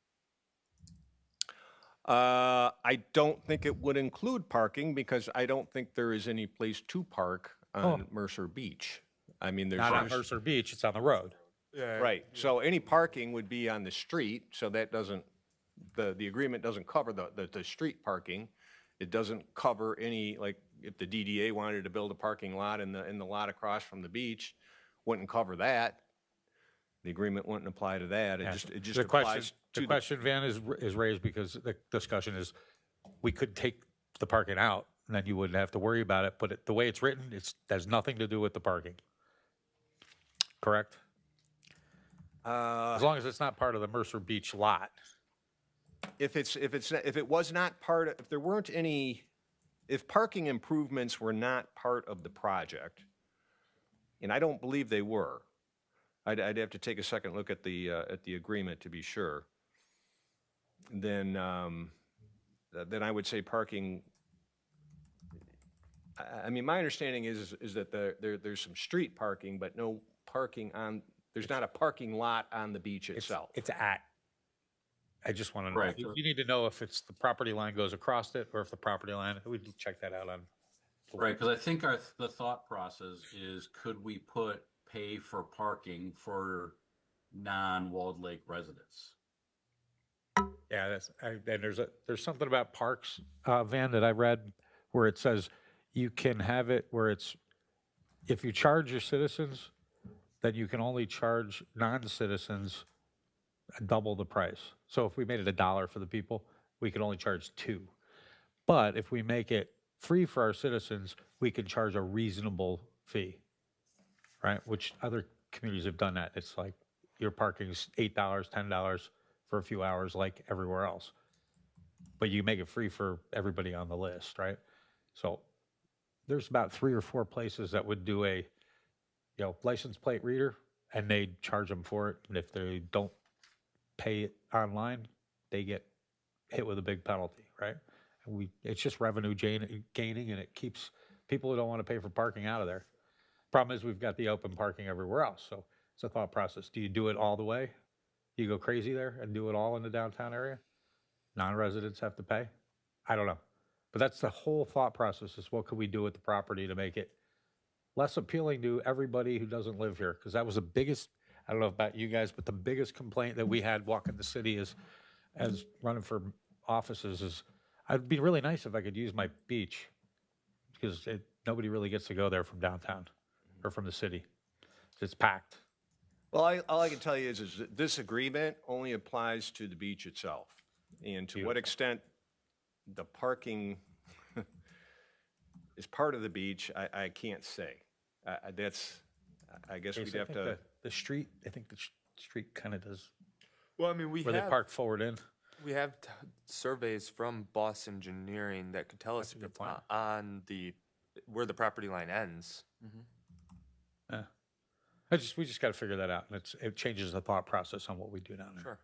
I don't think it would include parking because I don't think there is any place to park on Mercer Beach. I mean, there's. Not on Mercer Beach, it's on the road. Right, so any parking would be on the street, so that doesn't, the agreement doesn't cover the street parking. It doesn't cover any, like, if the DDA wanted to build a parking lot in the lot across from the beach, wouldn't cover that. The agreement wouldn't apply to that, Yeah. it just The question, applies to the question, Van, is raised because the discussion is, we could take the parking out, and then you wouldn't have to worry about it, but the way it's written, has nothing to do with the parking. Correct? As long as it's not part of the Mercer Beach lot. If it was not part of, if there weren't any, if parking improvements were not part of the project, and I don't believe they were, I'd have to take a second look at the agreement to be sure. Then I would say parking. I mean, my understanding is that there's some street parking, but no parking on. There's not a parking lot on the beach itself. It's at. I just want to know. Right. You need to know if it's the property line goes across it, or if the property line, we'd check that out on. Right, because I think the thought process is, could we pay for parking for non-Walled Lake residents? Yeah, and there's something about parks, Van, that I read where it says you can have it where it's, if you charge your citizens, then you can only charge non-citizens double the price. So if we made it $1 for the people, we could only charge $2. But if we make it free for our citizens, we can charge a reasonable fee, right? Which other communities have done that. It's like your parking's $8, $10 for a few hours like everywhere else. But you make it free for everybody on the list, right? So there's about 3 or 4 places that would do a, license plate reader, and they charge them for it. And if they don't pay it online, they get hit with a big penalty, right? And it's just revenue gaining, and it keeps people who don't want to pay for parking out of there. Problem is, we've got the open parking everywhere else. So it's a thought process. Do you do it all the way? Do you go crazy there and do it all in the downtown area? Non-residents have to pay? I don't know. But that's the whole thought process, is what could we do with the property to make it less appealing to everybody who doesn't live here? Because that was the biggest, I don't know about you guys, but the biggest complaint that we had walking the city as running for offices is, it'd be really nice if I could use my beach, because nobody really gets to go there from downtown or from the city. It's packed. Well, all I can tell you is that this agreement only applies to the beach itself. And to what extent the parking is part of the beach, I can't say. I guess we'd have to. The street, I think the street kind of does. Well, I mean, where they park forward in. We have surveys from Boss Engineering that could tell us if it's on where the property line ends. Yeah. We just got to figure that out, and it changes the thought process on what we do down there. Sure.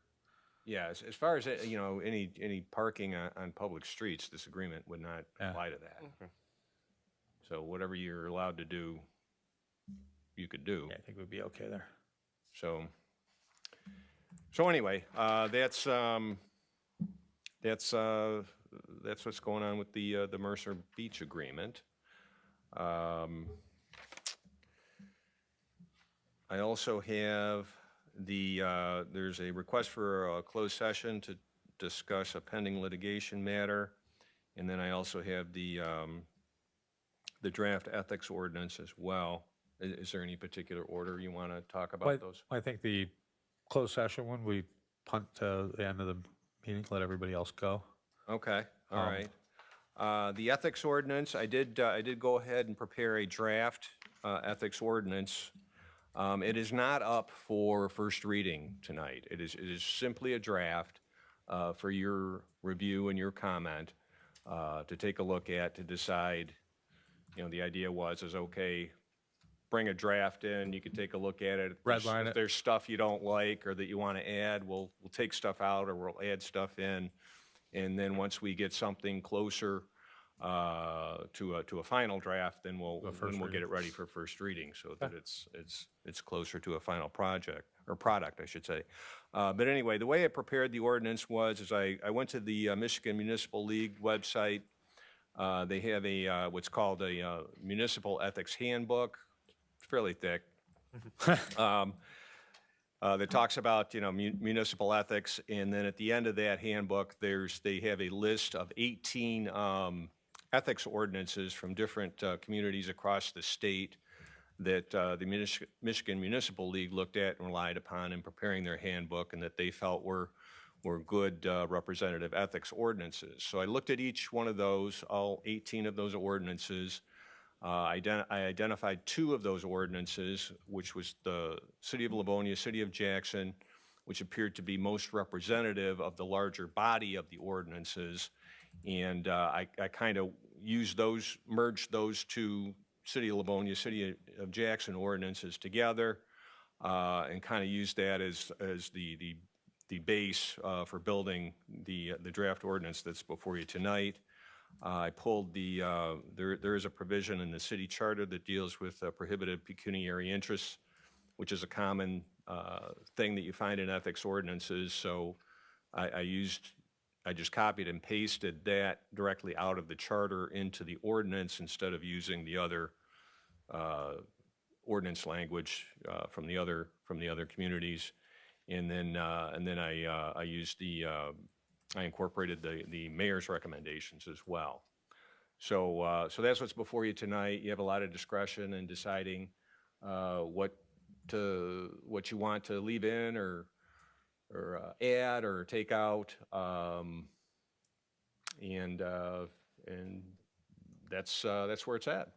Yeah, as far as any parking on public streets, this agreement would not apply to that. Okay. So whatever you're allowed to do, you could do. Yeah, I think we'd be okay there. So anyway, that's what's going on with the Mercer Beach agreement. I also have there's a request for a closed session to discuss a pending litigation matter, and then I also have the draft ethics ordinance as well. Is there any particular order you want to talk about those? I think the closed session one, we punt to the end of the meeting, let everybody else go. Okay, all right. The ethics ordinance, I did go ahead and prepare a draft ethics ordinance. It is not up for first reading tonight. It is simply a draft for your review and your comment to take a look at, to decide. The idea is okay, bring a draft in, you can take a look at it. Redline it. If there's stuff you don't like or that you want to add, we'll take stuff out or we'll add stuff in. And then once we get something closer to a final draft, then we'll get it ready for first reading, so that it's closer to a final project or product, I should say. But anyway, the way I prepared the ordinance is I went to the Michigan Municipal League website. They have a, what's called a municipal ethics handbook, it's fairly thick. That talks about, municipal ethics, and then at the end of that handbook, they have a list of 18 ethics ordinances from different communities across the state that the Michigan Municipal League looked at and relied upon in preparing their handbook, and that they felt were good representative ethics ordinances. So I looked at each one of those, all 18 of those ordinances. I identified 2 of those ordinances, which was the City of Livonia, City of Jackson, which appeared to be most representative of the larger body of the ordinances. And I kind of merged those 2 City of Livonia, City of Jackson ordinances together, and kind of used that as the base for building the draft ordinance that's before you tonight. I pulled there is a provision in the city charter that deals with prohibited pecuniary interests, which is a common thing that you find in ethics ordinances. So I just copied and pasted that directly out of the charter into the ordinance instead of using the other ordinance language from the other communities. And then I used I incorporated the mayor's recommendations as well. So that's what's before you tonight. You have a lot of discretion in deciding what you want to leave in or add or take out, and that's where it's at.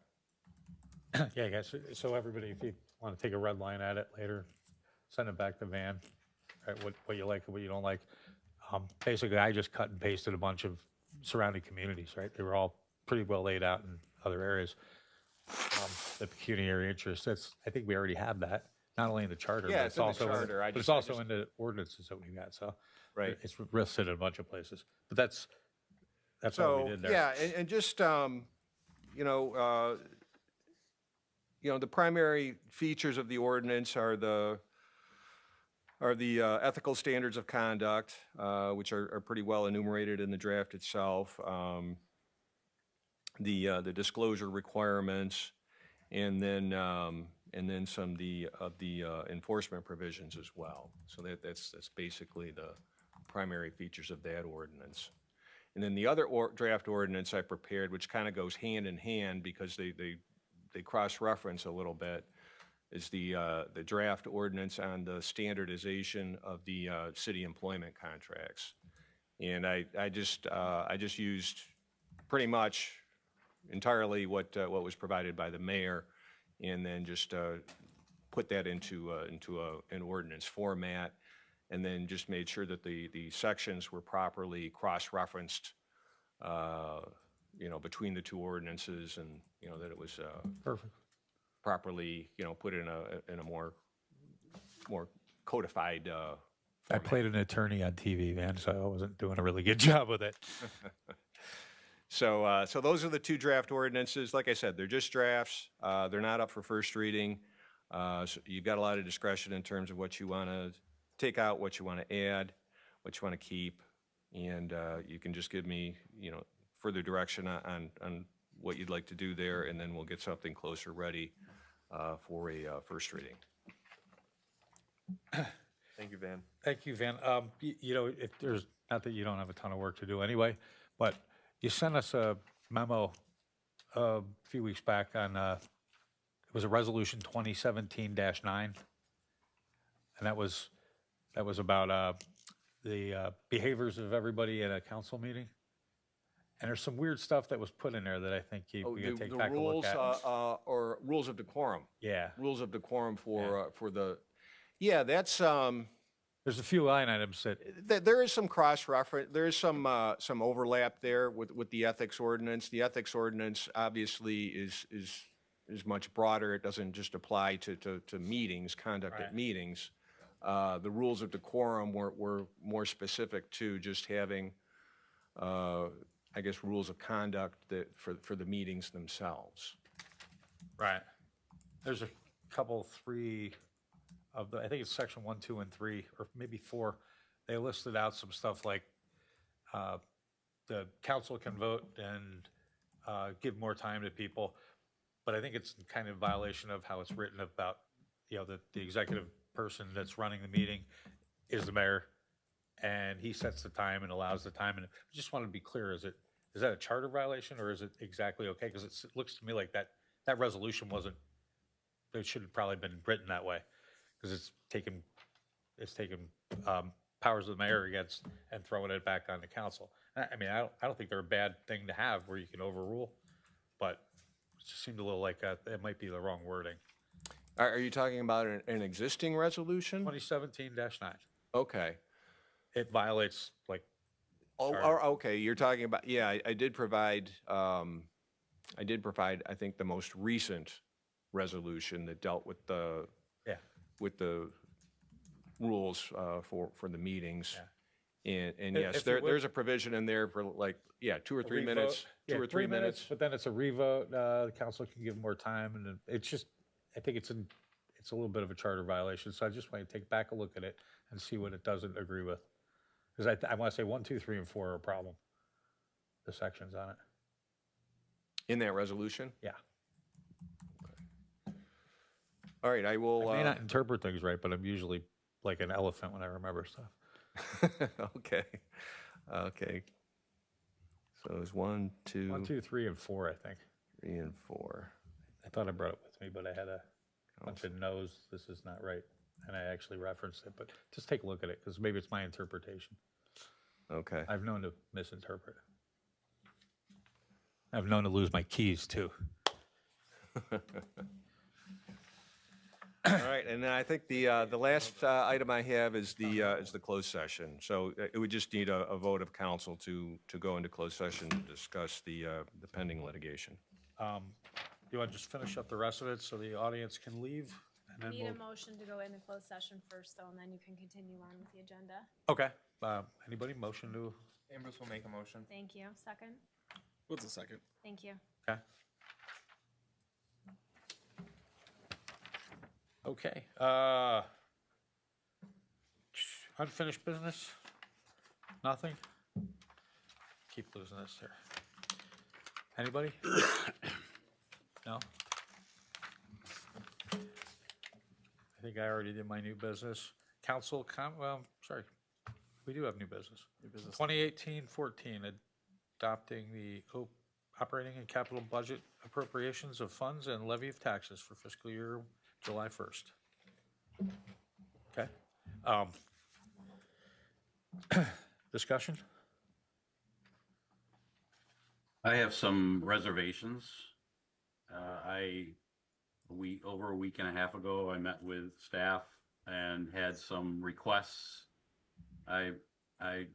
Yeah, guys, so everybody, if you want to take a red line at it later, send it back to Van, right, what you like and what you don't like. Basically, I just cut and pasted a bunch of surrounding communities, right? They were all pretty well laid out in other areas. The pecuniary interest, I think we already have that, not only in the charter, Yeah, but it's in the also, charter. but it's also in the ordinances that we've got, so. Right. It's listed in a bunch of places, but that's all we did there. Yeah, and just, the primary features of the ordinance are the ethical standards of conduct, which are pretty well enumerated in the draft itself, the disclosure requirements, and then some of the enforcement provisions as well. So that's basically the primary features of that ordinance. And then the other draft ordinance I prepared, which kind of goes hand in hand because they cross-reference a little bit, is the draft ordinance on the standardization of the city employment contracts. And I just used pretty much entirely what was provided by the mayor, and then just put that into an ordinance format, and then just made sure that the sections were properly cross-referenced, between the 2 ordinances, and that it was perfect. Properly, put in a more codified. I played an attorney on TV, man, so I wasn't doing a really good job with it. So those are the 2 draft ordinances. Like I said, they're just drafts. They're not up for first reading. So you've got a lot of discretion in terms of what you want to take out, what you want to add, what you want to keep, and you can just give me, further direction on what you'd like to do there, and then we'll get something closer ready for a first reading. Thank you, Van. Thank you, Van. If there's, not that you don't have a ton of work to do anyway, but you sent us a memo a few weeks back on, it was a resolution 2017-9. And that was about the behaviors of everybody at a council meeting. And there's some weird stuff that was put in there that I think we gotta take back a look at. Or rules of decorum. Yeah. Rules of decorum for the, that's, there's a few line items that. There is some cross-reference, there is some overlap there with the ethics ordinance. The ethics ordinance obviously is much broader. It doesn't just apply to meetings, conduct at meetings. The rules of decorum were more specific to just having, I guess, rules of conduct that for the meetings themselves. Right. There's a couple, 3 of the, I think it's section 1, 2, and 3, or maybe 4. They listed out some stuff like the council can vote and give more time to people. But I think it's kind of violation of how it's written about, the executive person that's running the meeting is the mayor, and he sets the time and allows the time. And I just want to be clear, is that a charter violation, or is it exactly okay? Because it looks to me like that resolution wasn't, it should have probably been written that way, because it's taken powers of the mayor against and throwing it back on the council. I mean, I don't think they're a bad thing to have where you can overrule, but it just seemed a little like it might be the wrong wording. Are you talking about an existing resolution? 2017-9. Okay. It violates like. Okay, you're talking about, yeah, I did provide, I think, the most recent resolution that dealt with the rules for the meetings. Yeah. And yes, there's a provision in there for like, 2 or 3 minutes, Yeah, 2 or 3 minutes. But then it's a revote. The council can give more time, and it's just, I think it's a little bit of a charter violation. So I just want to take back a look at it and see what it doesn't agree with. Because I want to say 1, 2, 3, and 4 are a problem. The sections on it. In that resolution? Yeah. All right, I will. I may not interpret things right, but I'm usually like an elephant when I remember stuff. Okay. So it's 1, 2. 1, 2, 3, and 4, I think. 3 and 4. I thought I brought it with me, but I had a bunch of no's. This is not right. And I actually referenced it, but just take a look at it, because maybe it's my interpretation. Okay. I've known to misinterpret. I've known to lose my keys, too. All right, and then I think the last item I have is the closed session. So it would just need a vote of council to go into closed session to discuss the pending litigation. You want to just finish up the rest of it so the audience can leave? And then Need a motion to go into closed session first, though, and then you can continue on with the agenda. Okay. Anybody motion to? Ambrose will make a motion. Thank you. Second? What's a second? Thank you. Okay. Unfinished business? Nothing? Keep losing this here. Anybody? No? I think I already did my new business. Council, we do have new business. 2018-14, adopting the operating and capital budget appropriations of funds and levy of taxes for fiscal year July 1st. Okay. Discussion? I have some reservations. Over a week and a half ago, I met with staff and had some requests. I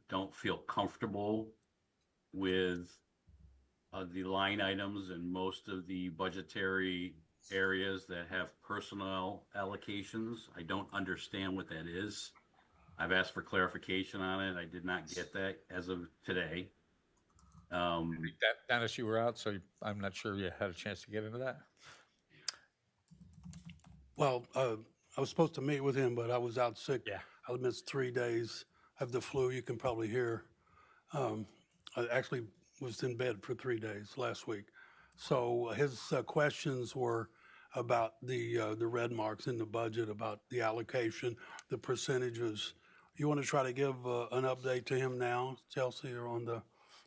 don't feel comfortable with the line items in most of the budgetary areas that have personnel allocations. I don't understand what that is. I've asked for clarification on it. I did not get that as of today. Dennis, you were out, so I'm not sure you had a chance to get into that. Well, I was supposed to meet with him, but I was out sick. Yeah. I missed 3 days. I have the flu, you can probably hear. I actually was in bed for 3 days last week. So his questions were about the red marks in the budget, about the allocation, the percentages. You want to try to give an update to him now, Chelsea, or on the,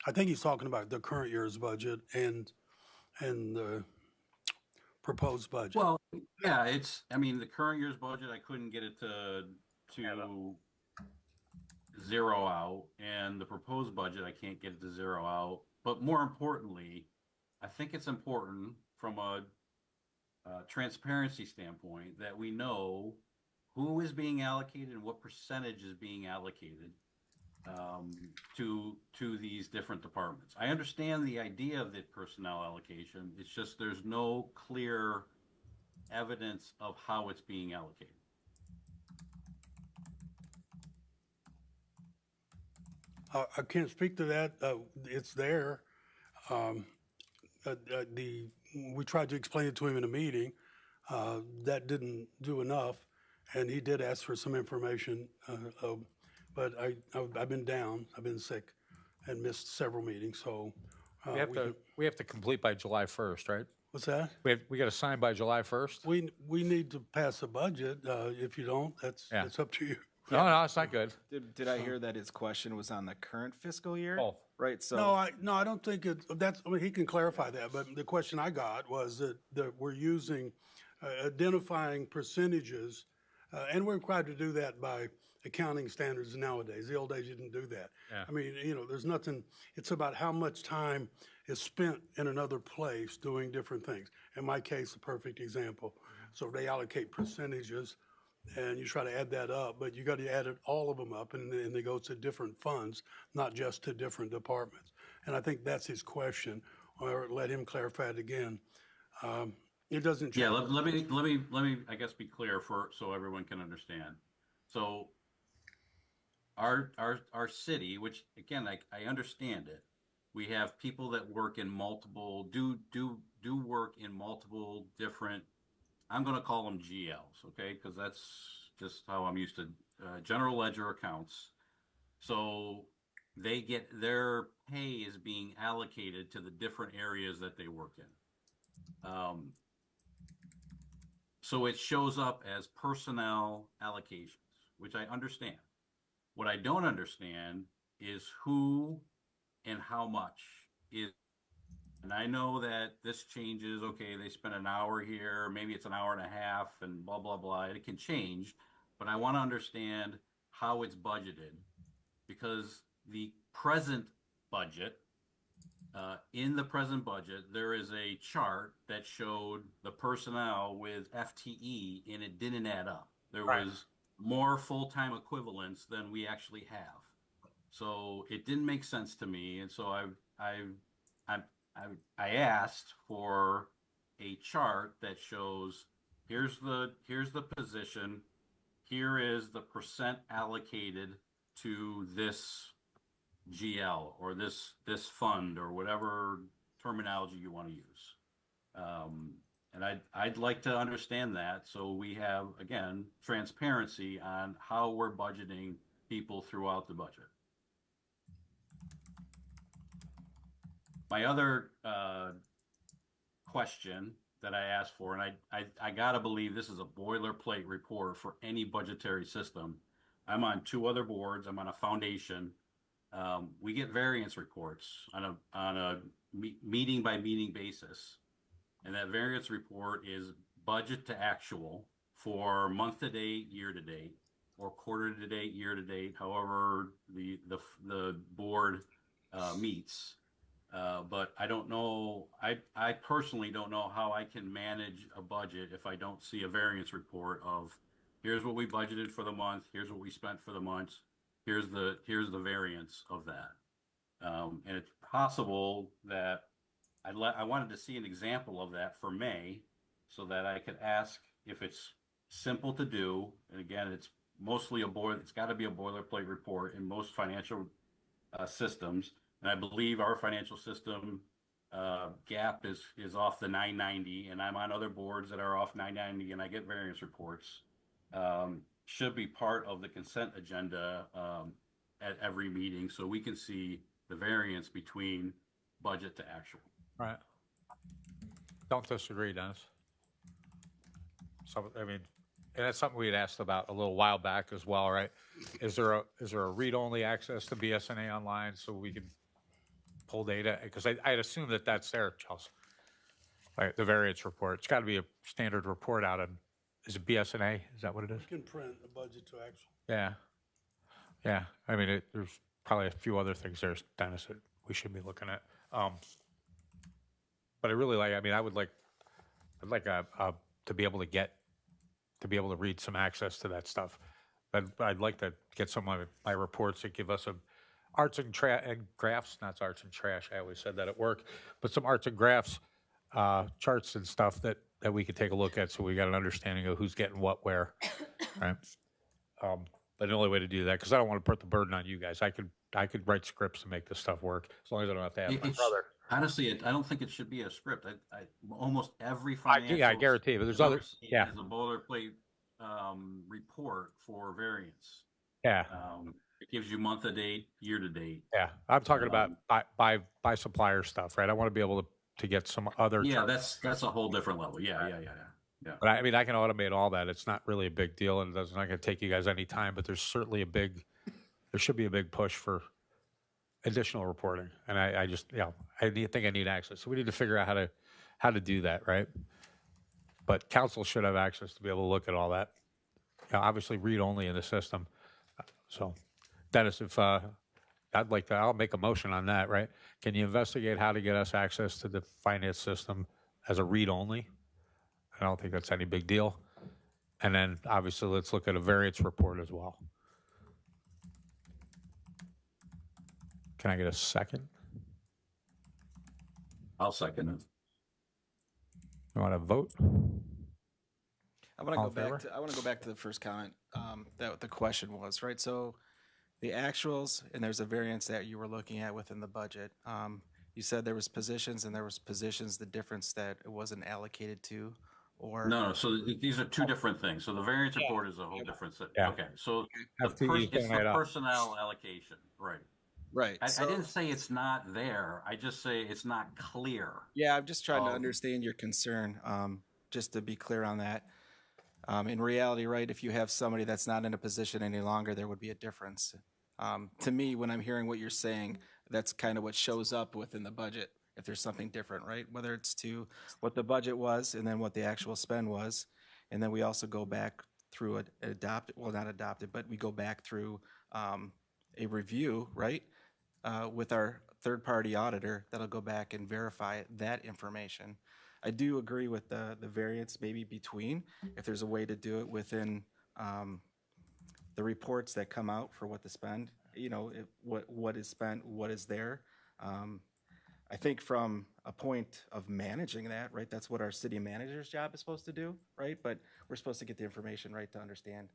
I think he's talking about the current year's budget and the proposed budget. Well, yeah, the current year's budget, I couldn't get it to zero out, and the proposed budget, I can't get it to zero out. But more importantly, I think it's important from a transparency standpoint that we know who is being allocated and what percentage is being allocated to these different departments. I understand the idea of the personnel allocation. It's just there's no clear evidence of how it's being allocated. I can't speak to that. It's there. We tried to explain it to him in a meeting. That didn't do enough, and he did ask for some information. But I've been down. I've been sick and missed several meetings. So we can- we have to complete by July 1st, right? What's that? We got to sign by July 1st? We need to pass a budget. If you don't, that's up to you. No, it's not good. Did I hear that his question was on the current fiscal year? Oh. Right, so. No, I don't think I mean, he can clarify that, but the question I got was that we're using, identifying percentages, and we're required to do that by accounting standards nowadays. The old days, you didn't do that. Yeah. I mean, there's nothing, it's about how much time is spent in another place doing different things. In my case, a perfect example. So they allocate percentages, and you try to add that up, but you got to add all of them up, and they go to different funds, not just to different departments. And I think that's his question, or let him clarify it again. It doesn't change. Yeah, let me, I guess, be clear so everyone can understand. So our city, which again, I understand it. We have people that work in multiple, do work in multiple different, I'm going to call them GLs, okay? Because that's just how I'm used to general ledger accounts. So they get, their pay is being allocated to the different areas that they work in. So it shows up as personnel allocations, which I understand. What I don't understand is who and how much is. And I know that this changes, okay, they spend an hour here, maybe it's an hour and a half and blah, blah, blah. It can change, but I want to understand how it's budgeted, because the present budget, in the present budget, there is a chart that showed the personnel with FTE and it didn't add up. There was more full-time equivalents than we actually have. So it didn't make sense to me. And so I asked for a chart that shows here's the position, here is the percent allocated to this GL or this fund or whatever terminology you want to use. And I'd like to understand that, so we have, again, transparency on how we're budgeting people throughout the budget. My other question that I asked for, and I gotta believe this is a boilerplate report for any budgetary system. I'm on 2 other boards. I'm on a foundation. We get variance reports on a meeting by meeting basis, and that variance report is budget to actual for month to date, year to date, or quarter to date, year to date, however the board meets. But I don't know, I personally don't know how I can manage a budget if I don't see a variance report of here's what we budgeted for the month, here's what we spent for the month, here's the variance of that. And it's possible that I wanted to see an example of that for May so that I could ask if it's simple to do. And again, it's mostly it's got to be a boilerplate report in most financial systems. And I believe our financial system gap is off the 990, and I'm on other boards that are off 990, and I get variance reports. Should be part of the consent agenda at every meeting, so we can see the variance between budget to actual. Right. Don't disagree, Dennis. So, I mean, and that's something we had asked about a little while back as well, right? Is there a read-only access to BSNA online so we can pull data? Because I'd assume that that's there, Chelsea. Right, the variance report. It's got to be a standard report out of, is it BSNA? Is that what it is? You can print a budget to actual. Yeah. Yeah. I mean, there's probably a few other things there, Dennis, that we should be looking at. But I really I'd like to be able to read some access to that stuff. But I'd like to get some of my reports that give us arts and graphs, not arts and trash. I always said that at work, but some arts and graphs, charts and stuff that we could take a look at, so we got an understanding of who's getting what where, right? But the only way to do that, because I don't want to put the burden on you guys. I could write scripts and make this stuff work as long as I don't have to have my brother. Honestly, I don't think it should be a script. Almost every financial I guarantee, but there's other. Yeah. Is a boilerplate report for variance. Yeah. It gives you month to date, year to date. Yeah, I'm talking about by supplier stuff, right? I want to be able to get some other. Yeah, that's a whole different level. Yeah. But I mean, I can automate all that. It's not really a big deal, and it's not going to take you guys any time. But there's certainly there should be a big push for additional reporting. And I just, think I need access. So we need to figure out how to do that, right? But council should have access to be able to look at all that. Obviously, read only in the system. So, Dennis, if I'd like to, I'll make a motion on that, right? Can you investigate how to get us access to the finance system as a read only? I don't think that's any big deal. And then obviously let's look at a variance report as well. Can I get a second? I'll second it. You want to vote? I want All to in go back favor? to, I want to go back to the first comment, that the question was, right? So the actuals, and there's a variance that you were looking at within the budget. You said there was positions and there was positions, the difference that it wasn't allocated to, or? No, so these are two different things. So the variance report is a whole different thing. Yeah. Okay, so the FTEs it's don't add the up. personnel allocation, right? Right. I so- didn't say it's not there. I just say it's not clear. Yeah, I'm just trying to understand your concern, just to be clear on that. In reality, right, if you have somebody that's not in a position any longer, there would be a difference. To me, when I'm hearing what you're saying, that's kind of what shows up within the budget, if there's something different, right? Whether it's to what the budget was and then what the actual spend was. And then we also go back through not adopted, but we go back through a review, right? With our third-party auditor that'll go back and verify that information. I do agree with the variance maybe between, if there's a way to do it within the reports that come out for what to spend, what is spent, what is there. I think from a point of managing that, right, that's what our city manager's job is supposed to do, right? But we're supposed to get the information, right, to understand,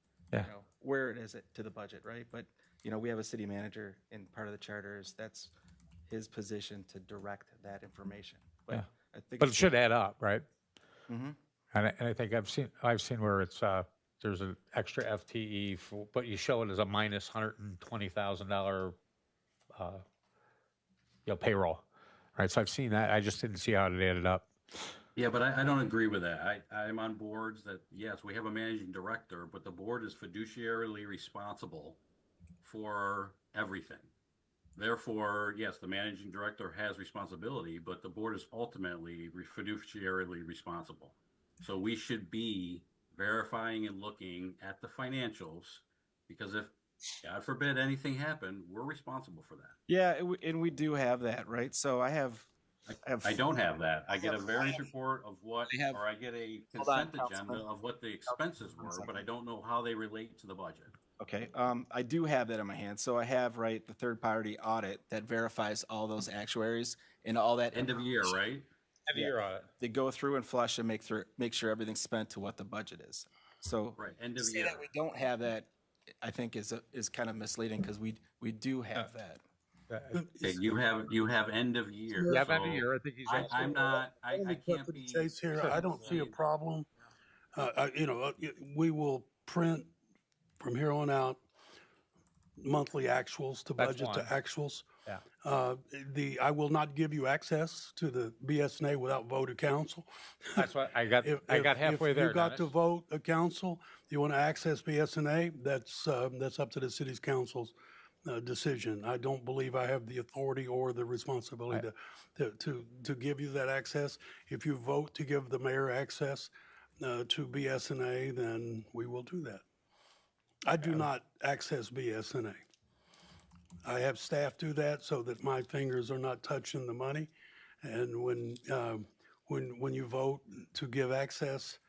where it is to the budget, right? But, we have a city manager, and part of the charter is that's his position to direct that information. But Yeah. I think But it should add up, right? Mhm. And I think I've seen where it's there's an extra FTE, but you show it as a minus $120,000 payroll, right? So I've seen that. I just didn't see how it added up. Yeah, but I don't agree with that. I'm on boards that, yes, we have a managing director, but the board is fiduciarily responsible for everything. Therefore, yes, the managing director has responsibility, but the board is ultimately fiduciarily responsible. So we should be verifying and looking at the financials, because if, God forbid, anything happened, we're responsible for that. Yeah, and we do have that, right? So I don't have that. I get a variance report of what, or I get a Hold on, consent agenda Councilman. of what the expenses were, but I don't know how they relate to the budget. Okay, I do have that in my hand. So I have, right, the third-party audit that verifies all those actuaries and all that. End of year, right? End of year audit. They go through and flush and make sure everything's spent to what the budget is. So Right, end to of say year. that we don't have that, I think is kind of misleading, because we do have that. Okay, you have end of year. You have end of so year. I think he's I'm not, I Let me cut can't to the be. chase here. I don't see a problem. We will print from here on out monthly actuals to That's budget to one. actuals. Yeah. I will not give you access to the BSNA without vote of council. That's what I got. I got halfway there. If you got to Dennis. vote of council, you want to access BSNA, that's up to the city's council's decision. I don't believe I have the authority or the responsibility to give you that access. If you vote to give the mayor access to BSNA, then we will do that. I do not access BSNA. I have staff do that so that my fingers are not touching the money. And when you vote to give access,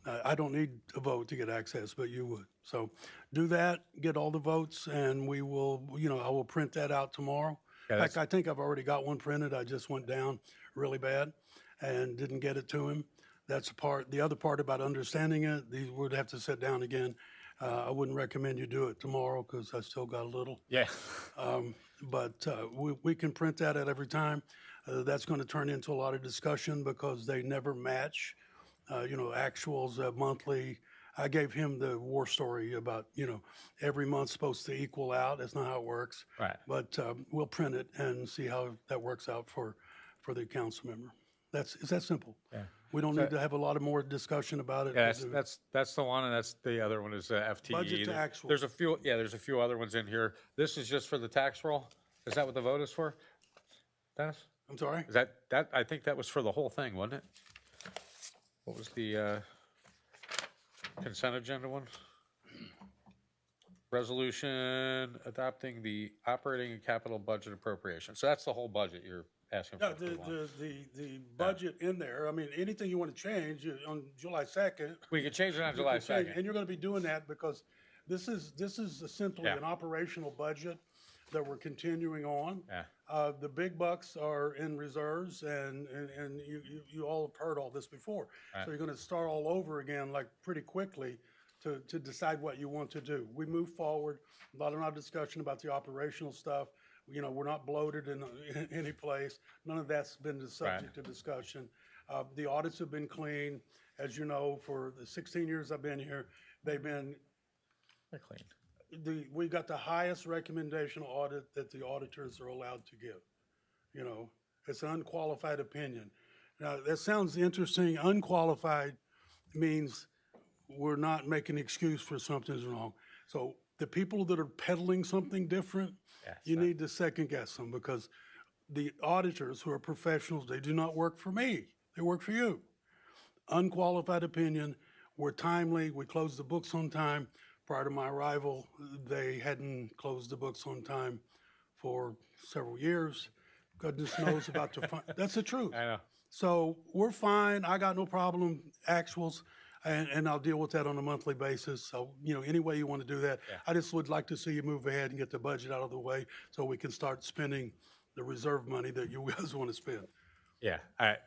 I don't need a vote to get access, but you would. So do that, get all the votes, and we will, I will print that out tomorrow. Yeah, In fact, I think I've already got one printed. I just went down really bad and didn't get it to him. That's the other part about understanding it, we'd have to sit down again. I wouldn't recommend you do it tomorrow because I still got a little. Yeah. But we can print that at every time. That's going to turn into a lot of discussion because they never match, actuals monthly I gave him the war story about, every month's supposed to equal out. That's not how it works. Right. But we'll print it and see how that works out for the council member. It's that simple. Yeah. We don't need to have a lot of more discussion about it. Yeah, that's the one, and that's the other one is the FTE. Budget to actual. There's a few other ones in here. This is just for the tax roll. Is that what the vote is for, Dennis? I'm sorry? Is that I think that was for the whole thing, wasn't it? What was the consent agenda one? Resolution adopting the operating and capital budget appropriation. So that's the whole budget you're asking No, for. the budget in there, I mean, anything you want to change on July 2nd. We can change it on you July can change, 2nd. And you're going to be doing that because this is simply Yeah. an operational budget that we're continuing on. Yeah. The big bucks are in reserves, and you all have heard all this before. Right. So you're going to start all over again, like pretty quickly, to decide what you want to do. We move forward. A lot of our discussion about the operational stuff. We're not bloated in any place. None of that's been the subject of discussion. The audits have been clean. As you know, for the 16 years I've been here, they've been They're clean. We got the highest recommendation audit that the auditors are allowed to give. It's an unqualified opinion. Now, that sounds interesting. Unqualified means we're not making an excuse for something's wrong. So the people that are peddling something different, you need to second guess them, because the auditors who are professionals, they do not work for me. They work for you. Unqualified opinion. We're timely. We close the books on time. Prior to my arrival, they hadn't closed the books on time for several years. Goodness knows about that's the truth. I know. So we're fine. I got no problem, actuals, and I'll deal with that on a monthly basis. So, any way you want to do that. Yeah. I just would like to see you move ahead and get the budget out of the way so we can start spending the reserve money that you guys want to spend. Yeah. I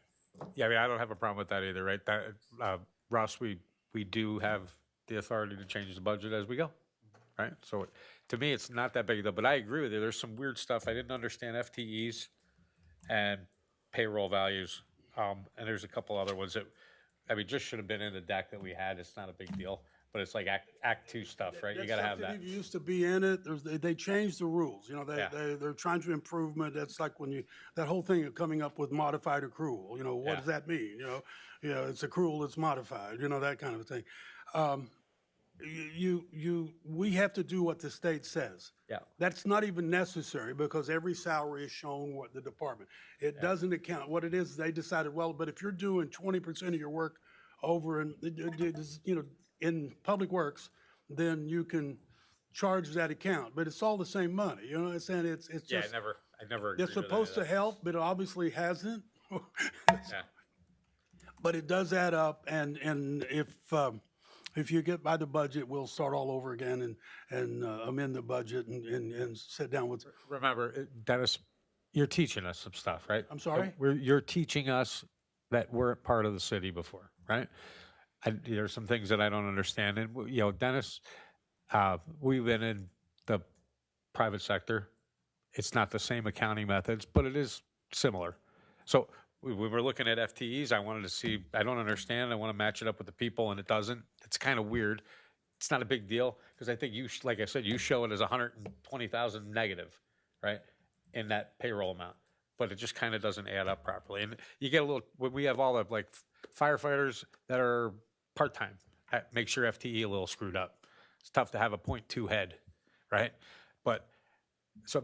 mean, I don't have a problem with that either, right? Ross, we do have the authority to change the budget as we go, right? So to me, it's not that big a deal, but I agree with you. There's some weird stuff. I didn't understand FTEs and payroll values. And there's a couple other ones that, just should have been in the deck that we had. It's not a big deal, but it's like Act 2 stuff, right? You got to have that. That used to be in it. They changed the rules. They're trying to improvement. That's like that whole thing of coming up with modified accrual. What does that mean? It's accrual that's modified. That kind of thing. We have to do what the state says. Yeah. That's not even necessary because every salary is shown what the department. It doesn't account what it is. They decided, well, but if you're doing 20% of your work over in public works, then you can charge that account. But it's all the same money. You know what I'm saying? It's just I never agreed it's supposed to help, but it obviously hasn't. But it does add up, and if you get by the budget, we'll start all over again and amend the budget and sit down with. Remember, Dennis, you're teaching us some stuff, right? I'm sorry? You're teaching us that weren't part of the city before, right? There's some things that I don't understand. And, Dennis, we've been in the private sector. It's not the same accounting methods, but it is similar. So we were looking at FTEs. I wanted to see, I don't understand. I want to match it up with the people, and it doesn't. It's kind of weird. It's not a big deal because I think like I said, you show it as 120,000 negative, right, in that payroll amount. But it just kind of doesn't add up properly. And you get a little, when we have all the firefighters that are part-time, that makes your FTE a little screwed up. It's tough to have a 0.2 head, right? But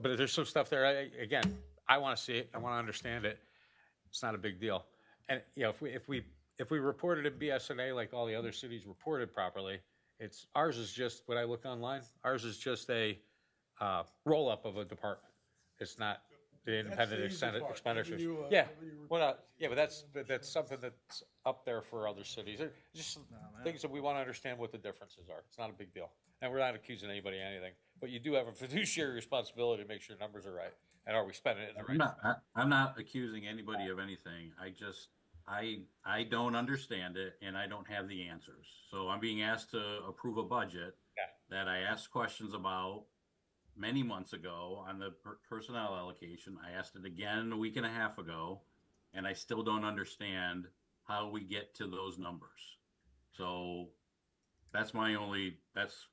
there's some stuff there. Again, I want to see it. I want to understand it. It's not a big deal. And if we reported in BSNA like all the other cities reported properly, ours is just, when I looked online, ours is just a roll-up of a department. It's not the independent expenditures. But that's something that's up there for other cities. They're just things that we want to understand what the differences are. It's not a big deal. And we're not accusing anybody of anything. But you do have a fiduciary responsibility to make sure numbers are right. And are we spending it in the right? I'm not accusing anybody of anything. I don't understand it, and I don't have the answers. So I'm being asked to approve a budget that I asked questions about many months ago on the personnel allocation. I asked it again a week and a half ago, and I still don't understand how we get to those numbers. So That's my only, that's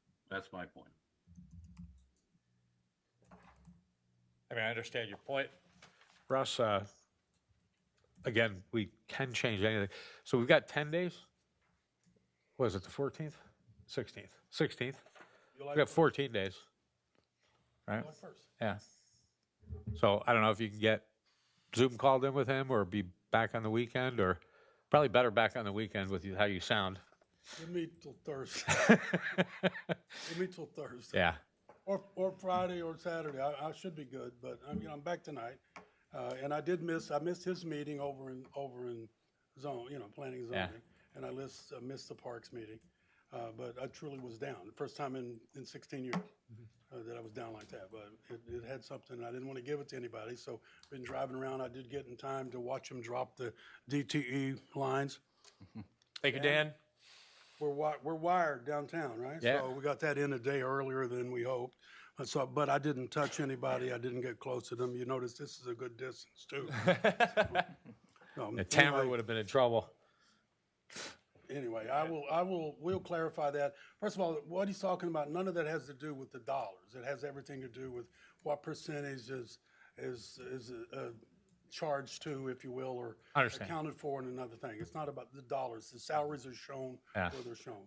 my point. I mean, I understand your point, Russ. Again, we can change anything. So we've got 10 days? Was it the 14th? 16th? 16th? We've got 14 days, right? Yeah. So I don't know if you can get Zoom called in with him or be back on the weekend, or probably better back on the weekend with you, how you sound. We'll meet till Thursday. We'll meet till Thursday. Yeah. Or Friday or Saturday. I should be good, but I'm back tonight. And I missed his meeting over in zone, planning and zoning. Yeah. And I missed the parks meeting. But I truly was down. The first time in 16 years that I was down like that. But it had something. I didn't want to give it to anybody. So been driving around. I did get in time to watch him drop the DTE lines. Thank you, Dan. We're wired downtown, right? Yeah. So we got that in a day earlier than we hoped. But I didn't touch anybody. I didn't get close to them. You notice this is a good distance too. Tamara would have been in trouble. Anyway, we'll clarify that. First of all, what he's talking about, none of that has to do with the dollars. It has everything to do with what percentage is charged to, if you will, or Understand. accounted for in another thing. It's not about the dollars. The salaries are shown Yeah. where they're shown,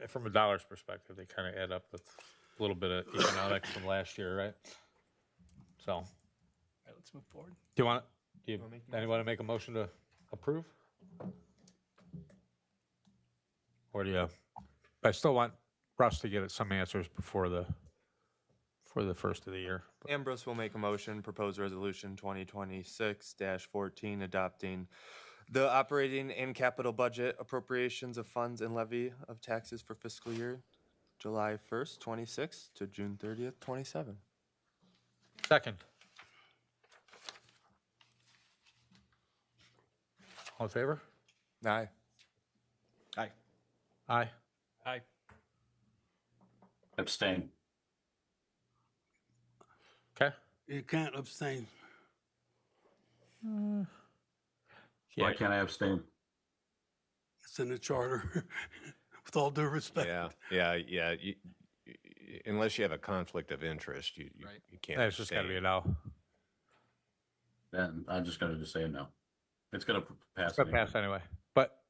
From a dollar's perspective, they kind of add up with a little bit of economics from last year, right? So, All right, let's move forward. do you want, anyone want to make a motion to approve? Or do you, I still want Russ to get some answers before the first of the year. Ambrose will make a motion, propose resolution 2026-14, adopting the operating and capital budget appropriations of funds and levy of taxes for fiscal year July 1st, 26 to June 30th, 27. Second. All in favor? Aye. Aye. Aye. Aye. Abstain. Okay. You can't abstain. Why can't I abstain? It's in the charter, with all due respect. Yeah. Unless you have a conflict of interest, you can't. It's just got to be a no. Then I'm just gonna just say no. It's gonna pass. It's going to pass anyway. But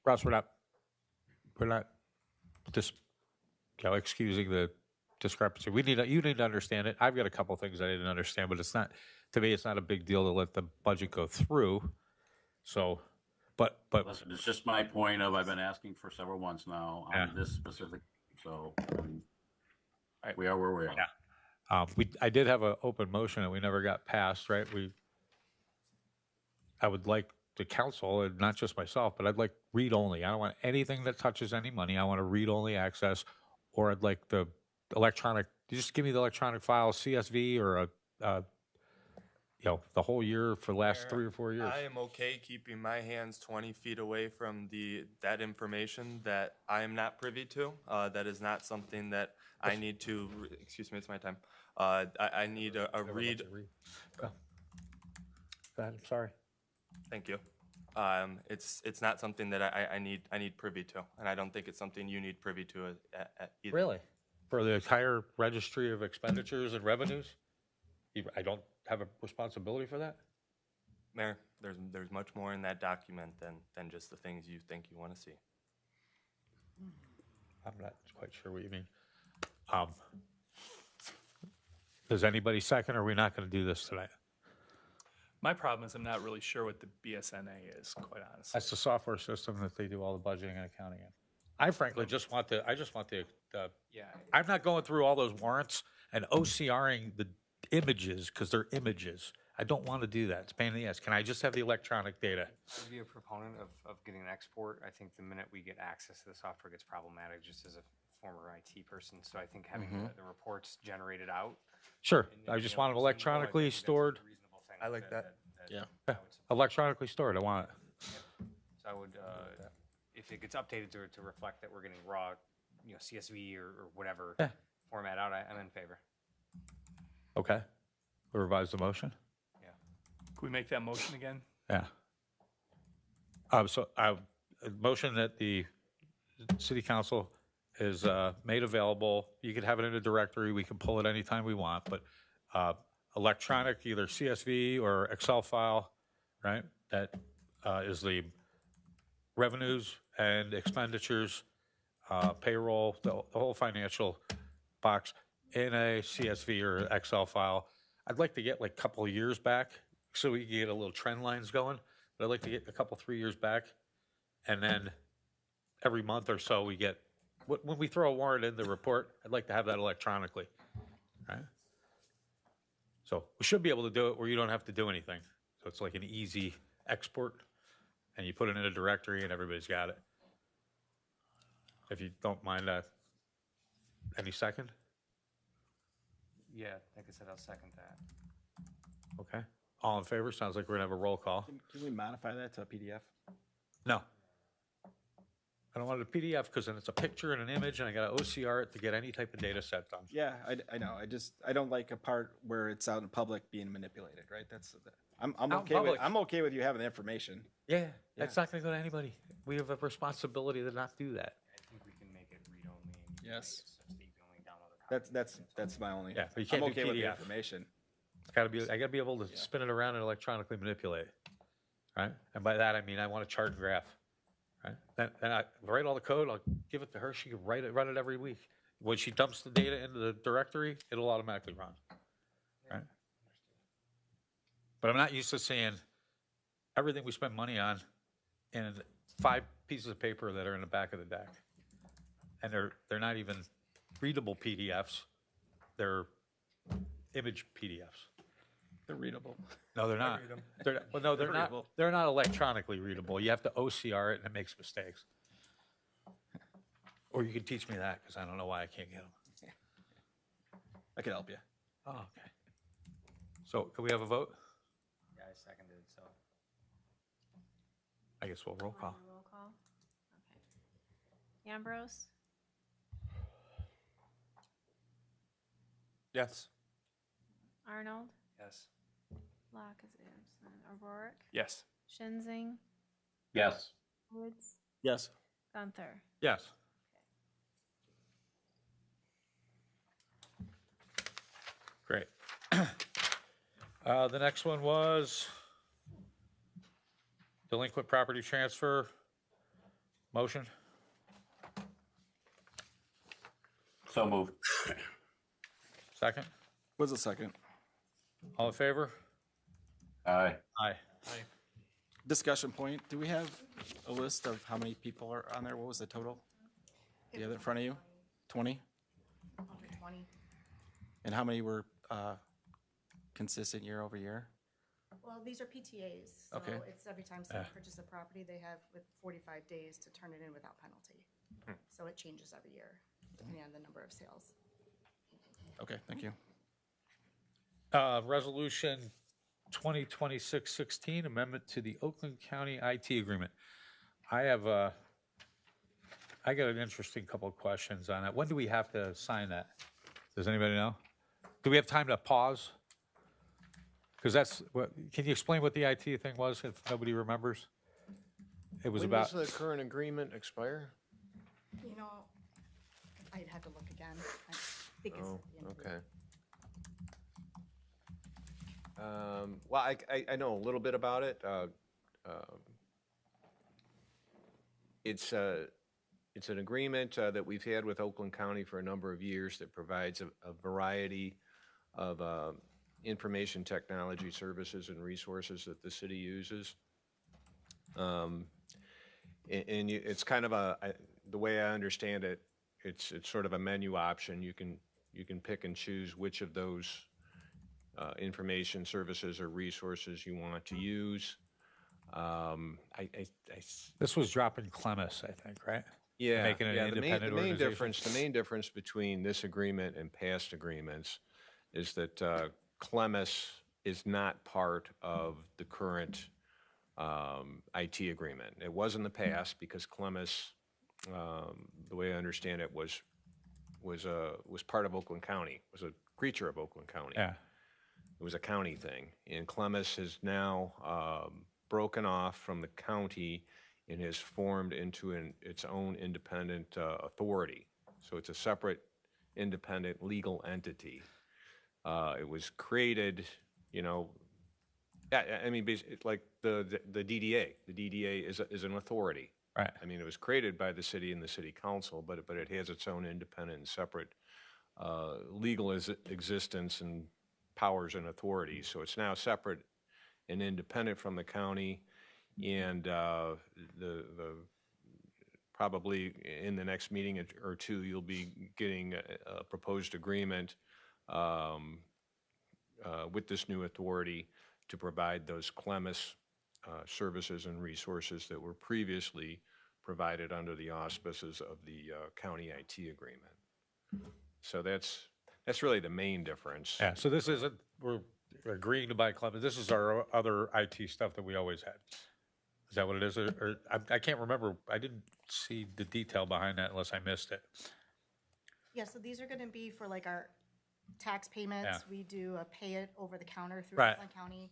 Russ, we're not just excusing the discrepancy. You need to understand it. I've got a couple things I didn't understand, but to me, it's not a big deal to let the budget go through. So, but Listen, it's just my point of I've been asking for several months now on this specific. So we are where we are. Yeah. I did have an open motion that we never got passed, right? I would like the council, and not just myself, but I'd like read only. I don't want anything that touches any money. I want to read only access, or I'd like the electronic. Just give me the electronic file, CSV, or the whole year for the last 3 or 4 years. I am okay keeping my hands 20 feet away from that information that I am not privy to. That is not something that I need to, excuse me, it's my time. I need a read. Go ahead, I'm sorry. Thank you. It's not something that I need privy to, and I don't think it's something you need privy to at either. Really? For the entire registry of expenditures and revenues? I don't have a responsibility for that? Mayor, there's much more in that document than just the things you think you want to see. I'm not quite sure what you mean. Does anybody second, or are we not going to do this tonight? My problem is I'm not really sure what the BSNA is, quite honestly. That's the software system that they do all the budgeting and accounting in. I frankly just want the, I'm not going through all those warrants and OCRing the images because they're images. I don't want to do that. It's a pain in the ass. Can I just have the electronic data? I'd be a proponent of getting an export. I think the minute we get access to the software gets problematic, just as a former IT person. So I think having the reports generated out. Sure. I just want it electronically stored. I like that. Yeah. Electronically stored. I want it. So I would, if it gets updated to reflect that we're getting raw, CSV or whatever format out, I'm in favor. Okay. We'll revise the motion. Yeah. Can we make that motion again? Yeah. So motion that the city council is made available. You could have it in a directory. We can pull it anytime we want, but electronic, either CSV or Excel file, right? That is the revenues and expenditures, payroll, the whole financial box in a CSV or Excel file. I'd like to get like a couple of years back so we can get a little trend lines going. But I'd like to get a couple, 3 years back. And then every month or so we get, when we throw a warrant in the report, I'd like to have that electronically, right? So we should be able to do it where you don't have to do anything. So it's like an easy export, and you put it in a directory and everybody's got it. If you don't mind, any second? Yeah, like I said, I'll second that. Okay. All in favor? Sounds like we're gonna have a roll call. Can we modify that to a PDF? No. I don't want it a PDF because then it's a picture and an image, and I gotta OCR it to get any type of data set done. Yeah, I know. I don't like a part where it's out in public being manipulated, right? I'm Out in okay with, public. I'm okay with you having the information. Yeah, that's not gonna go to anybody. We have a responsibility to not do that. I think we can make it read-only. Yes. So Steve can only download a copy. That's my only. Yeah, but you can't I'm do okay with the PDF. information. It's gotta be, I gotta be able to spin it around and electronically manipulate, right? And by that, I mean, I want a chart and graph, right? Then I write all the code, I'll give it to her, she can run it every week. When she dumps the data into the directory, it'll automatically run, right? But I'm not used to seeing everything we spend money on in 5 pieces of paper that are in the back of the deck. And they're not even readable PDFs, they're image PDFs. They're readable. No, they're not. read 'em. Well, no, they're They're not. readable. They're not electronically readable. You have to OCR it, and it makes mistakes. Or you can teach me that because I don't know why I can't get them. I can help you. Oh, okay. So, can we have a vote? Yeah, I seconded, so. I guess we'll roll call. Roll call. Okay. Ambrose, Yes. Arnold, Yes. Locke is absent. O'Rourke, Yes. Shinzing, Yes. Woods, Yes. Gunther. Yes. Great. The next one was delinquent property transfer. Motion? So moved. Second? Was a second. All in favor? Aye. Aye. Discussion point. Do we have a list of how many people are on there? What was the total? Do you have it in front of you? 20? Over 20. And how many were consistent year over year? Well, these are PTAs, so Okay. it's every time Yeah. someone purchases a property, they have with 45 days to turn it in without penalty. So it changes every year, depending on the number of sales. Okay, thank you. Resolution 2026-16, amendment to the Oakland County IT agreement. I got an interesting couple of questions on that. When do we have to sign that? Does anybody know? Do we have time to pause? Because can you explain what the IT thing was, if nobody remembers? It was When about, does the current agreement expire? You know, I'd have to look again. I think it's Oh, at the end of the okay. year. Well, I know a little bit about it. It's an agreement that we've had with Oakland County for a number of years that provides a variety of information technology services and resources that the city uses. It's kind of the way I understand it, it's sort of a menu option. You can pick and choose which of those information services or resources you want to use. this was dropping Clemis, I think, right? Yeah, Making it an yeah. independent The main organization. difference between this agreement and past agreements is that Clemis is not part of the current IT agreement. It was in the past because Clemis, the way I understand it, was part of Oakland County, was a creature of Oakland County. Yeah. It was a county thing, and Clemis has now broken off from the county and has formed into its own independent authority. So it's a separate, independent legal entity. It was created, you know, I mean, like the DDA. The DDA is an authority. Right. I mean, it was created by the city and the city council, but it has its own independent and separate legal existence and powers and authorities. So it's now separate and independent from the county, and the probably in the next meeting or two, you'll be getting a proposed agreement with this new authority to provide those Clemis services and resources that were previously provided under the auspices of the county IT agreement. So that's really the main difference. Yeah, so this isn't, we're agreeing to buy Clemis. This is our other IT stuff that we always had. Is that what it is? Or I can't remember. I didn't see the detail behind that unless I missed it. Yeah, so these are gonna be for like our tax payments. Yeah. We do a pay it over the counter through Right. Oakland County.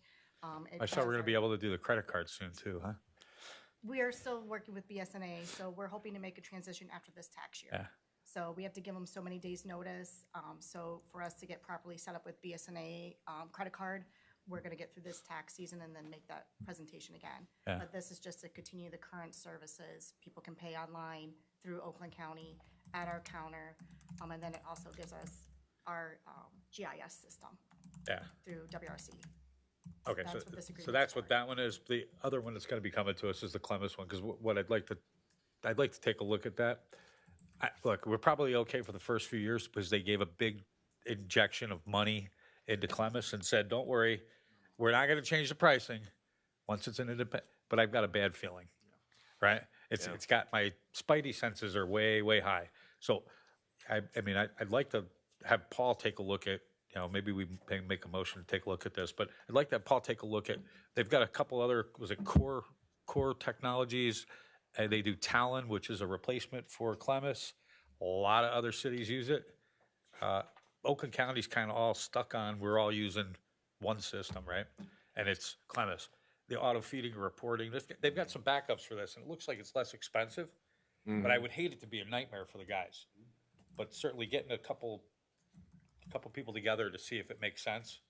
It I saw we're does gonna our- be able to do the credit card soon too, huh? We are still working with BSNA, so we're hoping to make a transition after this tax year. Yeah. So we have to give them so many days' notice. So for us to get properly set up with BSNA credit card, we're gonna get through this tax season and then make that presentation again. Yeah. But this is just to continue the current services. People can pay online through Oakland County at our counter. And then it also gives us our GIS system Yeah. through WRC. Okay, That's so, what this so agreement's that's what that one is. The other one that's gonna be coming to us is the Clemis one, because what I'd like to take a look at that. Look, we're probably okay for the first few years because they gave a big injection of money into Clemis and said, don't worry, we're not gonna change the pricing once it's an independent, but I've got a bad feeling, right? It's got, my spidey senses are way, way high. So, I mean, I'd like to have Paul take a look at, you know, maybe we make a motion to take a look at this, but I'd like to have Paul take a look at, they've got a couple other, was it Core Technologies? They do Talon, which is a replacement for Clemis. A lot of other cities use it. Oakland County's kind of all stuck on, we're all using one system, right? And it's Clemis. The auto feeding and reporting, they've got some backups for this, and it looks like it's less expensive, but I would hate it to be a nightmare for the guys. But certainly getting a couple people together to see if it makes sense.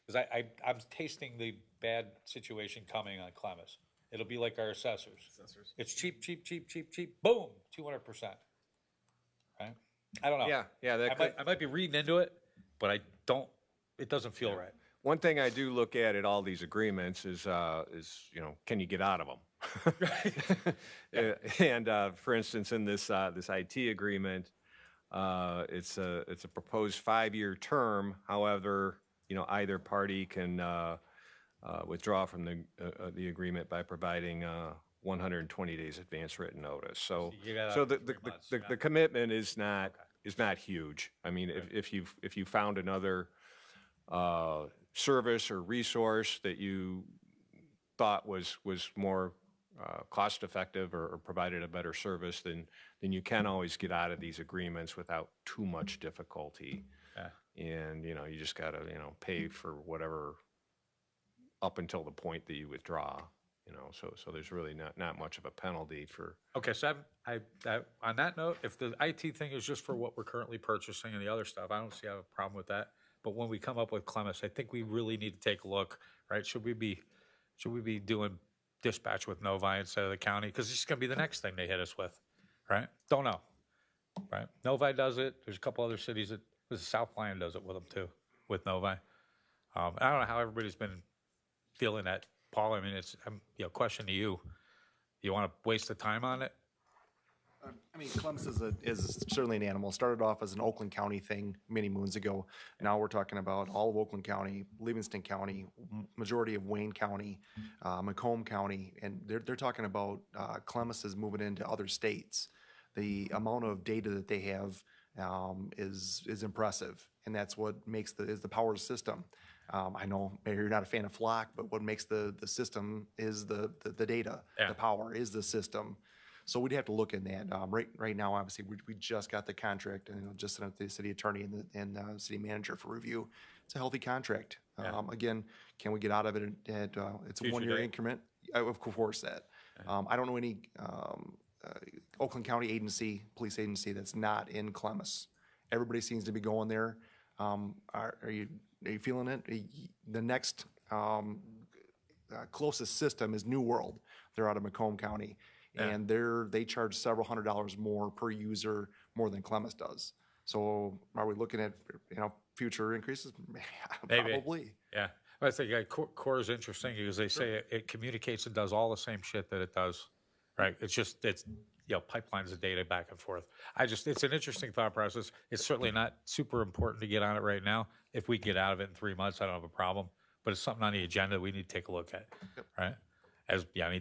Because I'm tasting the bad situation coming on Clemis. It'll be like our assessors. It's cheap, boom, 200%. Right? I don't know. Yeah, I might be reading into it, but it doesn't feel right. One thing I do look at all these agreements is you know, can you get out of them? And for instance, in this IT agreement, it's a proposed 5-year term. However, you know, either party can withdraw from the agreement by providing 120 days advance written notice. So the commitment is not huge. I mean, if you found another service or resource that you thought was more cost effective or provided a better service, then you can always get out of these agreements without too much difficulty. And, you know, you just gotta, you know, pay for whatever up until the point that you withdraw, you know, so there's really not much of a penalty for. Okay, so on that note, if the IT thing is just for what we're currently purchasing and the other stuff, I don't see a problem with that. But when we come up with Clemis, I think we really need to take a look, right? Should we be doing dispatch with Novi instead of the county? Because this is gonna be the next thing they hit us with, right? Don't know, right? Novi does it. There's a couple other cities that, South Lyon does it with them too, with Novi. I don't know how everybody's been feeling that, Paul. I mean, it's, you know, question to you. You want to waste the time on it? I mean, Clemis is certainly an animal. Started off as an Oakland County thing many moons ago. Now we're talking about all of Oakland County, Livingston County, majority of Wayne County, Macomb County, and they're talking about Clemis is moving into other states. The amount of data that they have is impressive, and that's what makes is the power of the system. I know maybe you're not a fan of Flock, but what makes the system is the data. The power is the system. So we'd have to look in that. Right now, obviously, we just got the contract, and just sent it to the city attorney and the city manager for review. It's a healthy contract. Again, can we get out of it? It's a Future 1-year date. increment. Of course, that. I don't know any Oakland County agency, police agency that's not in Clemmis. Everybody seems to be going there. Are you feeling it? The next closest system is New World. They're out of Macomb County, and they charge several $100s more per user, more than Clemmis does. So are we looking at future increases? Maybe. Probably. Yeah. I think Core is interesting because they say it communicates and does all the same shit that it does, right? It's pipelines of data back and forth. It's an interesting thought process. It's certainly not super important to get on it right now. If we get out of it in 3 months, I don't have a problem. But it's something on the agenda we need to take a look at, right?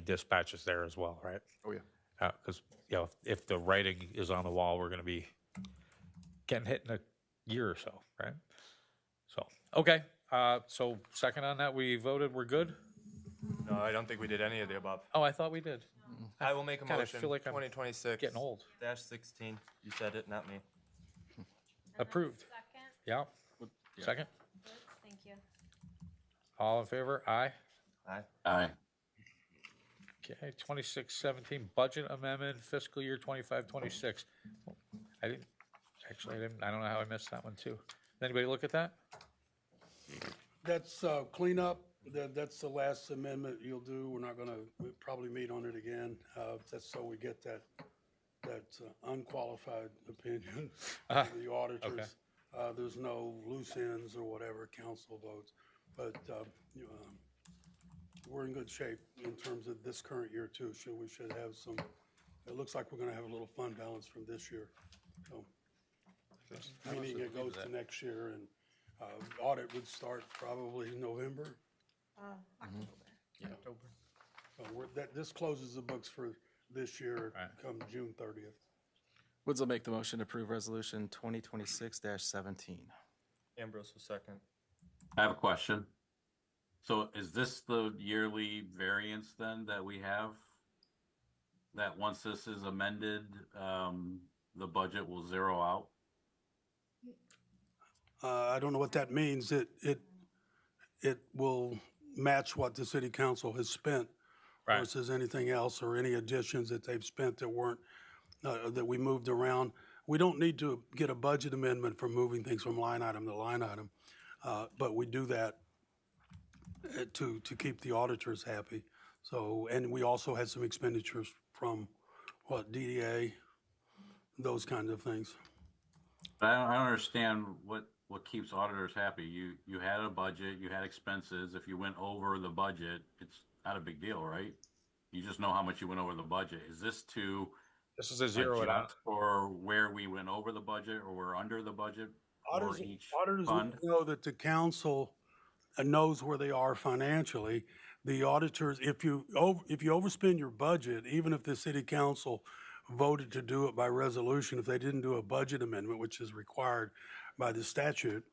Dispatch is there as well, right? Oh, yeah. Because, if the writing is on the wall, we're going to be getting hit in a year or so, right? So, okay. So second on that, we voted, we're good? No, I don't think we did any of the above. Oh, I thought we did. I will make a Kinda motion, feel like I'm 2026. getting old. -16. You said it, not me. Approved. Second. Yeah. Second? Thank you. All in favor? Aye. Aye. Aye. Okay, 2617 budget amendment, fiscal year 25-26. I don't know how I missed that one too. Anybody look at that? That's cleanup. That's the last amendment you'll do. We're not gonna probably meet on it again. That's so we get that unqualified opinion of the auditors. There's no loose ends or whatever council votes, but we're in good shape in terms of this current year too. We should have some, it looks like we're gonna have a little fund balance from this year. So, meaning it goes to next year, and audit would start probably November. October. So this closes the books for this year come June 30th. Woods will make the motion to approve resolution 2026-17. Ambrose will second. I have a question. So is this the yearly variance then that we have? That once this is amended, the budget will zero out? I don't know what that means. It will match what the city council has spent versus anything else or any additions that they've spent that weren't, that we moved around. We don't need to get a budget amendment for moving things from line item to line item, but we do that to keep the auditors happy. So, and we also had some expenditures from DDA, those kinds of things. But I don't understand what keeps auditors happy. You had a budget, you had expenses. If you went over the budget, it's not a big deal, right? You just know how much you went over the budget. Is this to This is a zero it out. adjust for where we went over the budget or we're under the budget for each Auditors fund? know that the council knows where they are financially. The auditors, if you overspend your budget, even if the city council voted to do it by resolution, if they didn't do a budget amendment, which is required by the statute,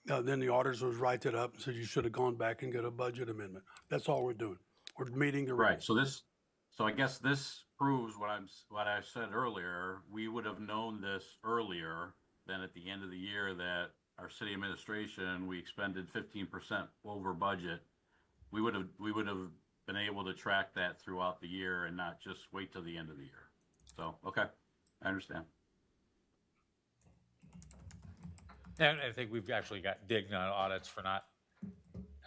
then the auditors would write that up and said you should have gone back and get a budget amendment. That's all we're doing. We're meeting the Right, so I guess this proves what I said earlier. We would have known this earlier than at the end of the year that our city administration, we expended 15% over budget. We would have been able to track that throughout the year and not just wait till the end of the year. So, okay, I understand. And I think we've actually got digged on audits for not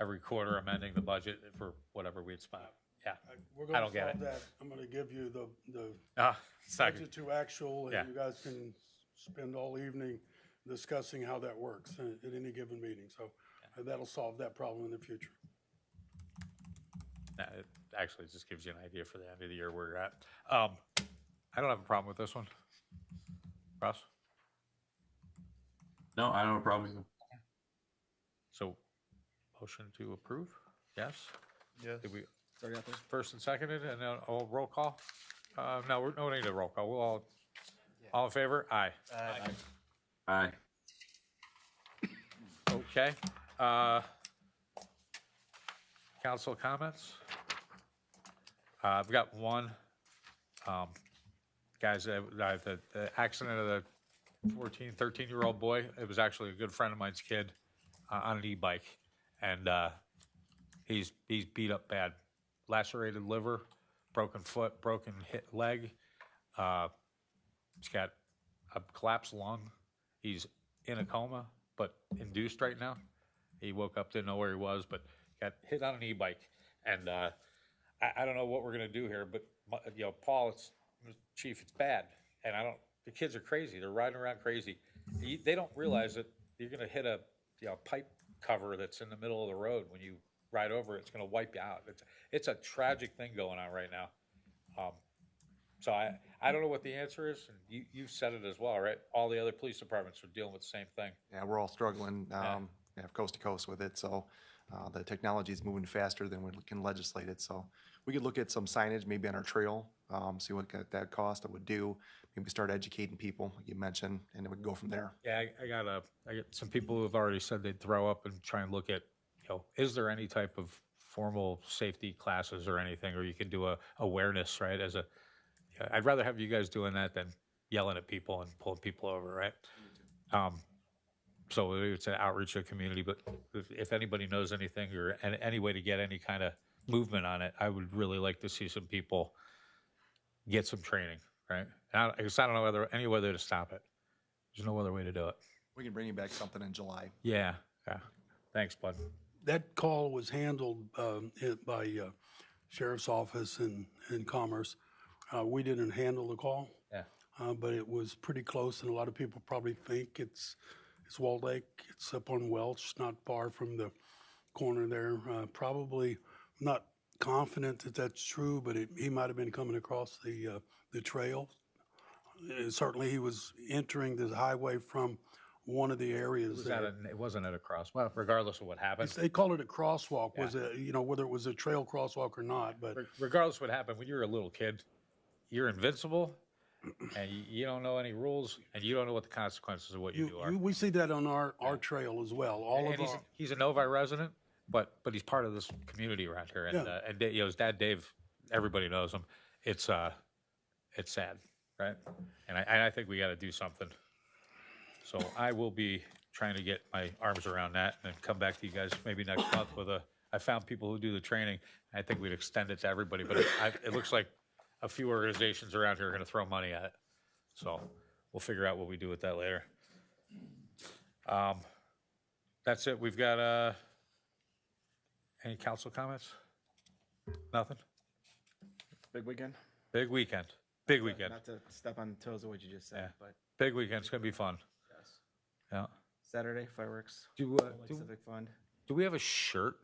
every quarter amending the budget for whatever we'd spent. Yeah, We're I gonna don't get solve it. that. I'm gonna give you the Second. budget to actual, Yeah. and you guys can spend all evening discussing how that works at any given meeting. So that'll solve that problem in the future. It actually just gives you an idea for the end of the year where you're at. I don't have a problem with this one. Russ? No, I don't have a problem either. So, motion to approve? Yes? Yes. Did we, first and seconded, and then roll call? No, we don't need a roll call. We'll all in favor? Aye. Aye. Okay. Council comments? I've got one. Guys, the accident of the 13-year-old boy, it was actually a good friend of mine's kid on an e-bike. And he's beat up bad. Lacerated liver, broken foot, broken leg. He's got a collapsed lung. He's in a coma, but induced right now. He woke up, didn't know where he was, but got hit on an e-bike. And I don't know what we're gonna do here, but Paul, Chief, it's bad. And the kids are crazy. They're riding around crazy. They don't realize that you're gonna hit a pipe cover that's in the middle of the road. When you ride over it, it's gonna wipe you out. It's a tragic thing going on right now. So I don't know what the answer is. And you said it as well, right? All the other police departments are dealing with the same thing. Yeah, we're all struggling, coast to coast with it, so the technology is moving faster than we can legislate it, so we could look at some signage maybe on our trail, see what that cost it would do, maybe start educating people, like you mentioned, and then we can go from there. Yeah, I got some people who have already said they'd throw up and try and look at, is there any type of formal safety classes or anything, or you can do a awareness, right? I'd rather have you guys doing that than yelling at people and pulling people over, right? So it's an outreach to the community, but if anybody knows anything or any way to get any kind of movement on it, I would really like to see some people get some training, right? I don't know any other way to stop it. There's no other way to do it. We can bring you back something in July. Yeah. Thanks, bud. That call was handled by Sheriff's Office and Commerce. We didn't handle the call. Yeah. But it was pretty close, and a lot of people probably think it's Walled Lake. It's up on Welch, not far from the corner there. Probably not confident that that's true, but he might have been coming across the trail. Certainly, he was entering the highway from one of the areas. It wasn't at a crosswalk. Well, regardless of what happened. They call it a crosswalk. Was it, whether it was a trail crosswalk or not? But regardless of what happened, when you're a little kid, you're invincible, and you don't know any rules, and you don't know what the consequences of what you do are. We see that on our trail as well. He's a Novi resident, but he's part of this community around here, and his dad Dave, everybody knows him. It's sad, right? And I think we got to do something. So I will be trying to get my arms around that and come back to you guys maybe next month with I found people who do the training. I think we'd extend it to everybody, but it looks like a few organizations around here are going to throw money at it. So we'll figure out what we do with that later. That's it. We've got any council comments? Nothing? Big weekend? Big weekend. Big weekend. Not to step on the toes of what you just said, but big weekend. It's going to be fun. yes. Yeah. Saturday, fireworks. Civic Fund. Do we have a shirt?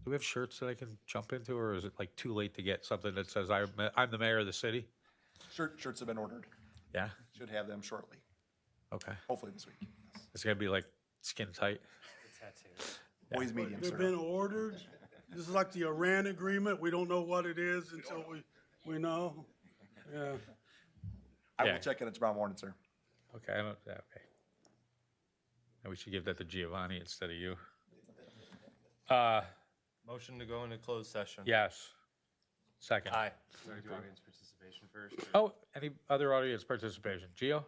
Do we have shirts that I can jump into, or is it like too late to get something that says I'm the mayor of the city? Shirts have been ordered. Yeah. Should have them shortly. Okay. Hopefully this week. It's gonna be like skin tight. Tattoos. Boys medium, they've sir. been ordered. This is like the Iran agreement. We don't know what it is until we know. Yeah. I will check on it tomorrow morning, sir. Okay. Okay. And we should give that to Giovanni instead of you. Motion to go into closed session. Yes. Second. Aye. Want to do audience participation first? Oh, any other audience participation? Gio?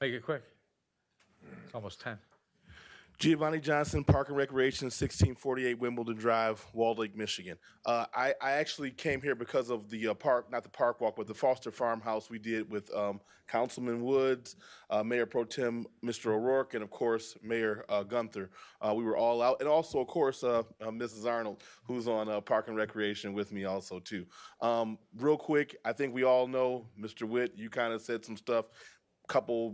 Make it quick. It's almost 10. Giovanni Johnson, Park and Recreation, 1648 Wimbledon Drive, Walled Lake, Michigan. I actually came here because of the park, not the park walk, but the Foster Farmhouse we did with Councilman Woods, Mayor Pro Tem Mr. O'Rourke, and of course, Mayor Gunther. We were all out. And also, of course, Mrs. Arnold, who's on Park and Recreation with me also, too. Real quick, I think we all know, Mr. Witt, you kind of said some stuff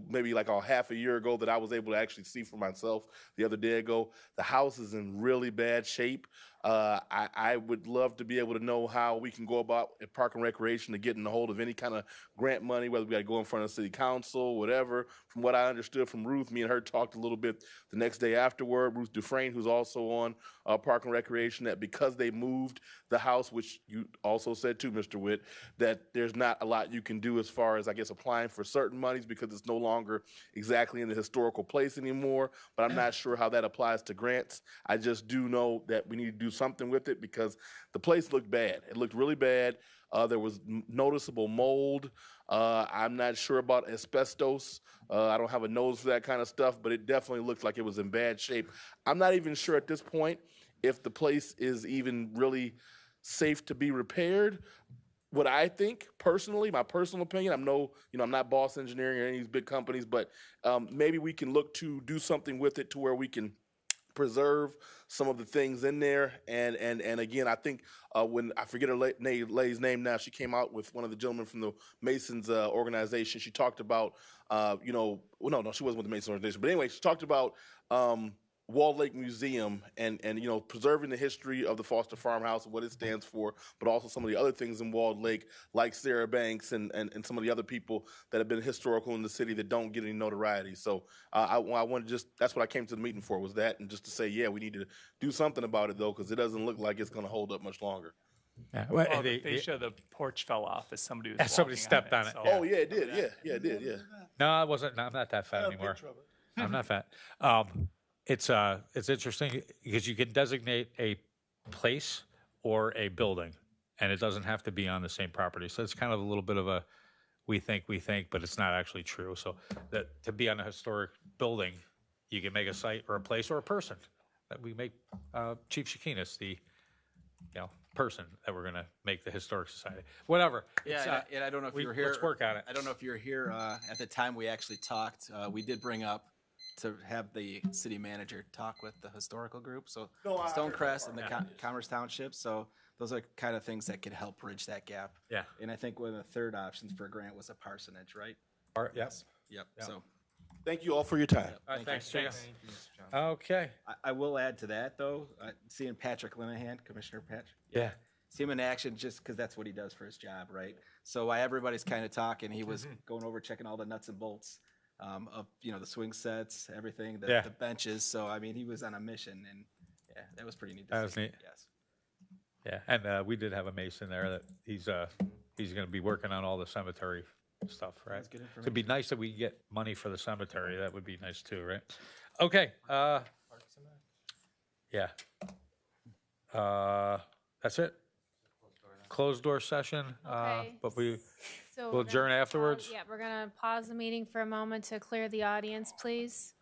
maybe like a half a year ago that I was able to actually see for myself the other day ago. The house is in really bad shape. I would love to be able to know how we can go about at Park and Recreation to getting a hold of any kind of grant money, whether we got to go in front of city council, whatever. From what I understood from Ruth, me and her talked a little bit the next day afterward. Ruth Dufresne, who's also on Park and Recreation, that because they moved the house, which you also said too, Mr. Witt, that there's not a lot you can do as far as, I guess, applying for certain monies because it's no longer exactly in the historical place anymore. But I'm not sure how that applies to grants. I just do know that we need to do something with it because the place looked bad. It looked really bad. There was noticeable mold. I'm not sure about asbestos. I don't have a nose for that kind of stuff, but it definitely looked like it was in bad shape. I'm not even sure at this point if the place is even really safe to be repaired. What I think personally, my personal opinion, I'm not Boss Engineering or any of these big companies, but maybe we can look to do something with it to where we can preserve some of the things in there. And again, I think when I forget her lady's name now, she came out with one of the gentlemen from the Masons organization. She talked about, no, she wasn't with the Masons organization, but anyway, she talked about Walled Lake Museum and preserving the history of the Foster Farmhouse and what it stands for, but also some of the other things in Walled Lake, like Sarah Banks and some of the other people that have been historical in the city that don't get any notoriety. So I want to that's what I came to the meeting for, was that, and just to say, yeah, we need to do something about it though, because it doesn't look like it's going to hold up much longer. Yeah, well, the fascia of the porch fell off as somebody was somebody walking stepped on it. so- Oh yeah, it did. Yeah, it did. Yeah. No, I wasn't. No, I'm not that fat anymore. I'm not fat. It's interesting because you can designate a place or a building, and it doesn't have to be on the same property. So it's kind of a little bit of a we think, but it's not actually true. So that to be on a historic building, you can make a site or a place or a person. That we make Chief Shakinis the person that we're going to make the Historic Society. Whatever. It's, Yeah, and I don't know if you were here. Let's work on it. I don't know if you were here at the time we actually talked. We did bring up to have the city manager talk with the historical group. So No, I heard Stonecrest that and the part. Commerce Township. So those are kind of things that could help bridge that gap. Yeah. And I think one of the third options for a grant was a parsonage, right? Yes. Yep. Yeah. So Thank you all for your time. All right, thanks, you. James. Okay. I will add to that though, seeing Patrick Linehan, Commissioner Patrick. Yeah. See him in action just because that's what he does for his job, right? So while everybody's kind of talking, he was going over checking all the nuts and bolts of the swing sets, everything, the benches. So I mean, he was on a mission, and yeah, that was pretty neat. To That was see. neat. Yes. Yeah, and we did have a mason there that he's going to be working on all the cemetery stuff, right? That's good It'd be nice that we get money for the cemetery. That would be nice too, right? Okay. Yeah. That's it. Closed door session. Okay. But we'll So adjourn afterwards. Yeah, we're gonna pause the meeting for a moment to clear the audience, please.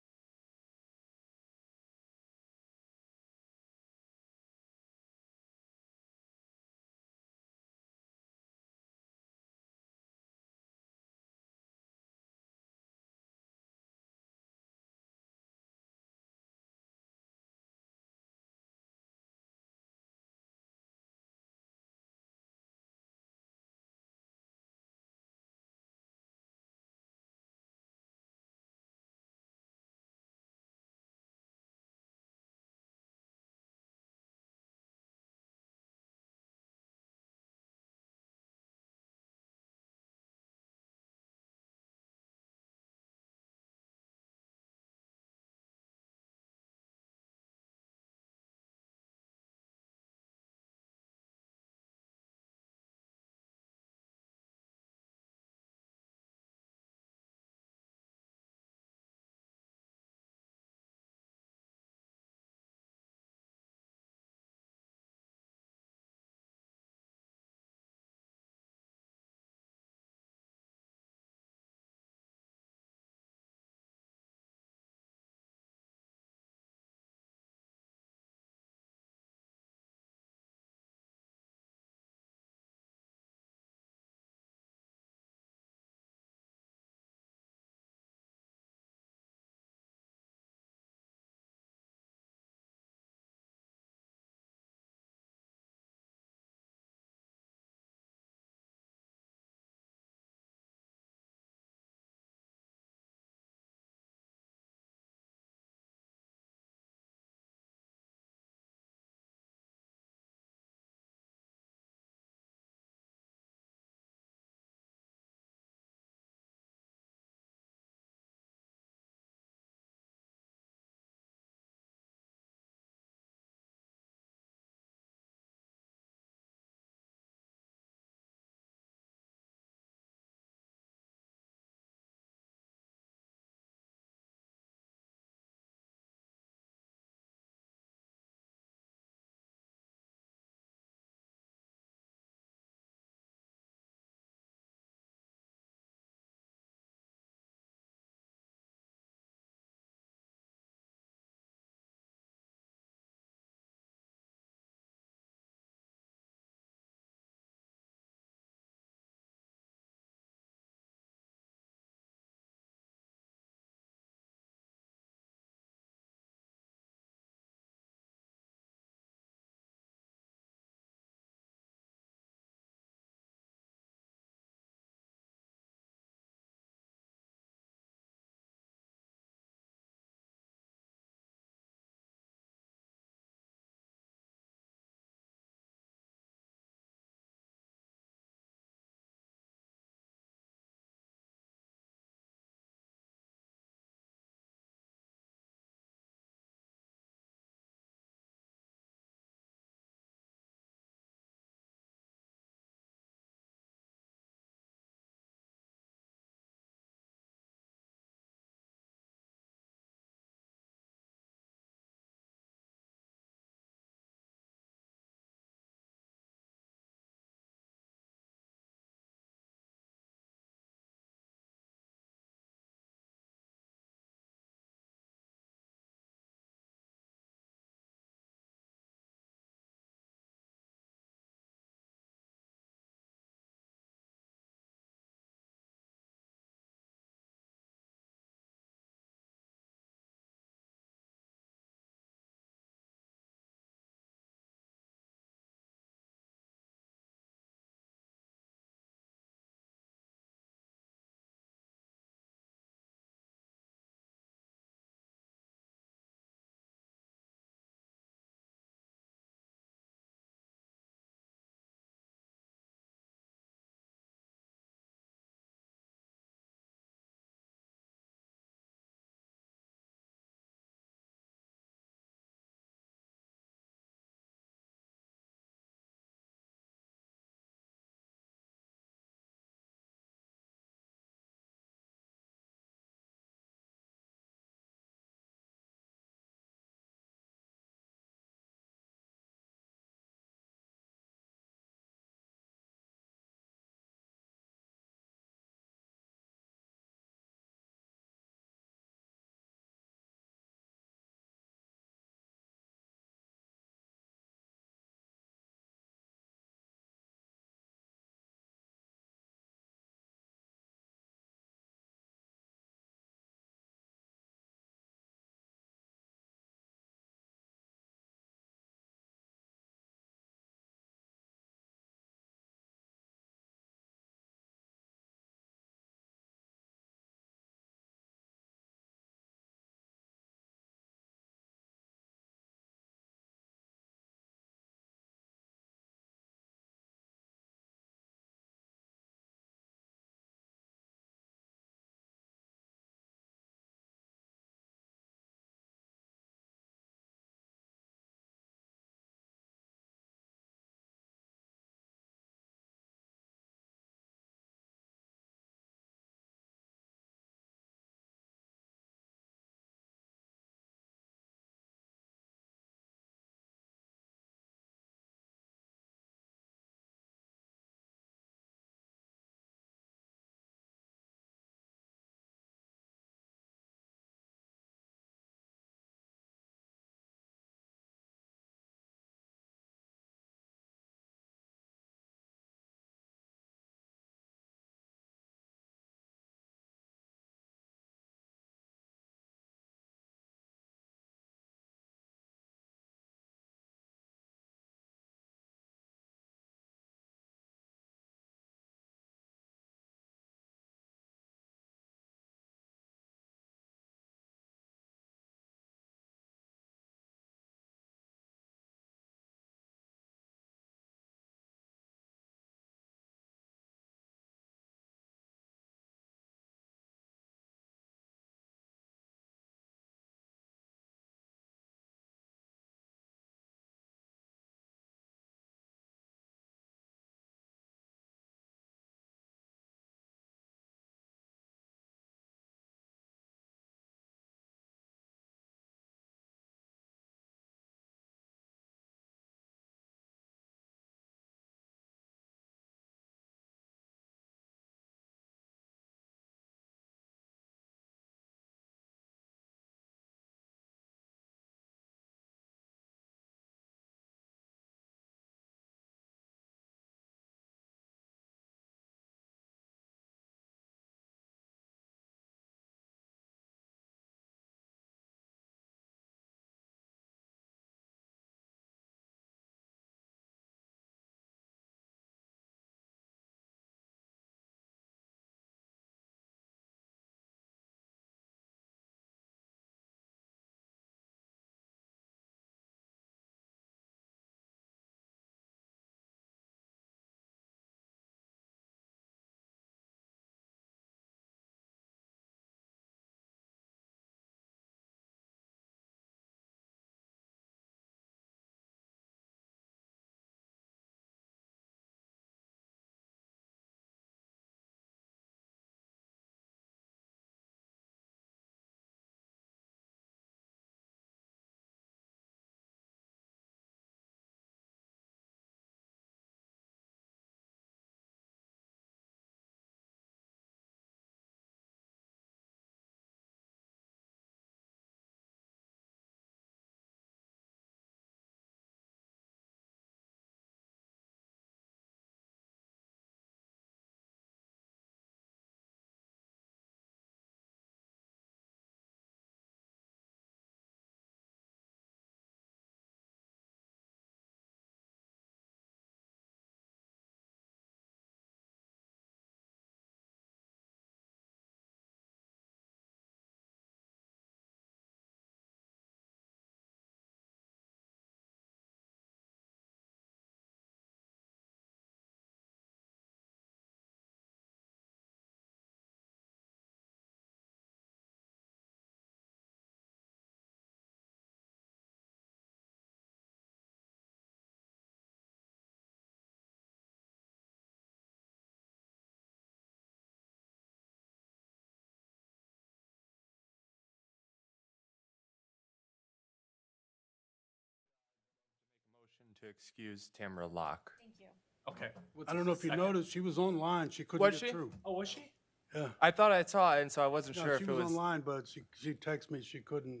to excuse Tamara Locke. Thank you. Okay. I don't know if you noticed, she was online, she couldn't Was get she? through. Oh, was she? Yeah. I thought I saw it, and so I wasn't No, sure she if it was was. online, but she texted me she couldn't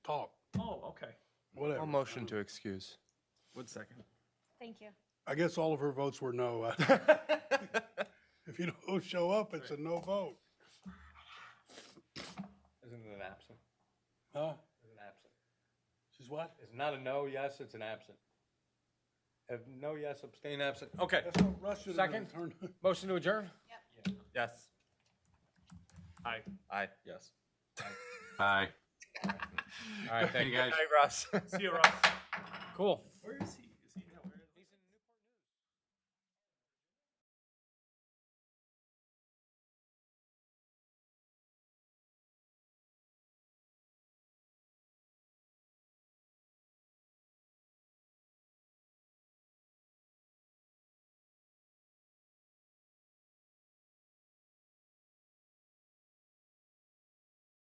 talk, Oh, okay. whatever. I'll motion to excuse. One second. Thank you. I guess all of her votes were no. If you don't show up, it's a no vote. Isn't it an absent? Huh? It's an absent. She's what? It's not a no, yes, it's an absent. Have no, yes, abstain, absent. Okay. That's what Russian. Second. Motion to adjourn? Yes. Aye. Aye. Yes. Aye. All right, thank you, guys. Hi, Russ. See you, Ross. Cool. Where is he?